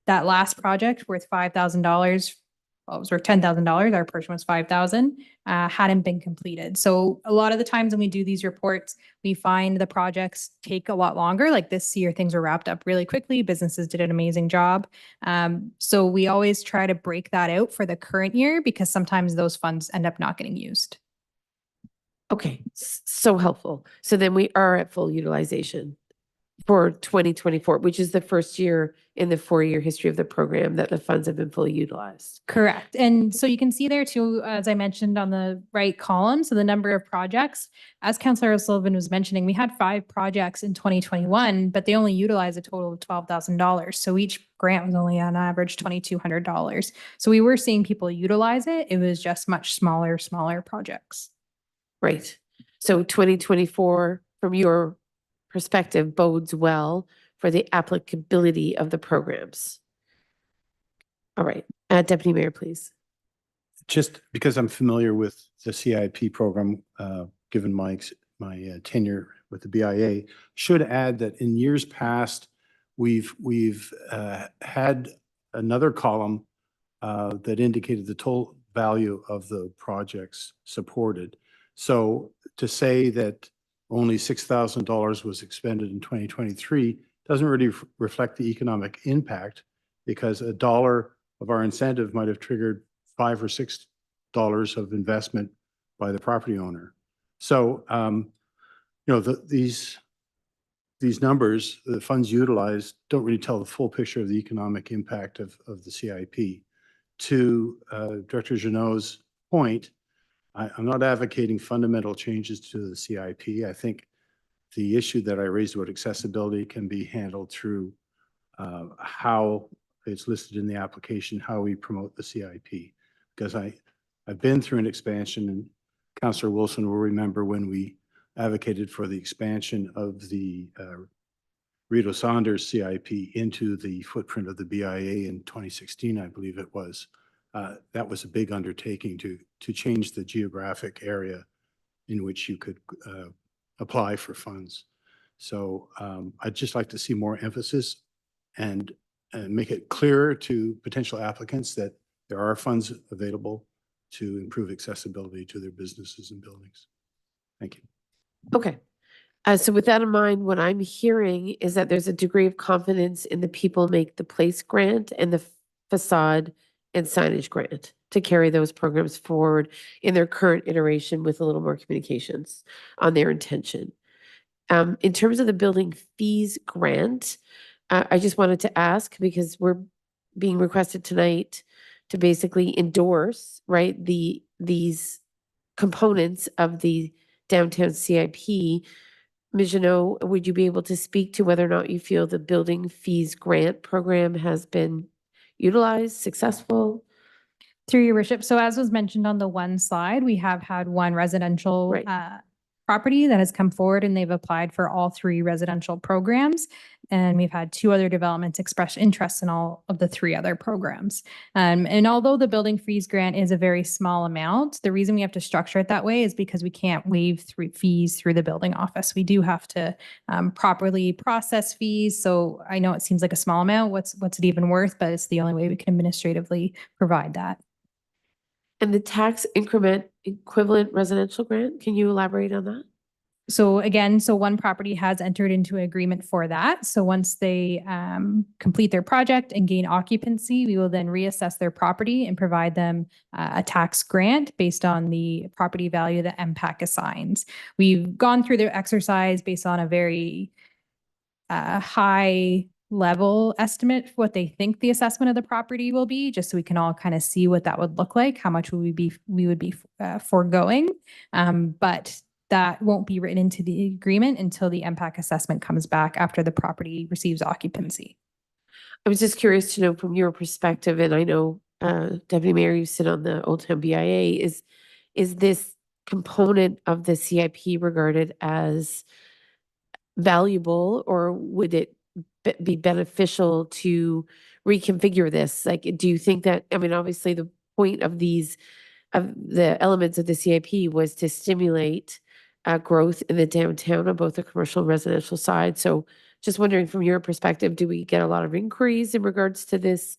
Speaker 9: That last project worth $5,000, well, it was worth $10,000. Our portion was 5,000, hadn't been completed. So a lot of the times when we do these reports, we find the projects take a lot longer. Like this year, things were wrapped up really quickly. Businesses did an amazing job. So we always try to break that out for the current year because sometimes those funds end up not getting used.
Speaker 1: Okay, so helpful. So then we are at full utilization for 2024, which is the first year in the 4-year history of the program that the funds have been fully utilized.
Speaker 9: Correct. And so you can see there too, as I mentioned on the right column, so the number of projects, as Councillor O'Sullivan was mentioning, we had 5 projects in 2021, but they only utilized a total of $12,000. So each grant was only on average $2,200. So we were seeing people utilize it. It was just much smaller projects.
Speaker 1: Right. So 2024, from your perspective, bodes well for the applicability of the programs. All right, Deputy Mayor, please.
Speaker 5: Just because I'm familiar with the CIP program, given my tenure with the BIA, should add that in years past, we've had another column that indicated the total value of the projects supported. So to say that only $6,000 was expended in 2023 doesn't really reflect the economic impact, because $1 of our incentive might have triggered $5 or $6 of investment by the property owner. So, these numbers, the funds utilized, don't really tell the full picture of the economic impact of the CIP. To Director Jeannot's point, I'm not advocating fundamental changes to the CIP. I think the issue that I raised about accessibility can be handled through how it's listed in the application, how we promote the CIP. Because I've been through an expansion, and Councillor Wilson will remember when we advocated for the expansion of the Rito Saunders CIP into the footprint of the BIA in 2016, I believe it was. That was a big undertaking to change the geographic area in which you could apply for funds. So I'd just like to see more emphasis and make it clearer to potential applicants that there are funds available to improve accessibility to their businesses and buildings. Thank you.
Speaker 1: Okay. So with that in mind, what I'm hearing is that there's a degree of confidence in the People Make the Place grant and the facade and signage grant to carry those programs forward in their current iteration with a little more communications on their intention. In terms of the building fees grant, I just wanted to ask, because we're being requested tonight to basically endorse, right, these components of the downtown CIP. Ms. Jeannot, would you be able to speak to whether or not you feel the building fees grant program has been utilized, successful?
Speaker 9: Through your worship. So as was mentioned on the one slide, we have had one residential
Speaker 1: Right.
Speaker 9: Property that has come forward, and they've applied for all 3 residential programs. And we've had 2 other developments express interest in all of the 3 other programs. And although the building fees grant is a very small amount, the reason we have to structure it that way is because we can't waive fees through the building office. We do have to properly process fees. So I know it seems like a small amount. What's it even worth? But it's the only way we can administratively provide that.
Speaker 1: And the tax increment equivalent residential grant, can you elaborate on that?
Speaker 9: So again, one property has entered into an agreement for that. So once they complete their project and gain occupancy, we will then reassess their property and provide them a tax grant based on the property value that MPAC assigns. We've gone through the exercise based on a very high level estimate for what they think the assessment of the property will be, just so we can all kind of see what that would look like, how much we would be foregoing. But that won't be written into the agreement until the impact assessment comes back after the property receives occupancy.
Speaker 1: I was just curious to know from your perspective, and I know Deputy Mayor, you sit on the Old Town BIA, is this component of the CIP regarded as valuable, or would it be beneficial to reconfigure this? Like, do you think that, I mean, obviously the point of the elements of the CIP was to stimulate growth in the downtown on both the commercial and residential side. So just wondering from your perspective, do we get a lot of inquiries in regards to this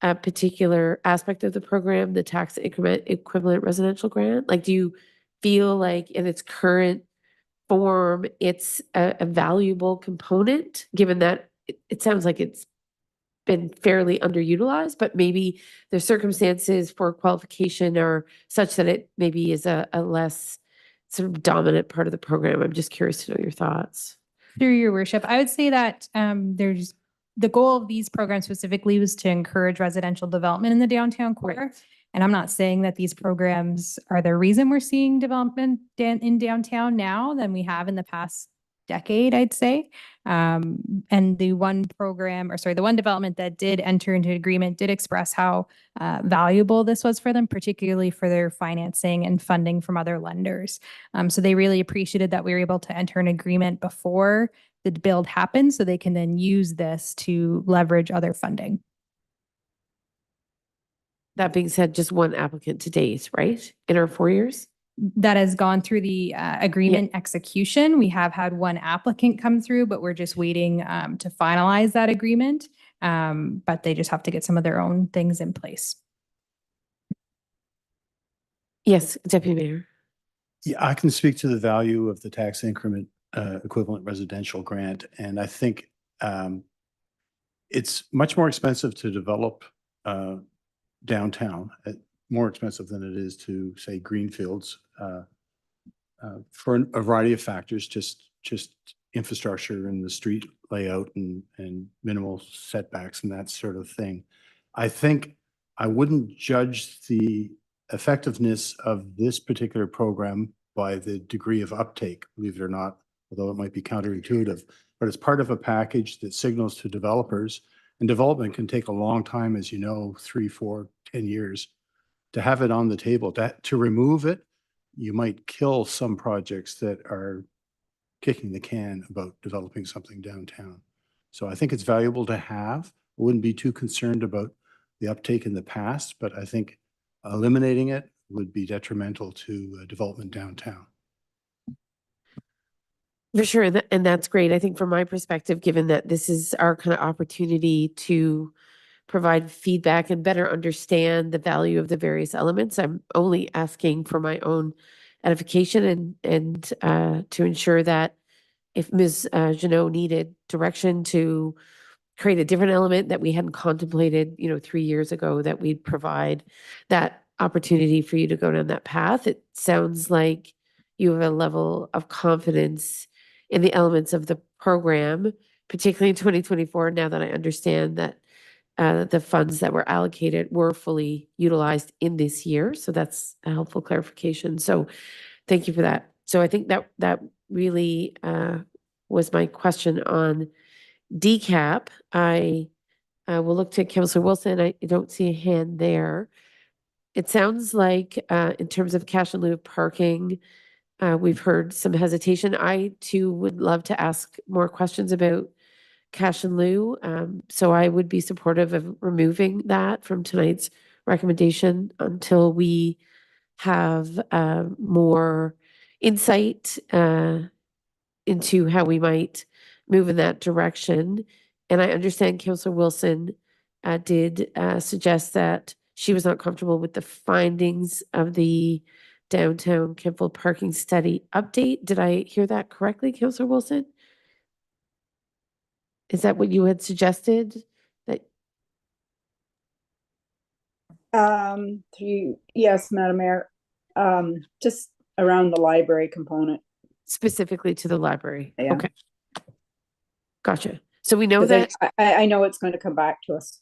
Speaker 1: particular aspect of the program, the tax increment equivalent residential grant? Like, do you feel like in its current form, it's a valuable component, given that it sounds like it's been fairly underutilized, but maybe the circumstances for qualification are such that it maybe is a less sort of dominant part of the program? I'm just curious to know your thoughts.
Speaker 9: Through your worship, I would say that there's the goal of these programs specifically was to encourage residential development in the downtown core. And I'm not saying that these programs are the reason we're seeing development in downtown now than we have in the past decade, I'd say. And the one development that did enter into agreement did express how valuable this was for them, particularly for their financing and funding from other lenders. So they really appreciated that we were able to enter an agreement before the build happened, so they can then use this to leverage other funding.
Speaker 1: That being said, just one applicant to date, right? In our 4 years?
Speaker 9: That has gone through the agreement execution. We have had one applicant come through, but we're just waiting to finalize that agreement. But they just have to get some of their own things in place.
Speaker 1: Yes, Deputy Mayor.
Speaker 5: Yeah, I can speak to the value of the tax increment equivalent residential grant. And I think it's much more expensive to develop downtown, more expensive than it is to, say, greenfields, for a variety of factors, just infrastructure and the street layout and minimal setbacks and that sort of thing. I think I wouldn't judge the effectiveness of this particular program by the degree of uptake, believe it or not, although it might be counterintuitive, but it's part of a package that signals to developers, and development can take a long time, as you know, 3, 4, 10 years. To have it on the table, to remove it, you might kill some projects that are kicking the can about developing something downtown. So I think it's valuable to have. I wouldn't be too concerned about the uptake in the past, but I think eliminating it would be detrimental to development downtown.
Speaker 1: For sure, and that's great. I think from my perspective, given that this is our kind of opportunity to provide feedback and better understand the value of the various elements, I'm only asking for my own edification and to ensure that if Ms. Jeannot needed direction to create a different element that we hadn't contemplated, 3 years ago, that we'd provide that opportunity for you to go down that path. It sounds like you have a level of confidence in the elements of the program, particularly in 2024, now that I understand that the funds that were allocated were fully utilized in this year. So that's a helpful clarification. So thank you for that. So I think that really was my question on DCAP. I will look to Councillor Wilson. I don't see a hand there. It sounds like in terms of cash in lieu of parking, we've heard some hesitation. I too would love to ask more questions about cash in lieu. So I would be supportive of removing that from tonight's recommendation until we have more insight into how we might move in that direction. And I understand Councillor Wilson did suggest that she was not comfortable with the findings of the downtown Kemptville parking study update. Did I hear that correctly, Councillor Wilson? Is that what you had suggested? That
Speaker 2: Yes, Madam Mayor, just around the library component.
Speaker 1: specifically to the library?
Speaker 2: Yeah.
Speaker 1: Okay. Gotcha. So we know
Speaker 2: 'Cause
Speaker 1: that,
Speaker 2: I know it's going to come back to us.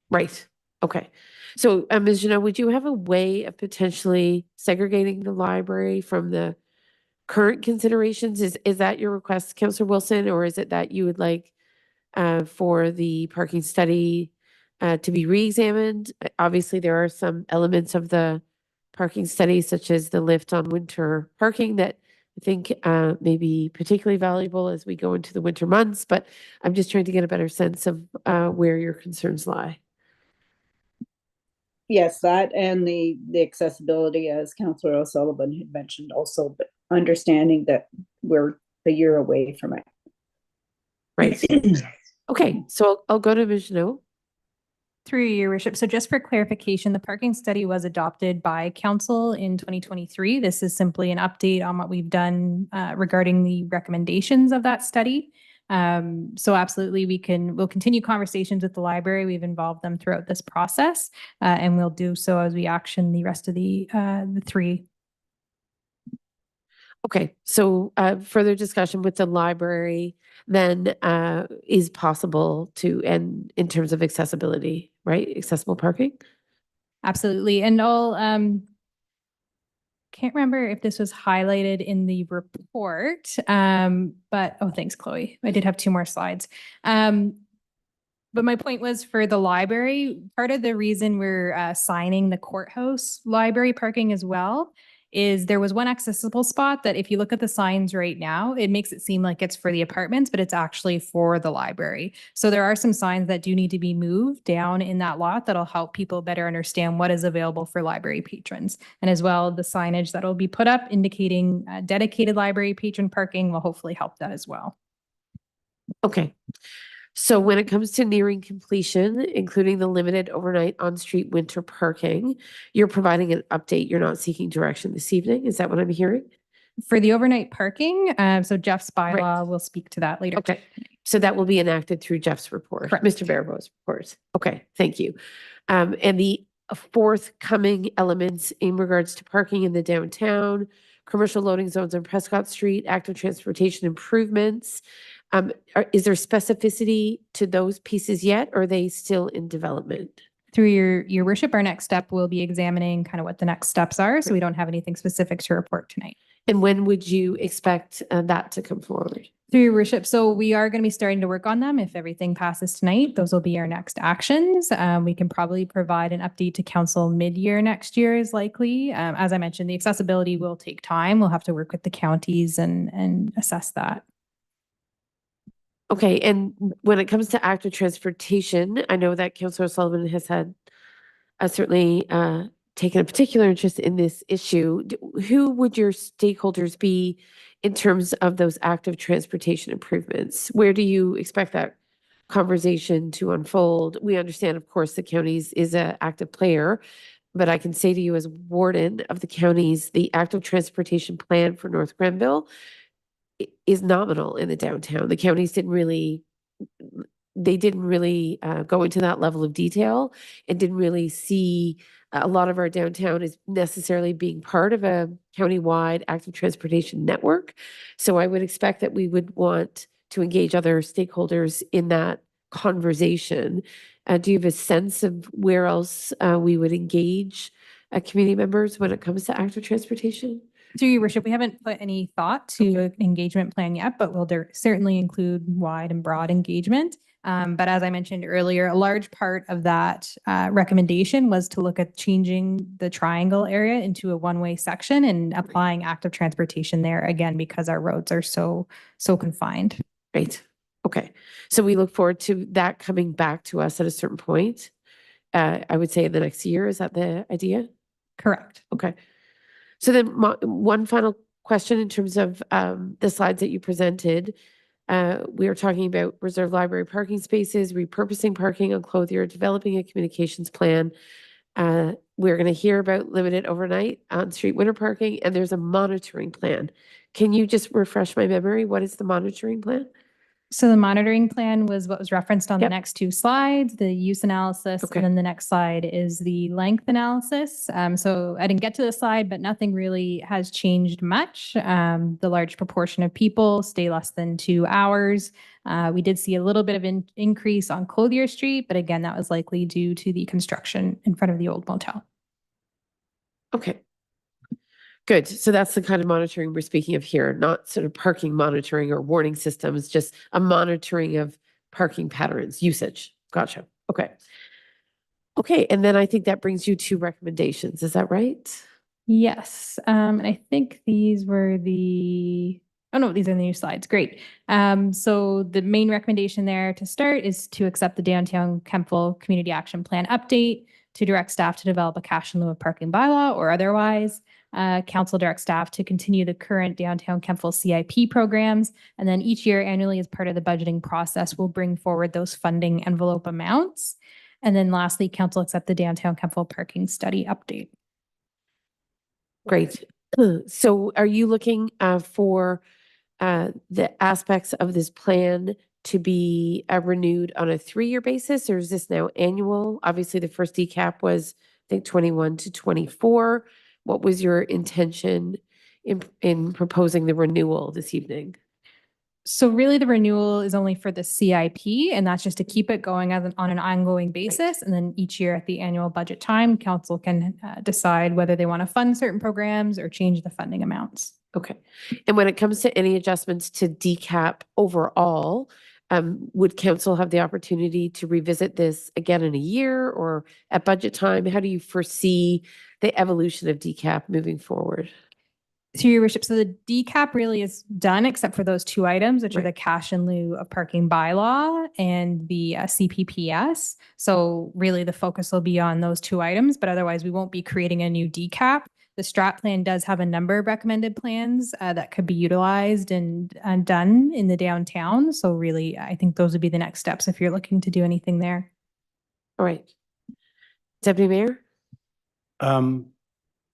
Speaker 1: right, okay. So, Ms. Janot, would you have a way of potentially segregating the library from the current considerations? Is that your request, Councillor Wilson, or is it that you would like for the parking study to be re-examined? Obviously, there are some elements of the parking study, such as the lift on winter parking, that I think may be particularly valuable as we go into the winter months, but I'm just trying to get a better sense of where your concerns lie.
Speaker 2: Yes, that and the accessibility, as Councillor O'Sullivan had mentioned also, but understanding that we're a year away from it.
Speaker 1: Right. Okay, so I'll go to Ms. Janot.
Speaker 9: Through your worship. So just for clarification, the parking study was adopted by council in 2023. This is simply an update on what we've done regarding the recommendations of that study. So absolutely, we'll continue conversations with the library. We've involved them throughout this process, and we'll do so as we action the rest of the three.
Speaker 1: Okay, so further discussion with the library then is possible to, and in terms of accessibility, right? Accessible parking?
Speaker 9: Absolutely. And I'll can't remember if this was highlighted in the report, but oh, thanks, Chloe. I did have 2 more slides. But my point was for the library, part of the reason we're signing the courthouse library parking as well is there was one accessible spot that if you look at the signs right now, it makes it seem like it's for the apartments, but it's actually for the library. So there are some signs that do need to be moved down in that lot that'll help people better understand what is available for library patrons. And as well, the signage that'll be put up indicating dedicated library patron parking will hopefully help that as well.
Speaker 1: Okay. So when it comes to nearing completion, including the limited overnight on-street winter parking, you're providing an update. You're not seeking direction this evening. Is that what I'm hearing?
Speaker 9: For the overnight parking, so Jeff's bylaw will speak to that later.
Speaker 1: Okay. So that will be enacted through Jeff's report,
Speaker 9: Correct.
Speaker 1: Mr. Barabow's report. Okay, thank you. And the forthcoming elements in regards to parking in the downtown, commercial loading zones on Prescott Street, active transportation improvements. Is there specificity to those pieces yet, or are they still in development?
Speaker 9: Through your worship, our next step will be examining kind of what the next steps are. So we don't have anything specific to report tonight.
Speaker 1: And when would you expect that to come forward?
Speaker 9: Through your worship. So we are going to be starting to work on them. If everything passes tonight, those will be our next actions. We can probably provide an update to council mid-year next year is likely. As I mentioned, the accessibility will take time. We'll have to work with the counties and assess that.
Speaker 1: Okay, and when it comes to active transportation, I know that Councillor Sullivan has had certainly taken a particular interest in this issue. Who would your stakeholders be in terms of those active transportation improvements? Where do you expect that conversation to unfold? We understand, of course, the counties is an active player, but I can say to you as warden of the counties, the active transportation plan for North Grenville is nominal in the downtown. The counties didn't really go into that level of detail and didn't really see a lot of our downtown as necessarily being part of a county-wide active transportation network. So I would expect that we would want to engage other stakeholders in that conversation. Do you have a sense of where else we would engage community members when it comes to active transportation?
Speaker 9: Through your worship, we haven't put any thought to an engagement plan yet, but we'll certainly include wide and broad engagement. But as I mentioned earlier, a large part of that recommendation was to look at changing the triangle area into a one-way section and applying active transportation there again, because our roads are so confined.
Speaker 1: Right. Okay. So we look forward to that coming back to us at a certain point. I would say in the next year. Is that the idea?
Speaker 9: Correct.
Speaker 1: Okay. So then one final question in terms of the slides that you presented. We were talking about reserved library parking spaces, repurposing parking on Clothier, developing a communications plan. We're going to hear about limited overnight on-street winter parking, and there's a monitoring plan. Can you just refresh my memory? What is the monitoring plan?
Speaker 9: So the monitoring plan was what was referenced on the
Speaker 1: Yep.
Speaker 9: next two slides, the use analysis,
Speaker 1: Okay.
Speaker 9: and then the next slide is the length analysis. So I didn't get to the slide, but nothing really has changed much. The large proportion of people stay less than 2 hours. We did see a little bit of an increase on Clothier Street, but again, that was likely due to the construction in front of the old motel.
Speaker 1: Okay. Good. So that's the kind of monitoring we're speaking of here, not sort of parking monitoring or warning systems, just a monitoring of parking patterns, usage. Gotcha. Okay. Okay. And then I think that brings you to recommendations. Is that right?
Speaker 9: Yes, and I think these were oh no, these are the new slides. Great. So the main recommendation there to start is to accept the Downtown Kemptville Community Action Plan update, to direct staff to develop a cash in lieu of parking bylaw or otherwise. Council direct staff to continue the current Downtown Kemptville CIP programs. And then each year annually as part of the budgeting process, we'll bring forward those funding envelope amounts. And then lastly, council accept the Downtown Kemptville parking study update.
Speaker 1: Great. So are you looking for the aspects of this plan to be renewed on a 3-year basis, or is this now annual? Obviously, the first decap was, I think, 21 to 24. What was your intention in proposing the renewal this evening?
Speaker 9: So really the renewal is only for the CIP, and that's just to keep it going on an ongoing basis. And then each year at the annual budget time, council can decide whether they want to fund certain programs or change the funding amounts.
Speaker 1: Okay. And when it comes to any adjustments to decap overall, would council have the opportunity to revisit this again in a year or at budget time? How do you foresee the evolution of decap moving forward?
Speaker 9: Through your worship, so the decap really is done except for those two items, which are the cash in lieu of parking bylaw and the CPPS. So really the focus will be on those two items, but otherwise we won't be creating a new decap. The strat plan does have a number of recommended plans that could be utilized and done in the downtown. So really, I think those would be the next steps if you're looking to do anything there.
Speaker 1: All right. Deputy Mayor?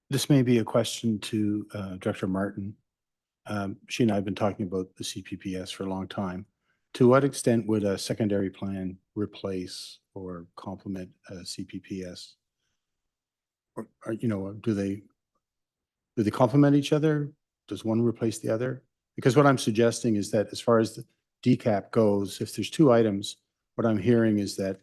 Speaker 5: This may be a question to Director Martin. She and I have been talking about the CPPS for a long time. To what extent would a secondary plan replace or complement a CPPS? Or do they complement each other? Does one replace the other? Because what I'm suggesting is that as far as the decap goes, if there's two items, what I'm hearing is that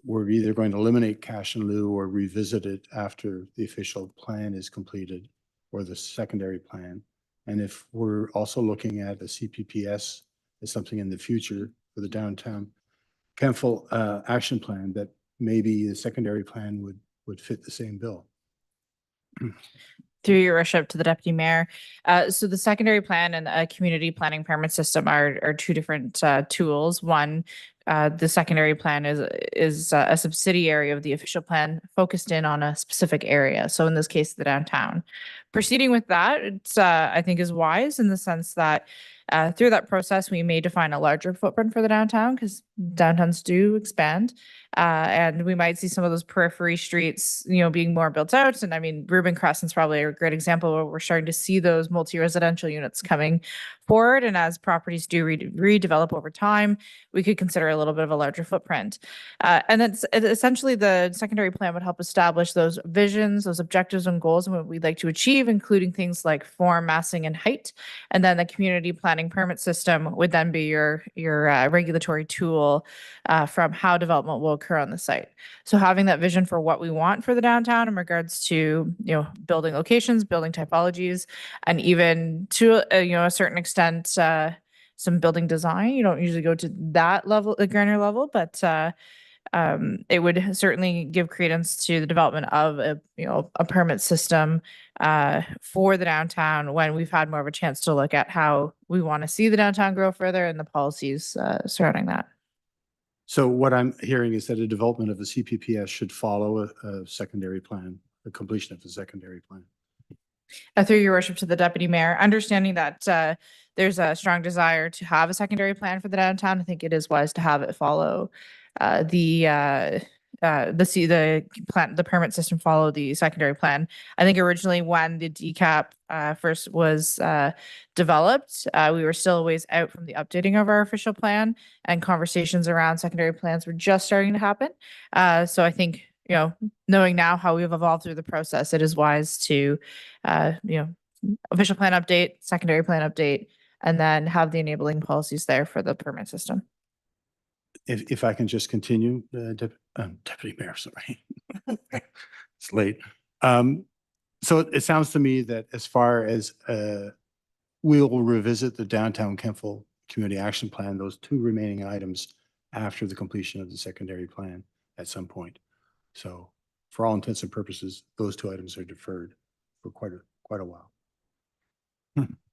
Speaker 5: we're either going to eliminate cash in lieu or revisit it after the official plan is completed or the secondary plan. And if we're also looking at a CPPS as something in the future for the downtown Kemptville action plan, that maybe the secondary plan would fit the same bill.
Speaker 7: Through your worship to the deputy mayor. So the secondary plan and a community planning permit system are two different tools. One, the secondary plan is a subsidiary of the official plan focused in on a specific area. So in this case, the downtown. Proceeding with that, it's I think is wise in the sense that through that process, we may define a larger footprint for the downtown because downtowns do expand. And we might see some of those periphery streets, being more built out. And I mean, Reuben Crescent's probably a great example where we're starting to see those multi-residential units coming forward. And as properties do redevelop over time, we could consider a little bit of a larger footprint. And that's essentially the secondary plan would help establish those visions, those objectives and goals and what we'd like to achieve, including things like form, massing, and height. And then the community planning permit system would then be your regulatory tool from how development will occur on the site. So having that vision for what we want for the downtown in regards to, building locations, building typologies, and even to, a certain extent, some building design. You don't usually go to that level, the granular level, but it would certainly give credence to the development of a permit system for the downtown when we've had more of a chance to look at how we want to see the downtown grow further and the policies surrounding that.
Speaker 5: So what I'm hearing is that a development of the CPPS should follow a secondary plan, the completion of the secondary plan.
Speaker 7: Through your worship to the deputy mayor, understanding that there's a strong desire to have a secondary plan for the downtown, I think it is wise to have it follow the the permit system follow the secondary plan. I think originally when the DCAP first was developed, we were still a ways out from the updating of our official plan, and conversations around secondary plans were just starting to happen. So I think, knowing now how we've evolved through the process, it is wise to, official plan update, secondary plan update, and then have the enabling policies there for the permit system.
Speaker 5: If I can just continue, Deputy Mayor, sorry. It's late. So it sounds to me that as far as we will revisit the Downtown Kemptville Community Action Plan, those two remaining items after the completion of the secondary plan at some point. So for all intents and purposes, those two items are deferred for quite a while.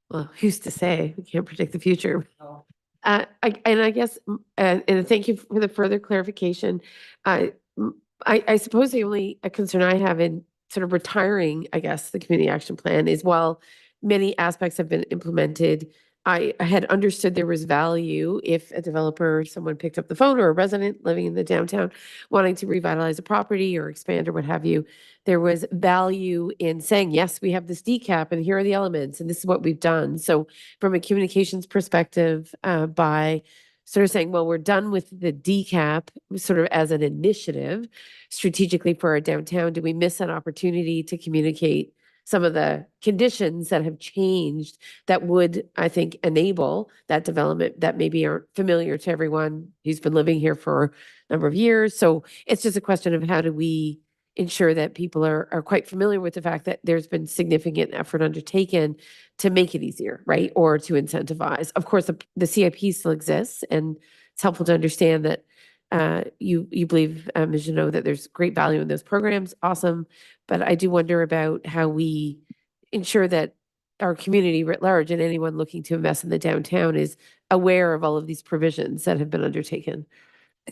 Speaker 1: Well, who's to say? We can't predict the future. I guess, and thank you for the further clarification. I suppose the only concern I have in sort of retiring, I guess, the community action plan is, while many aspects have been implemented, I had understood there was value if a developer, someone picked up the phone, or a resident living in the downtown wanting to revitalize a property or expand or what have you. There was value in saying, yes, we have this DCAP and here are the elements and this is what we've done. So from a communications perspective, by sort of saying, well, we're done with the DCAP sort of as an initiative strategically for our downtown, do we miss an opportunity to communicate some of the conditions that have changed that would, I think, enable that development that maybe aren't familiar to everyone who's been living here for a number of years? So it's just a question of how do we ensure that people are quite familiar with the fact that there's been significant effort undertaken to make it easier, right? Or to incentivize. Of course, the CIP still exists, and it's helpful to understand that you believe, Ms. Jeannot, that there's great value in those programs. Awesome. But I do wonder about how we ensure that our community writ large and anyone looking to invest in the downtown is aware of all of these provisions that have been undertaken.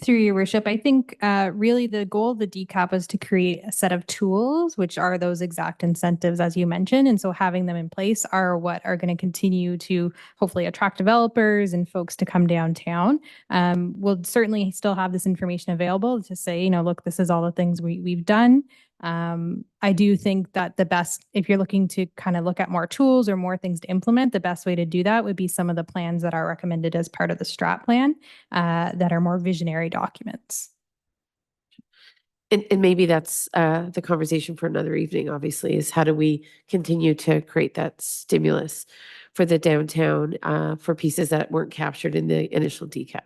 Speaker 9: Through your worship, I think really the goal of the DCAP is to create a set of tools, which are those exact incentives, as you mentioned. And so having them in place are what are going to continue to hopefully attract developers and folks to come downtown. We'll certainly still have this information available to say, look, this is all the things we've done. I do think that the best, if you're looking to kind of look at more tools or more things to implement, the best way to do that would be some of the plans that are recommended as part of the strat plan that are more visionary documents.
Speaker 1: And maybe that's the conversation for another evening, obviously, is how do we continue to create that stimulus for the downtown for pieces that weren't captured in the initial DCAP.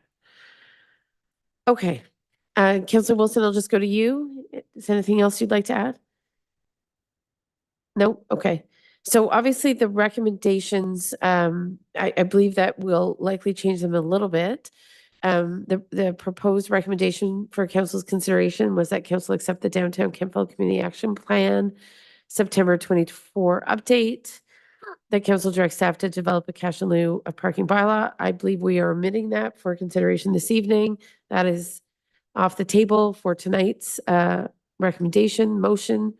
Speaker 1: Okay. Councillor Wilson, I'll just go to you. Is there anything else you'd like to add? No? Okay. So obviously the recommendations, I believe that we'll likely change them a little bit. The proposed recommendation for council's consideration was that council accept the Downtown Kemptville Community Action Plan September 24 update. That council directs staff to develop a cash in lieu of parking bylaw. I believe we are omitting that for consideration this evening. That is off the table for tonight's recommendation motion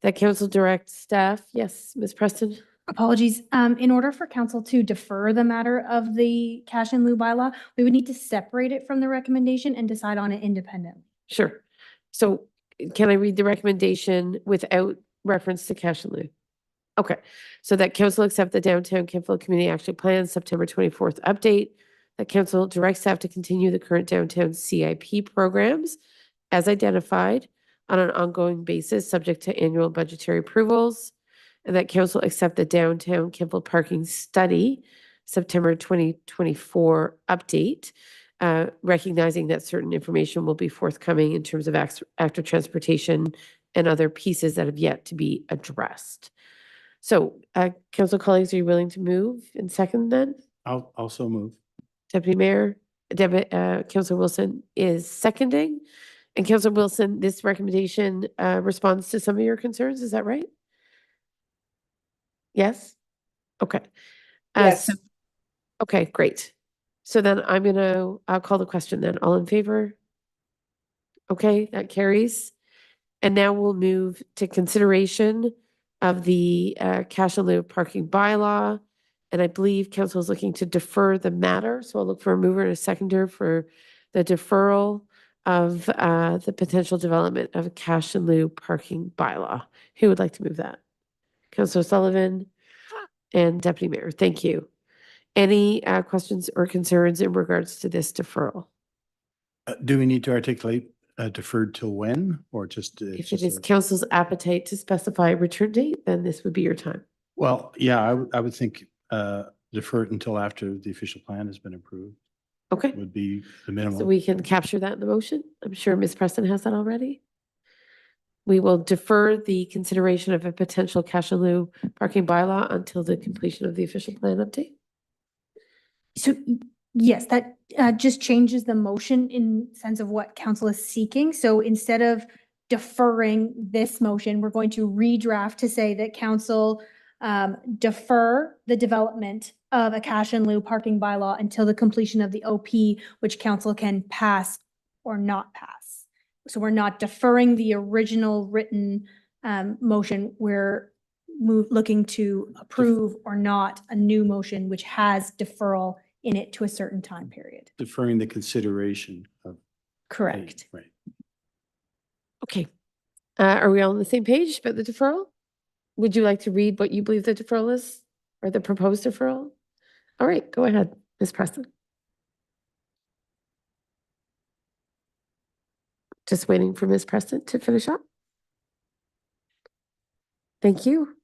Speaker 1: that council directs staff. Yes, Ms. Preston.
Speaker 10: Apologies. In order for council to defer the matter of the cash in lieu bylaw, we would need to separate it from the recommendation and decide on it independently.
Speaker 1: Sure. So can I read the recommendation without reference to cash in lieu? Okay. So that council accept the Downtown Kemptville Community Action Plan September 24th update. That council directs staff to continue the current downtown CIP programs as identified on an ongoing basis, subject to annual budgetary approvals. And that council accept the Downtown Kemptville Parking Study September 2024 update, recognizing that certain information will be forthcoming in terms of active transportation and other pieces that have yet to be addressed. So, council colleagues, are you willing to move and second then?
Speaker 5: I'll also move.
Speaker 1: Deputy Mayor, Councilor Wilson is seconding. And Councilor Wilson, this recommendation responds to some of your concerns, is that right? Yes? Okay.
Speaker 2: Yes.
Speaker 1: Okay, great. So then I'll call the question then. All in favor? Okay, that carries. And now we'll move to consideration of the cash in lieu of parking bylaw. And I believe council is looking to defer the matter. So I'll look for a mover and a seconder for the deferral of the potential development of a cash in lieu parking bylaw. Who would like to move that? Councillor Sullivan and Deputy Mayor, thank you. Any questions or concerns in regards to this deferral?
Speaker 5: Do we need to articulate deferred till when, or just?
Speaker 1: If it is council's appetite to specify a return date, then this would be your time.
Speaker 5: Well, yeah, I would think defer it until after the official plan has been approved
Speaker 1: Okay,
Speaker 5: would be the
Speaker 1: so
Speaker 5: minimum.
Speaker 1: we can capture that in the motion. I'm sure Ms. Preston has that already. We will defer the consideration of a potential cash in lieu parking bylaw until the completion of the official plan update.
Speaker 10: So yes, that just changes the motion in sense of what council is seeking. So instead of deferring this motion, we're going to redraft to say that council defer the development of a cash in lieu parking bylaw until the completion of the OP, which council can pass or not pass. So we're not deferring the original written motion. We're looking to approve or not a new motion which has deferral in it to a certain time period.
Speaker 5: Deferring the consideration of.
Speaker 10: Correct.
Speaker 5: Right.
Speaker 1: Okay. Are we all on the same page about the deferral? Would you like to read what you believe the deferral is or the proposed deferral? All right, go ahead, Ms. Preston. Just waiting for Ms. Preston to finish up. Thank you.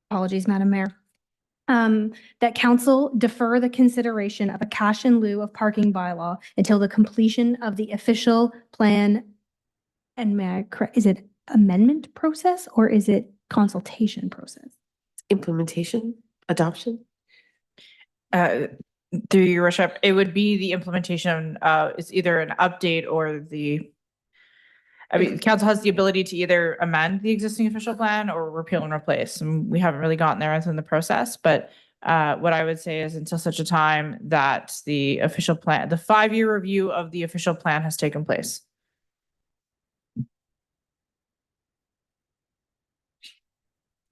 Speaker 10: Apologies, Madam Mayor. That council defer the consideration of a cash in lieu of parking bylaw until the completion of the official plan. And may I correct, is it amendment process or is it consultation process?
Speaker 1: Implementation, adoption.
Speaker 7: Through your worship, it would be the implementation, it's either an update or I mean, council has the ability to either amend the existing official plan or repeal and replace. And we haven't really gotten there within the process, but what I would say is until such a time that the official plan, the 5-year review of the official plan has taken place.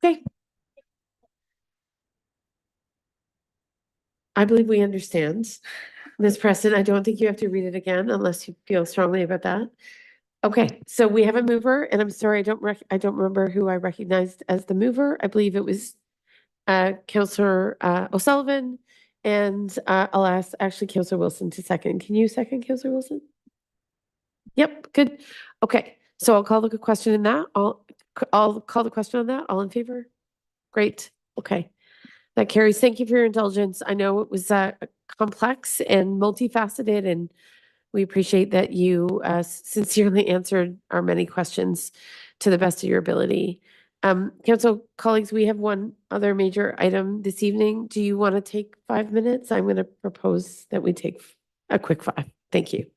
Speaker 1: Okay. I believe we understand. Ms. Preston, I don't think you have to read it again unless you feel strongly about that. Okay, so we have a mover, and I'm sorry, I don't remember who I recognized as the mover. I believe it was Councillor O'Sullivan, and I'll ask actually Councillor Wilson to second. Can you second, Councillor Wilson? Yep, good. Okay, so I'll call the question in that. I'll call the question on that. All in favor? Great. Okay. That carries. Thank you for your indulgence. I know it was complex and multifaceted, and we appreciate that you sincerely answered our many questions to the best of your ability. Council colleagues, we have one other major item this evening. Do you want to take 5 minutes? I'm going to propose that we take a quick 5. Thank you.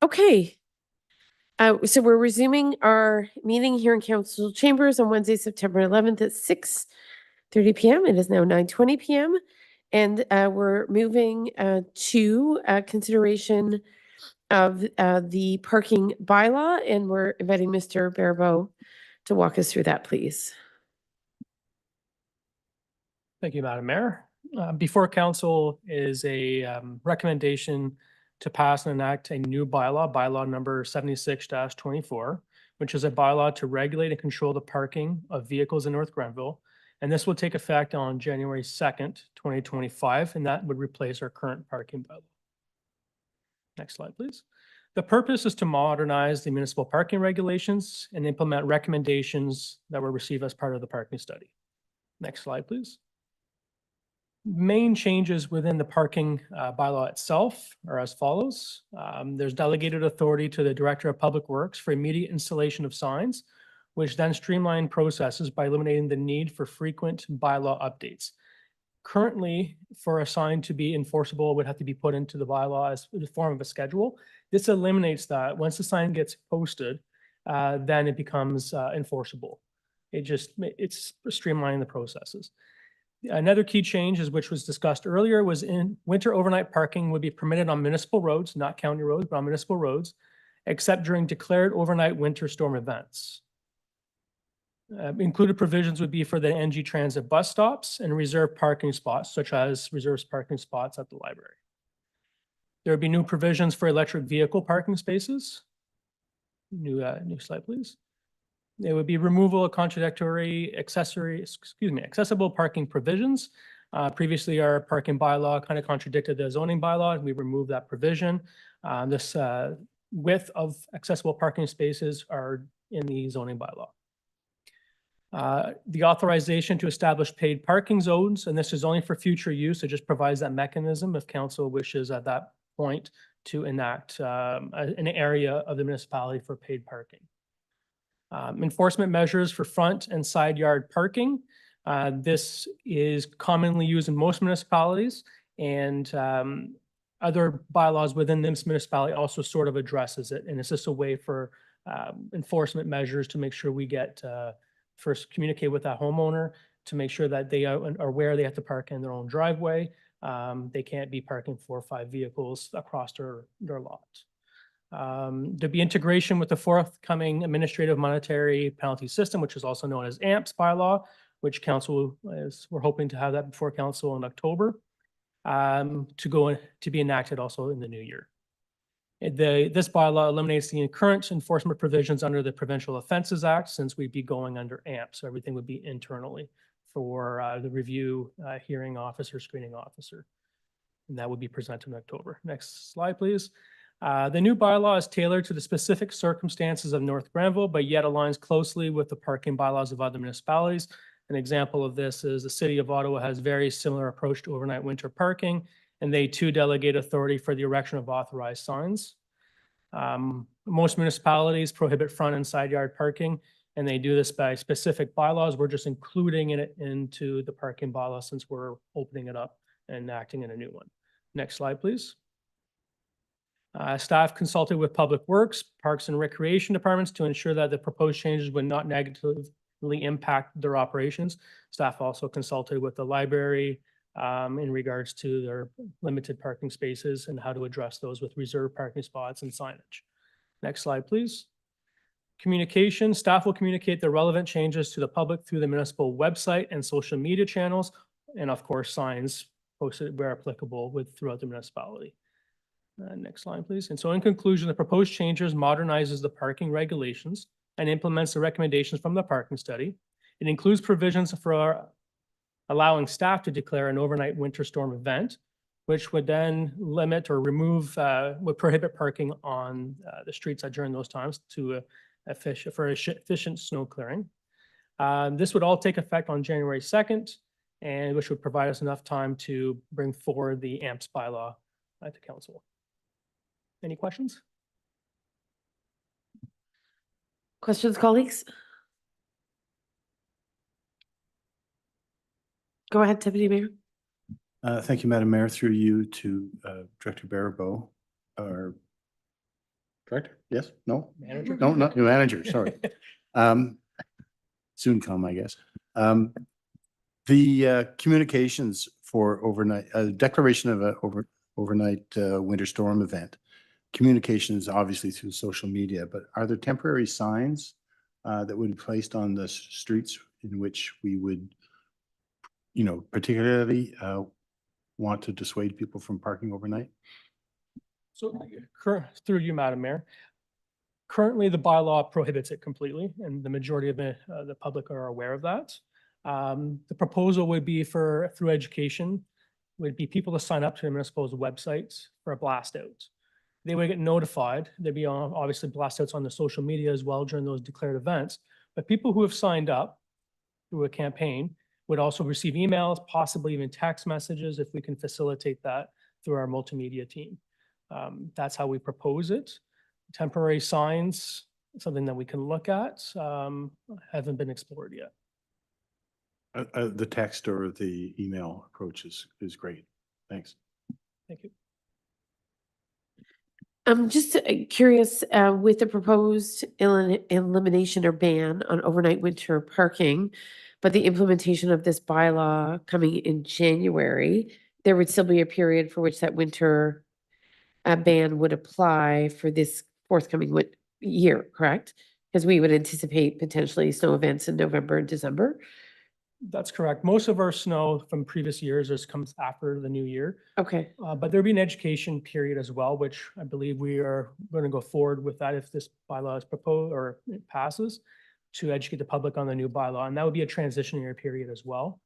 Speaker 1: Okay. So we're resuming our meeting here in council chambers on Wednesday, September 11th at 6:30 PM. It is now 9:20 PM. And we're moving to consideration of the parking bylaw, and we're inviting Mr. Barbeau to walk us through that, please.
Speaker 11: Thank you, Madam Mayor. Before council is a recommendation to pass and enact a new bylaw, bylaw number 76-24, which is a bylaw to regulate and control the parking of vehicles in North Grenville. And this will take effect on January 2nd, 2025, and that would replace our current parking bylaw. Next slide, please. The purpose is to modernize the municipal parking regulations and implement recommendations that were received as part of the parking study. Next slide, please. Main changes within the parking bylaw itself are as follows. There's delegated authority to the Director of Public Works for immediate installation of signs, which then streamline processes by eliminating the need for frequent bylaw updates. Currently, for a sign to be enforceable, it would have to be put into the bylaw as the form of a schedule. This eliminates that. Once the sign gets posted, then it becomes enforceable. It's streamlining the processes. Another key change, which was discussed earlier, was in winter overnight parking would be permitted on municipal roads, not county roads, but on municipal roads, except during declared overnight winter storm events. Included provisions would be for the NG Transit bus stops and reserved parking spots, such as reserved parking spots at the library. There would be new provisions for electric vehicle parking spaces. New slide, please. There would be removal of accessible parking provisions. Previously, our parking bylaw kind of contradicted the zoning bylaw, and we removed that provision. This width of accessible parking spaces are in the zoning bylaw. The authorization to establish paid parking zones, and this is only for future use. It just provides that mechanism if council wishes at that point to enact an area of the municipality for paid parking. Enforcement measures for front and side yard parking. This is commonly used in most municipalities, and other bylaws within this municipality also sort of addresses it. And it's just a way for enforcement measures to make sure we get first communicate with that homeowner to make sure that they are aware they have to park in their own driveway. They can't be parking 4 or 5 vehicles across their lot. There'd be integration with the forthcoming administrative monetary penalty system, which is also known as AMPS bylaw, which we're hoping to have that before council in October, to be enacted also in the new year. This bylaw eliminates the current enforcement provisions under the Provincial Offences Act, since we'd be going under AMPS, so everything would be internally for the review hearing officer, screening officer, and that would be presented in October. Next slide, please. The new bylaw is tailored to the specific circumstances of North Grenville, but yet aligns closely with the parking bylaws of other municipalities. An example of this is the City of Ottawa has very similar approach to overnight winter parking, and they too delegate authority for the erection of authorized signs. Most municipalities prohibit front and side yard parking, and they do this by specific bylaws. We're just including it into the parking bylaw since we're opening it up and enacting in a new one. Next slide, please. Staff consulted with Public Works, Parks and Recreation departments to ensure that the proposed changes would not negatively impact their operations. Staff also consulted with the library in regards to their limited parking spaces and how to address those with reserved parking spots and signage. Next slide, please. Communication. Staff will communicate the relevant changes to the public through the municipal website and social media channels, and of course, signs posted where applicable throughout the municipality. Next slide, please. And so in conclusion, the proposed changes modernizes the parking regulations and implements the recommendations from the parking study. It includes provisions for allowing staff to declare an overnight winter storm event, which would then limit or remove, would prohibit parking on the streets during those times for efficient snow clearing. This would all take effect on January 2nd, and which would provide us enough time to bring forward the AMPS bylaw to council. Any questions?
Speaker 1: Questions, colleagues? Go ahead, Deputy Mayor.
Speaker 5: Thank you, Madam Mayor. Through you to Director Barbeau. Director? Yes? No?
Speaker 11: Manager?
Speaker 5: No, not new manager, sorry. Soon come, I guess. The communications for overnight, declaration of a overnight winter storm event. Communications obviously through social media, but are there temporary signs that would be placed on the streets in which we would, you know, particularly want to dissuade people from parking overnight?
Speaker 11: So through you, Madam Mayor, currently the bylaw prohibits it completely, and the majority of the public are aware of that. The proposal would be through education, would be people to sign up to the municipal's websites for a blast out. They would get notified. There'd be obviously blast outs on the social media as well during those declared events. But people who have signed up through a campaign would also receive emails, possibly even text messages if we can facilitate that through our multimedia team. That's how we propose it. Temporary signs, something that we can look at, haven't been explored yet.
Speaker 5: The text or the email approach is great. Thanks.
Speaker 11: Thank you.
Speaker 1: I'm just curious, with the proposed elimination or ban on overnight winter parking, but the implementation of this bylaw coming in January, there would still be a period for which that winter ban would apply for this forthcoming year, correct? Because we would anticipate potentially snow events in November and December.
Speaker 11: That's correct. Most of our snow from previous years just comes after the new year.
Speaker 1: Okay,
Speaker 11: But there'll be an education period as well, which I believe we are going to go forward with that if this bylaw is proposed or it passes, to educate the public on the new bylaw. And that would be a transitionary period as well.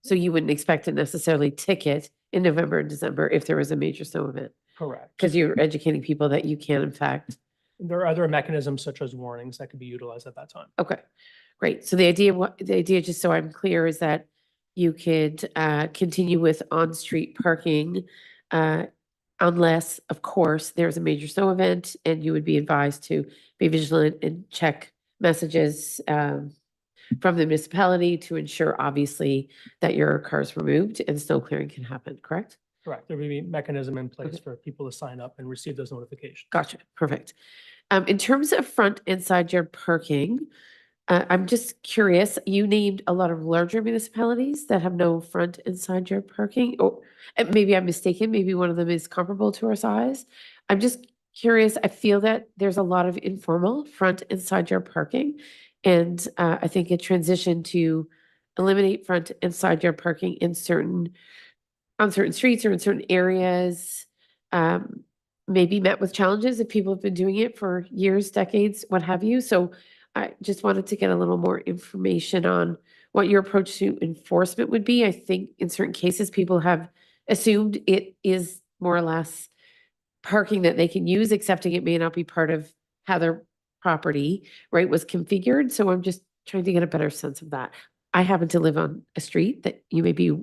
Speaker 1: so you wouldn't expect to necessarily ticket in November and December if there was a major snow event?
Speaker 11: Correct.
Speaker 1: Because you're educating people that you can in fact.
Speaker 11: There are other mechanisms such as warnings that could be utilized at that time.
Speaker 1: Okay, great. So the idea, just so I'm clear, is that you could continue with on-street parking unless, of course, there's a major snow event, and you would be advised to be vigilant and check messages from the municipality to ensure, obviously, that your car is removed and snow clearing can happen, correct?
Speaker 11: Correct. There would be a mechanism in place
Speaker 1: Okay.
Speaker 11: for people to sign up and receive those notifications.
Speaker 1: Gotcha, perfect. In terms of front and side yard parking, I'm just curious, you named a lot of larger municipalities that have no front and side yard parking, or maybe I'm mistaken, maybe one of them is comparable to our size. I'm just curious, I feel that there's a lot of informal front and side yard parking. And I think a transition to eliminate front and side yard parking on certain streets or in certain areas, maybe met with challenges if people have been doing it for years, decades, what have you. So I just wanted to get a little more information on what your approach to enforcement would be. I think in certain cases, people have assumed it is more or less parking that they can use, accepting it may not be part of how their property, right, was configured. So I'm just trying to get a better sense of that. I happen to live on a street that you may be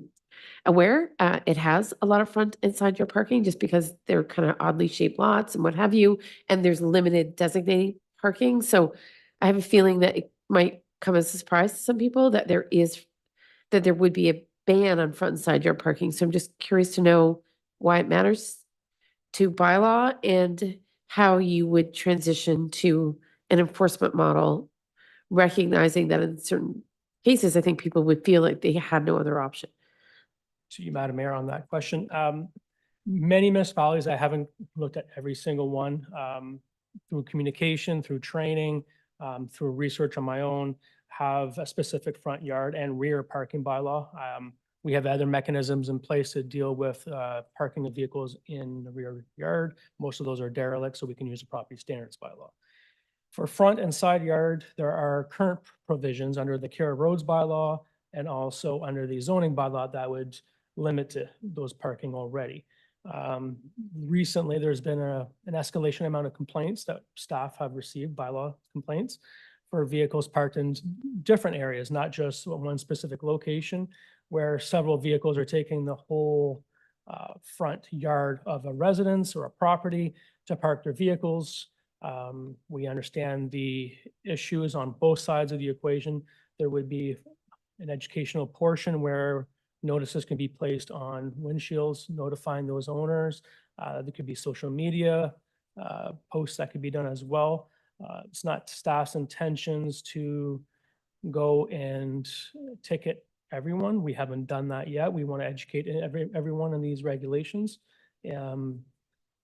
Speaker 1: aware, it has a lot of front and side yard parking just because they're kind of oddly shaped lots and what have you, and there's limited designated parking. So I have a feeling that it might come as a surprise to some people that there would be a ban on front and side yard parking. So I'm just curious to know why it matters to bylaw and how you would transition to an enforcement model, recognizing that in certain cases, I think people would feel like they had no other option.
Speaker 11: To you, Madam Mayor, on that question. Many municipalities, I haven't looked at every single one, through communication, through training, through research on my own, have a specific front yard and rear parking bylaw. We have other mechanisms in place to deal with parking of vehicles in the rear yard. Most of those are derelict, so we can use the property standards bylaw. For front and side yard, there are current provisions under the Kara Roads bylaw and also under the zoning bylaw that would limit those parking already. Recently, there's been an escalation amount of complaints that staff have received, bylaw complaints, for vehicles parked in different areas, not just one specific location, where several vehicles are taking the whole front yard of a residence or a property to park their vehicles. We understand the issues on both sides of the equation. There would be an educational portion where notices can be placed on windshields, notifying those owners. There could be social media posts that could be done as well. It's not staff's intentions to go and ticket everyone. We haven't done that yet. We want to educate everyone on these regulations.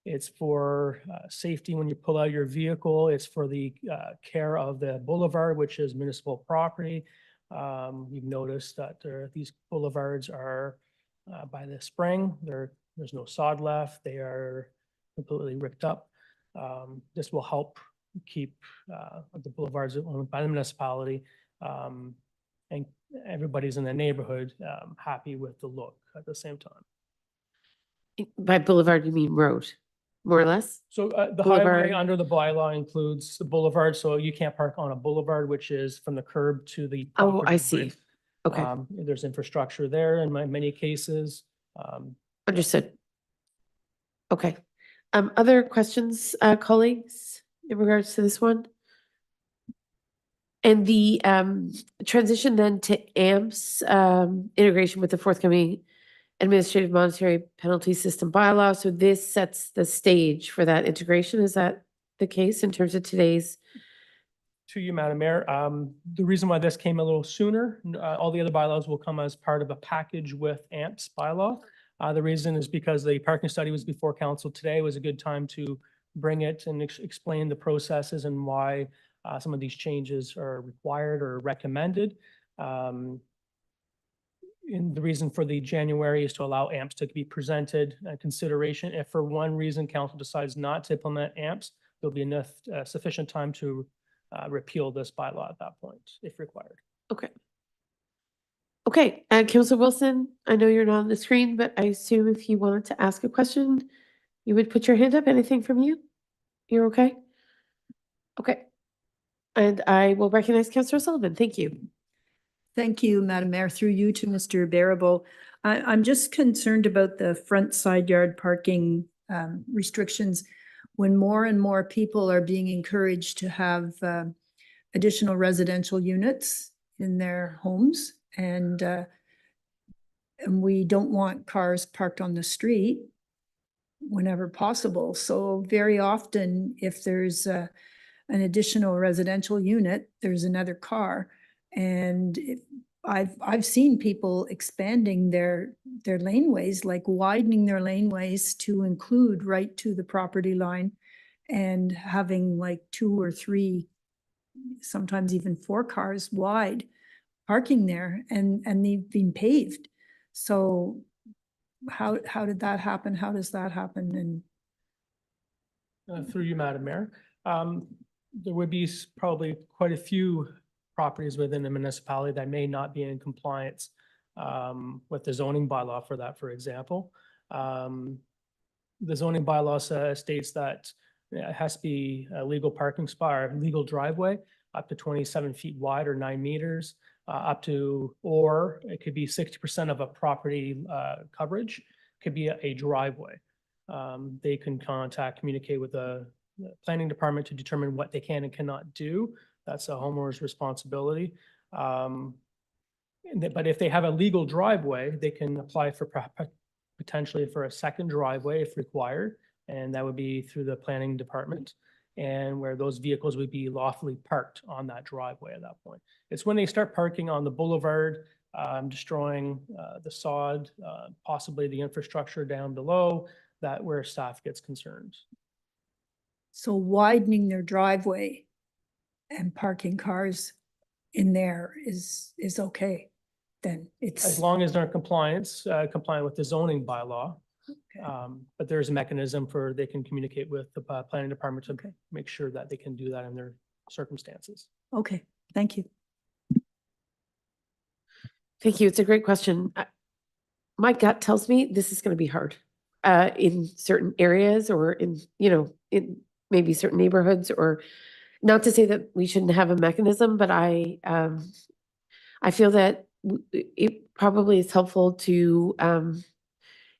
Speaker 11: It's for safety when you pull out your vehicle. It's for the care of the boulevard, which is municipal property. You've noticed that these boulevards are by the spring. There's no sod left. They are completely ripped up. This will help keep the boulevards owned by the municipality, and everybody's in the neighborhood happy with the look at the same time.
Speaker 1: By boulevard, you mean road, more or less?
Speaker 11: So the
Speaker 1: Boulevard.
Speaker 11: highway under the bylaw includes the boulevard, so you can't park on a boulevard, which is from the curb to the.
Speaker 1: Oh, I
Speaker 11: property
Speaker 1: see.
Speaker 11: line.
Speaker 1: Okay,
Speaker 11: There's infrastructure there in many cases.
Speaker 1: understood. Okay. Other questions, colleagues, in regards to this one? And the transition then to AMPS integration with the forthcoming administrative monetary penalty system bylaw. So this sets the stage for that integration. Is that the case in terms of today's?
Speaker 11: To you, Madam Mayor, the reason why this came a little sooner, all the other bylaws will come as part of a package with AMPS bylaw. The reason is because the parking study was before council today. It was a good time to bring it and explain the processes and why some of these changes are required or recommended. And the reason for the January is to allow AMPS to be presented consideration. If for one reason council decides not to implement AMPS, there'll be enough sufficient time to repeal this bylaw at that point, if required.
Speaker 1: Okay. Okay, Councilor Wilson, I know you're not on the screen, but I assume if you wanted to ask a question, you would put your hand up. Anything from you? You're okay? Okay. And I will recognize Councilor Sullivan. Thank you.
Speaker 3: Thank you, Madam Mayor. Through you to Mr. Barabo. I'm just concerned about the front side yard parking restrictions. When more and more people are being encouraged to have additional residential units in their homes, and we don't want cars parked on the street whenever possible. So very often, if there's an additional residential unit, there's another car. And I've seen people expanding their laneways, like widening their laneways to include right to the property line, and having like 2 or 3, sometimes even 4 cars wide parking there, and they've been paved. So how did that happen? How does that happen? And
Speaker 11: Through you, Madam Mayor, there would be probably quite a few properties within the municipality that may not be in compliance with the zoning bylaw for that, for example. The zoning bylaw states that it has to be a legal parking spot or legal driveway up to 27 feet wide or 9 meters, or it could be 60% of a property coverage, could be a driveway. They can communicate with the planning department to determine what they can and cannot do. That's a homeowner's responsibility. But if they have a legal driveway, they can apply for potentially for a second driveway if required, and that would be through the planning department, and where those vehicles would be lawfully parked on that driveway at that point. It's when they start parking on the boulevard, destroying the sod, possibly the infrastructure down below, that where staff gets concerned.
Speaker 3: so widening their driveway and parking cars in there is okay, then
Speaker 11: As
Speaker 3: it's,
Speaker 11: long as they're in compliant with the zoning bylaw. But there's a mechanism for, they can communicate with the planning department to make sure that they can do that in their circumstances.
Speaker 3: okay, thank you.
Speaker 1: Thank you. It's a great question. My gut tells me this is going to be hard in certain areas, or in maybe certain neighborhoods, or not to say that we shouldn't have a mechanism, but I feel that it probably is helpful to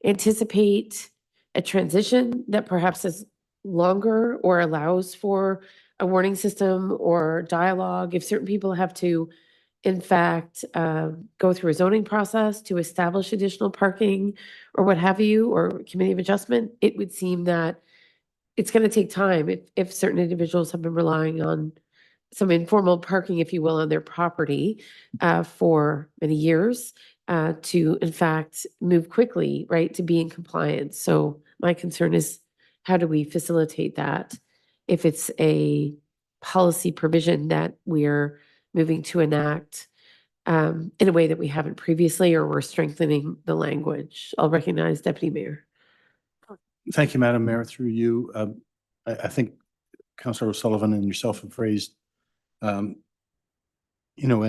Speaker 1: anticipate a transition that perhaps is longer or allows for a warning system or dialogue. If certain people have to, in fact, go through a zoning process to establish additional parking or what have you, or committee of adjustment, it would seem that it's gonna take time if certain individuals have been relying on some informal parking, if you will, on their property for many years to in fact move quickly, right, to be in compliance. So my concern is how do we facilitate that if it's a policy provision that we're moving to enact in a way that we haven't previously, or we're strengthening the language. I'll recognize Deputy Mayor.
Speaker 5: Thank you, Madam Mayor, through you. I think Councillor O'Sullivan and yourself have raised, an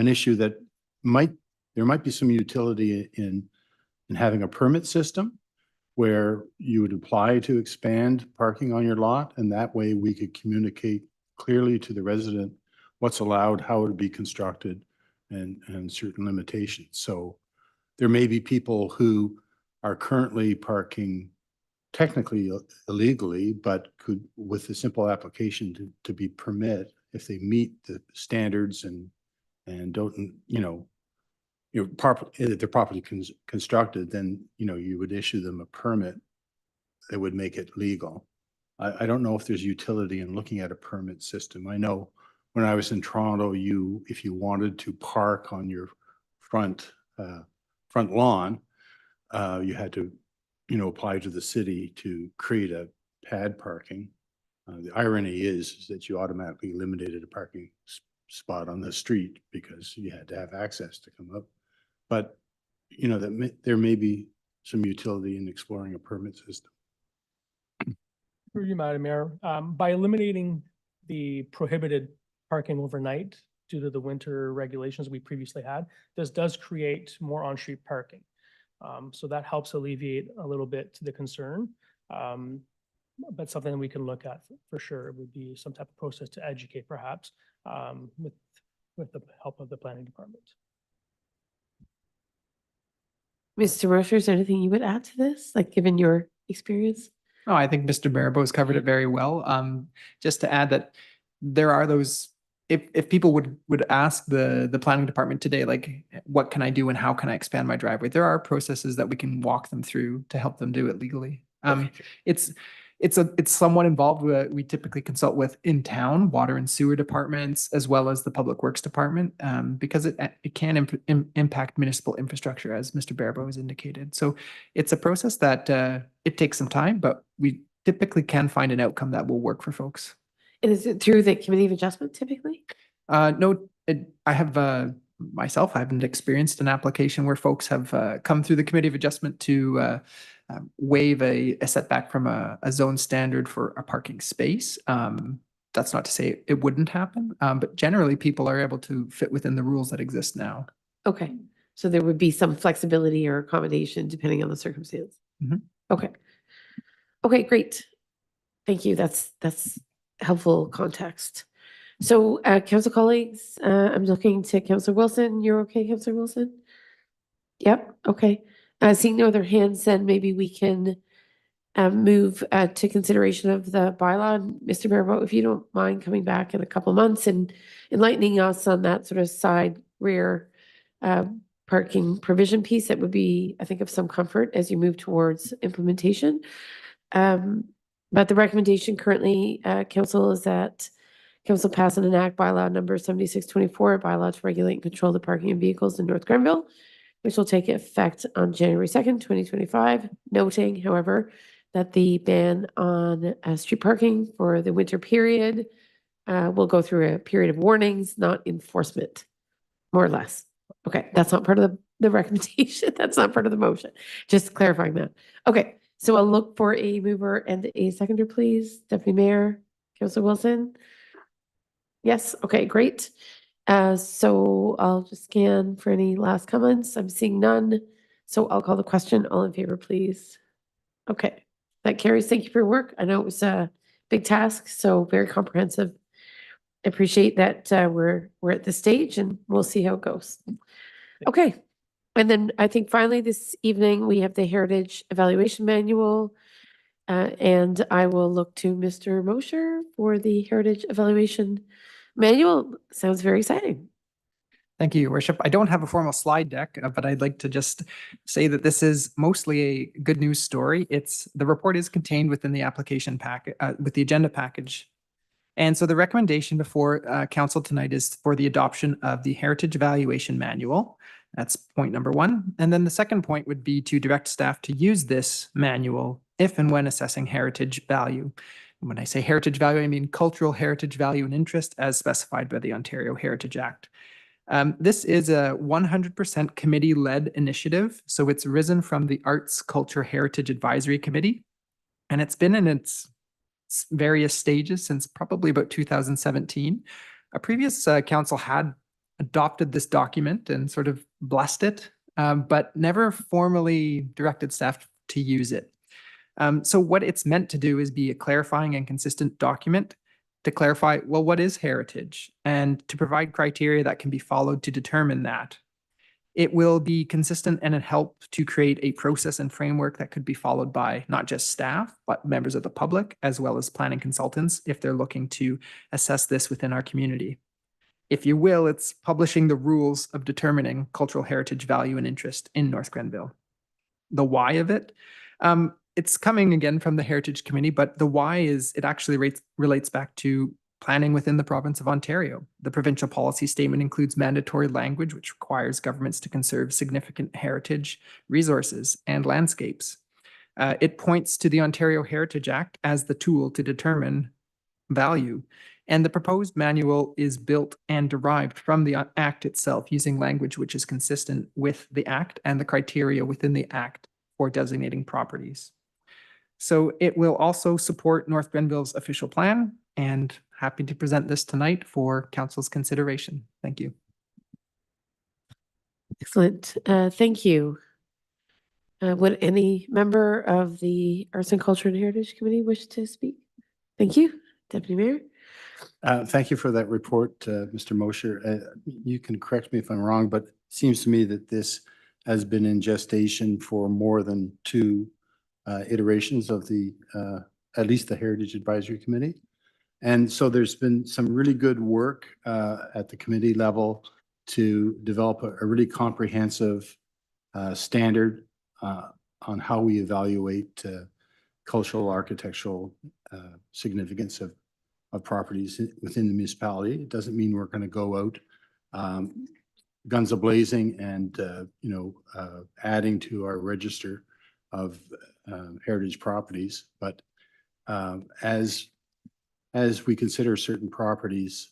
Speaker 5: issue that there might be some utility in having a permit system where you would apply to expand parking on your lot, and that way we could communicate clearly to the resident what's allowed, how it would be constructed, and certain limitations. So there may be people who are currently parking technically illegally, but could, with a simple application to be permit, if they meet the standards and don't, if they're properly constructed, then, you would issue them a permit that would make it legal. I don't know if there's utility in looking at a permit system. I know when I was in Toronto, if you wanted to park on your front lawn, you had to, apply to the city to create a pad parking. The irony is that you automatically eliminated a parking spot on the street because you had to have access to come up. But, there may be some utility in exploring a permit system.
Speaker 11: Through you, Madam Mayor, by eliminating the prohibited parking overnight due to the winter regulations we previously had, this does create more on-street parking. So that helps alleviate a little bit the concern. But something that we can look at for sure would be some type of process to educate perhaps with the help of the planning department.
Speaker 1: Mr. Mercer, is there anything you would add to this, like given your experience?
Speaker 6: No, I think Mr. Barabos covered it very well. Just to add that there are those, if people would ask the planning department today, like, what can I do and how can I expand my driveway? There are processes that we can walk them through to help them do it legally. It's somewhat involved. We typically consult with in town water and sewer departments as well as the public works department because it can impact municipal infrastructure, as Mr. Barabo has indicated. So it's a process that it takes some time, but we typically can find an outcome that will work for folks.
Speaker 1: And is it through the Committee of Adjustment typically?
Speaker 6: No, I have myself, I haven't experienced an application where folks have come through the Committee of Adjustment to waive a setback from a zone standard for a parking space. That's not to say it wouldn't happen, but generally people are able to fit within the rules that exist now.
Speaker 1: Okay, so there would be some flexibility or accommodation depending on the circumstance.
Speaker 6: Mhm.
Speaker 1: Okay. Okay, great. Thank you. That's helpful context. So, council colleagues, I'm looking to Councillor Wilson. You're okay, Councillor Wilson? Yep, okay. Seeing no other hands, then maybe we can move to consideration of the bylaw. Mr. Barabo, if you don't mind coming back in a couple months and enlightening us on that sort of side rear parking provision piece, that would be, I think, of some comfort as you move towards implementation. But the recommendation currently, council, is that council pass and enact bylaw number 7624, a bylaw to regulate and control the parking of vehicles in North Grenville, which will take effect on January 2nd, 2025, noting, however, that the ban on street parking for the winter period will go through a period of warnings, not enforcement, more or less. Okay, that's not part of the recommendation. That's not part of the motion. Just clarifying that. Okay, so I'll look for a mover and a seconder, please. Deputy Mayor, Councillor Wilson. Yes, okay, great. So I'll just scan for any last comments. I'm seeing none. So I'll call the question. All in favor, please. Okay, that carries. Thank you for your work. I know it was a big task, so very comprehensive. I appreciate that we're at this stage and we'll see how it goes. Okay, and then I think finally this evening we have the Heritage Evaluation Manual. And I will look to Mr. Mosher for the Heritage Evaluation Manual. Sounds very exciting.
Speaker 6: Thank you, Your Worship. I don't have a formal slide deck, but I'd like to just say that this is mostly a good news story. The report is contained within the application packet, with the agenda package. And so the recommendation before council tonight is for the adoption of the Heritage Valuation Manual. That's point number one. And then the second point would be to direct staff to use this manual if and when assessing heritage value. And when I say heritage value, I mean cultural heritage value and interest as specified by the Ontario Heritage Act. This is a 100% committee-led initiative. So it's risen from the Arts, Culture, Heritage Advisory Committee, and it's been in its various stages since probably about 2017. A previous council had adopted this document and sort of blessed it, but never formally directed staff to use it. So what it's meant to do is be a clarifying and consistent document to clarify, well, what is heritage, and to provide criteria that can be followed to determine that. It will be consistent and help to create a process and framework that could be followed by not just staff, but members of the public, as well as planning consultants if they're looking to assess this within our community. If you will, it's publishing the rules of determining cultural heritage value and interest in North Grenville. The why of it, it's coming again from the Heritage Committee, but the why is it actually relates back to planning within the province of Ontario. The provincial policy statement includes mandatory language which requires governments to conserve significant heritage resources and landscapes. It points to the Ontario Heritage Act as the tool to determine value. And the proposed manual is built and derived from the Act itself using language which is consistent with the Act and the criteria within the Act for designating properties. So it will also support North Grenville's official plan, and happy to present this tonight for council's consideration. Thank you.
Speaker 1: Excellent. Thank you. Would any member of the Arts and Culture and Heritage Committee wish to speak? Thank you, Deputy Mayor.
Speaker 5: Thank you for that report, Mr. Mosher. You can correct me if I'm wrong, but it seems to me that this has been in gestation for more than two iterations of the, at least the Heritage Advisory Committee. And so there's been some really good work at the committee level to develop a really comprehensive standard on how we evaluate cultural, architectural significance of properties within the municipality. It doesn't mean we're going to go out guns a-blazing and adding to our register of heritage properties, but as we consider certain properties,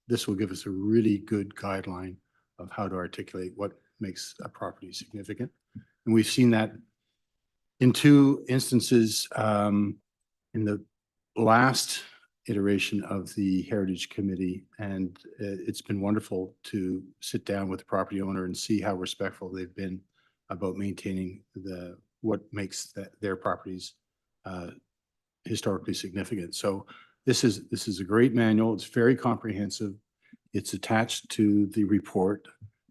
Speaker 5: this will give us a really good guideline of how to articulate what makes a property significant. And we've seen that in two instances in the last iteration of the Heritage Committee, and it's been wonderful to sit down with the property owner and see how respectful they've been about maintaining what makes their properties historically significant. So this is a great manual. It's very comprehensive. It's attached to the report.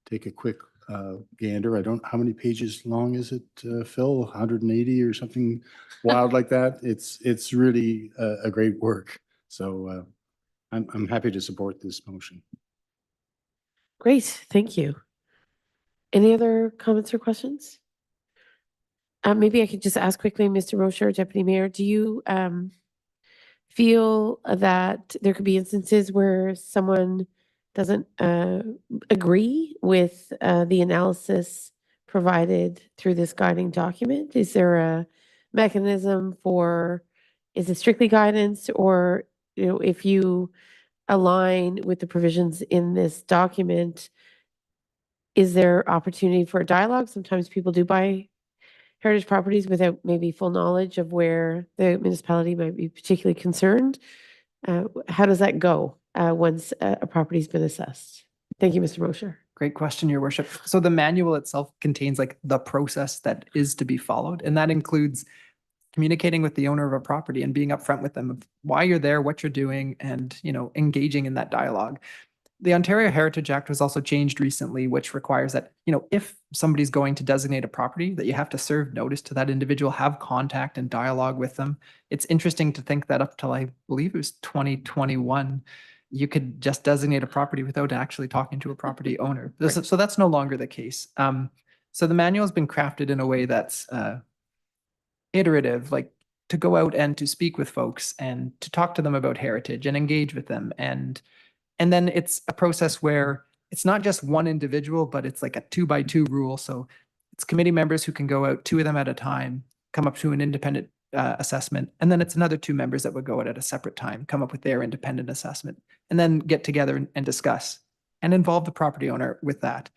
Speaker 5: Take a quick gander. I don't, how many pages long is it, Phil? 180 or something wild like that? It's really a great work. So I'm happy to support this motion.
Speaker 1: Great, thank you. Any other comments or questions? Maybe I could just ask quickly, Mr. Mosher, Deputy Mayor, do you feel that there could be instances where someone doesn't agree with the analysis provided through this guiding document? Is there a mechanism for, is it strictly guidance, or if you align with the provisions in this document, is there opportunity for dialogue? Sometimes people do buy heritage properties without maybe full knowledge of where the municipality might be particularly concerned. How does that go once a property's been assessed? Thank you, Mr. Mosher.
Speaker 6: Great question, Your Worship. So the manual itself contains like the process that is to be followed, and that includes communicating with the owner of a property and being upfront with them of why you're there, what you're doing, and engaging in that dialogue. The Ontario Heritage Act was also changed recently, which requires that, if somebody's going to designate a property, that you have to serve notice to that individual, have contact and dialogue with them. It's interesting to think that up till I believe it was 2021, you could just designate a property without actually talking to a property owner. So that's no longer the case. So the manual has been crafted in a way that's iterative, like to go out and to speak with folks and to talk to them about heritage and engage with them. And then it's a process where it's not just one individual, but it's like a 2x2 rule. So it's committee members who can go out, 2 of them at a time, come up to an independent assessment. And then it's another 2 members that would go out at a separate time, come up with their independent assessment, and then get together and discuss and involve the property owner with that.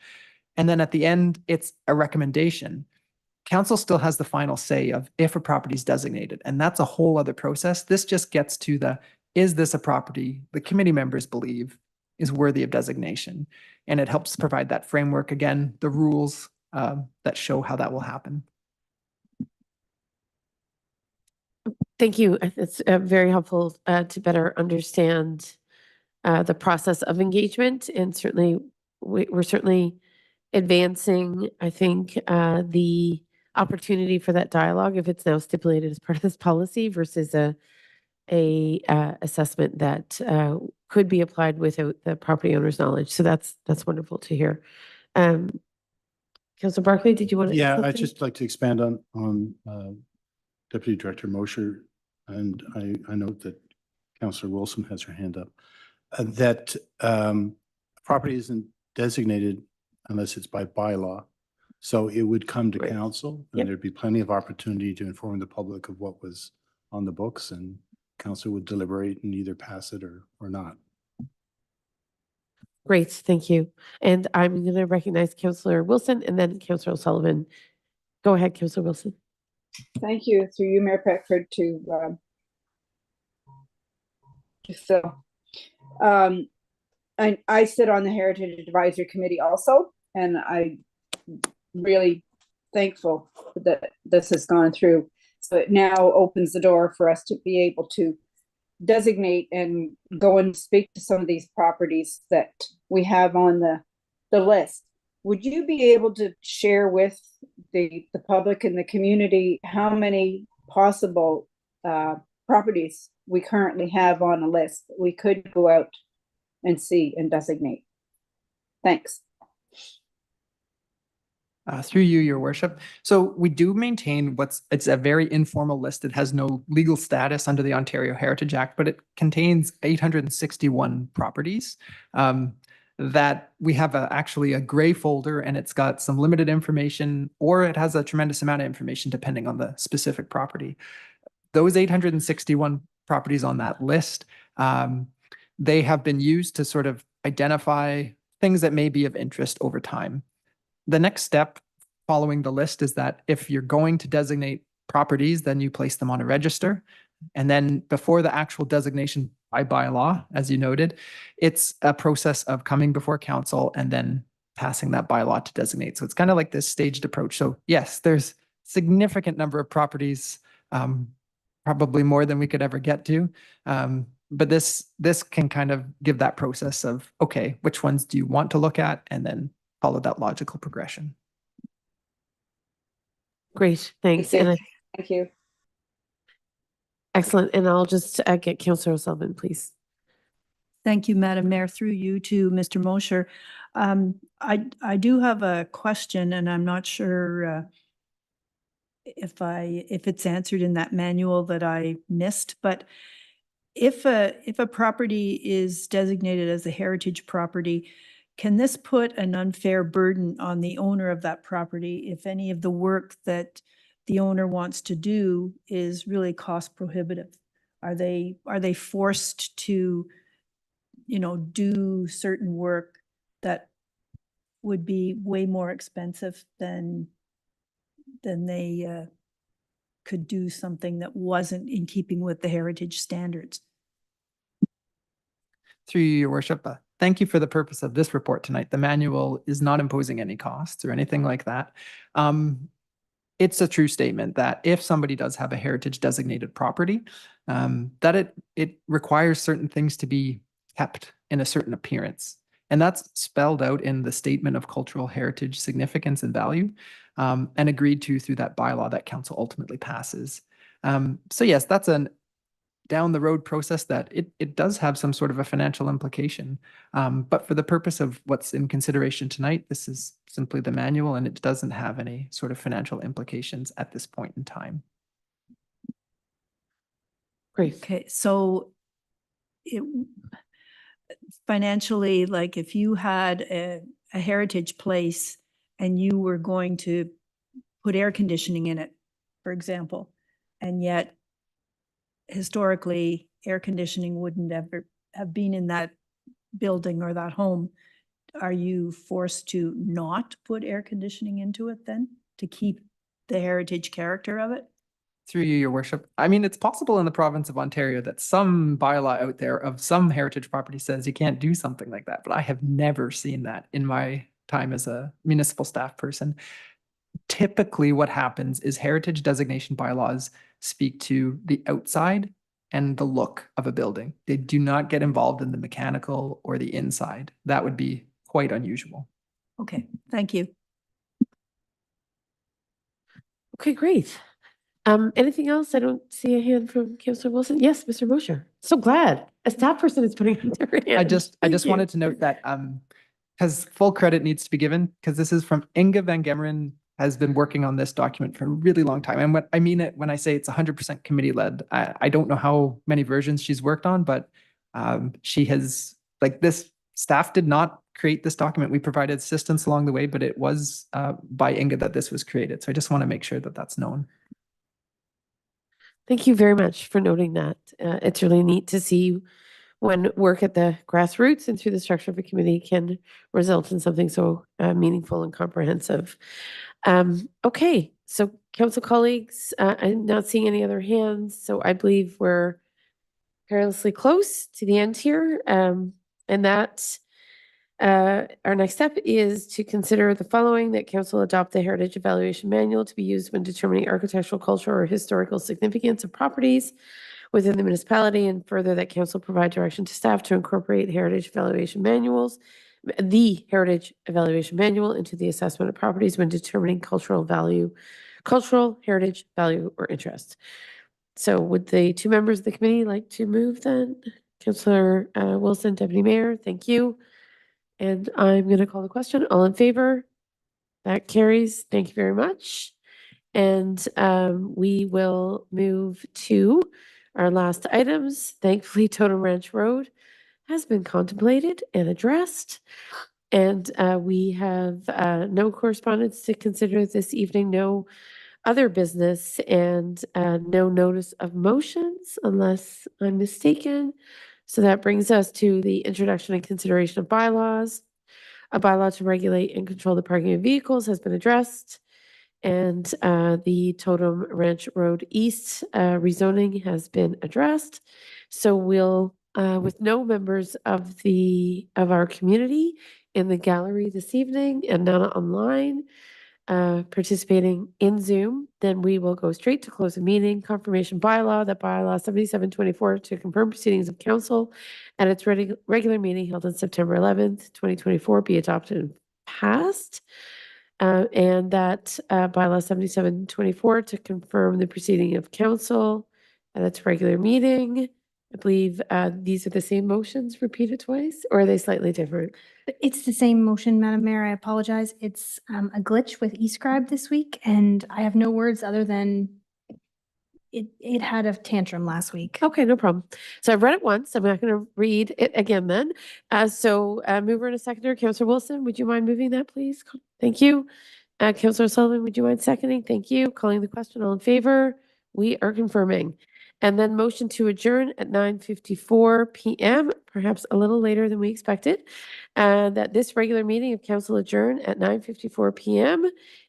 Speaker 6: And then at the end, it's a recommendation. Council still has the final say of if a property is designated, and that's a whole other process. This just gets to the, is this a property the committee members believe is worthy of designation? And it helps provide that framework, again, the rules that show how that will happen.
Speaker 1: Thank you. It's very helpful to better understand the process of engagement, and certainly we're certainly advancing, I think, the opportunity for that dialogue if it's now stipulated as part of this policy versus a assessment that could be applied without the property owner's knowledge. So that's wonderful to hear. Councilor Barclay, did you want to?
Speaker 5: Yeah, I'd just like to expand on Deputy Director Mosher, and I note that Councillor Wilson has her hand up. That property isn't designated unless it's by bylaw. So it would come to
Speaker 1: Right.
Speaker 5: council, and
Speaker 1: Yep.
Speaker 5: there'd be plenty of opportunity to inform the public of what was on the books, and council would deliberate and either pass it or not.
Speaker 1: Great, thank you. And I'm going to recognize Councillor Wilson and then Councillor O'Sullivan. Go ahead, Councillor Wilson.
Speaker 2: Thank you, through you, Mayor Peckford, to Phil. I sit on the Heritage Advisory Committee also, and I'm really thankful that this has gone through. So it now opens the door for us to be able to designate and go and speak to some of these properties that we have on the list. Would you be able to share with the public and the community how many possible properties we currently have on a list that we could go out and see and designate? Thanks.
Speaker 6: Through you, Your Worship. So we do maintain it's a very informal list. It has no legal status under the Ontario Heritage Act, but it contains 861 properties that we have actually a gray folder, and it's got some limited information, or it has a tremendous amount of information depending on the specific property. Those 861 properties on that list, they have been used to sort of identify things that may be of interest over time. The next step following the list is that if you're going to designate properties, then you place them on a register. And then before the actual designation by bylaw, as you noted, it's a process of coming before council and then passing that bylaw to designate. So it's kind of like this staged approach. So yes, there's significant number of properties, probably more than we could ever get to. But this can kind of give that process of, okay, which ones do you want to look at? And then follow that logical progression.
Speaker 1: Great, thanks. And
Speaker 2: Thank you.
Speaker 1: excellent. And I'll just get Councillor O'Sullivan, please.
Speaker 3: Thank you, Madam Mayor, through you to Mr. Mosher. I do have a question, and I'm not sure if it's answered in that manual that I missed, but if a property is designated as a heritage property, can this put an unfair burden on the owner of that property if any of the work that the owner wants to do is really cost prohibitive? Are they forced to, do certain work that would be way more expensive than they could do something that wasn't in keeping with the heritage standards?
Speaker 6: Through you, Your Worship, thank you for the purpose of this report tonight. The manual is not imposing any costs or anything like that. It's a true statement that if somebody does have a heritage designated property, that it requires certain things to be kept in a certain appearance. And that's spelled out in the Statement of Cultural Heritage Significance and Value, and agreed to through that bylaw that council ultimately passes. So yes, that's down the road process that it does have some sort of a financial implication. But for the purpose of what's in consideration tonight, this is simply the manual and it doesn't have any sort of financial implications at this point in time.
Speaker 1: Great.
Speaker 3: Okay, so it financially, like if you had a heritage place and you were going to put air conditioning in it, for example, and yet historically air conditioning wouldn't ever have been in that building or that home, are you forced to not put air conditioning into it then to keep the heritage character of it?
Speaker 6: Through you, your worship. I mean, it's possible in the province of Ontario that some bylaw out there of some heritage property says you can't do something like that, but I have never seen that in my time as a municipal staff person. Typically what happens is heritage designation bylaws speak to the outside and the look of a building. They do not get involved in the mechanical or the inside. That would be quite unusual.
Speaker 3: Okay, thank you.
Speaker 1: Okay, great. Anything else? I don't see a hand from Councillor Wilson. Yes, Mr. Mosher. So glad a staff person is putting up their hand.
Speaker 6: I just
Speaker 1: Thank you.
Speaker 6: wanted to note that because full credit needs to be given, because this is from Inga Van Gemeren, has been working on this document for a really long time. And what I mean it when I say it's 100% committee led. I don't know how many versions she's worked on, but she has, like, this staff did not create this document. We provided assistance along the way, but it was by Inga that this was created. So I just want to make sure that that's known.
Speaker 1: Thank you very much for noting that. It's really neat to see when work at the grassroots and through the structure of a committee can result in something so meaningful and comprehensive. Okay, so council colleagues, I'm not seeing any other hands, so I believe we're perilously close to the end here. And that our next step is to consider the following: that council adopt the Heritage Evaluation Manual to be used when determining architectural, cultural, or historical significance of properties within the municipality, and further that council provide direction to staff to incorporate heritage evaluation manuals, the Heritage Evaluation Manual, into the assessment of properties when determining cultural value, cultural heritage value or interest. So would the two members of the committee like to move then? Councillor Wilson, Deputy Mayor, thank you. And I'm going to call the question. All in favor? That carries. Thank you very much. And we will move to our last items. Thankfully, Totem Ranch Road has been contemplated and addressed. And we have no correspondence to consider this evening, no other business, and no notice of motions unless I'm mistaken. So that brings us to the introduction and consideration of bylaws. A bylaw to regulate and control the parking of vehicles has been addressed. And the Totem Ranch Road East rezoning has been addressed. So we'll, with no members of our community in the gallery this evening and none online participating in Zoom, then we will go straight to close the meeting. Confirmation bylaw, that bylaw 7724 to confirm proceedings of council at its regular meeting held on September 11th, 2024 be adopted and passed. And that bylaw 7724 to confirm the proceeding of council at its regular meeting. I believe these are the same motions repeated twice, or are they slightly different?
Speaker 10: It's the same motion, Madam Mayor. I apologize. It's a glitch with eScribe this week, and I have no words other than it had a tantrum last week.
Speaker 1: Okay, no problem. So I've read it once. I'm not going to read it again then. So mover and a seconder, Councillor Wilson, would you mind moving that, please? Thank you. Councillor Sullivan, would you mind seconding? Thank you. Calling the question, all in favor? We are confirming. And then motion to adjourn at 9:54 p.m., perhaps a little later than we expected. That this regular meeting of council adjourn at 9:54 p.m.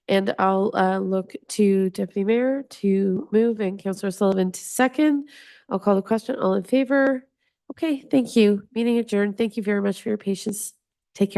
Speaker 1: And I'll look to Deputy Mayor to move and Councillor Sullivan to second. I'll call the question. All in favor? Okay, thank you. Meeting adjourned. Thank you very much for your patience. Take care.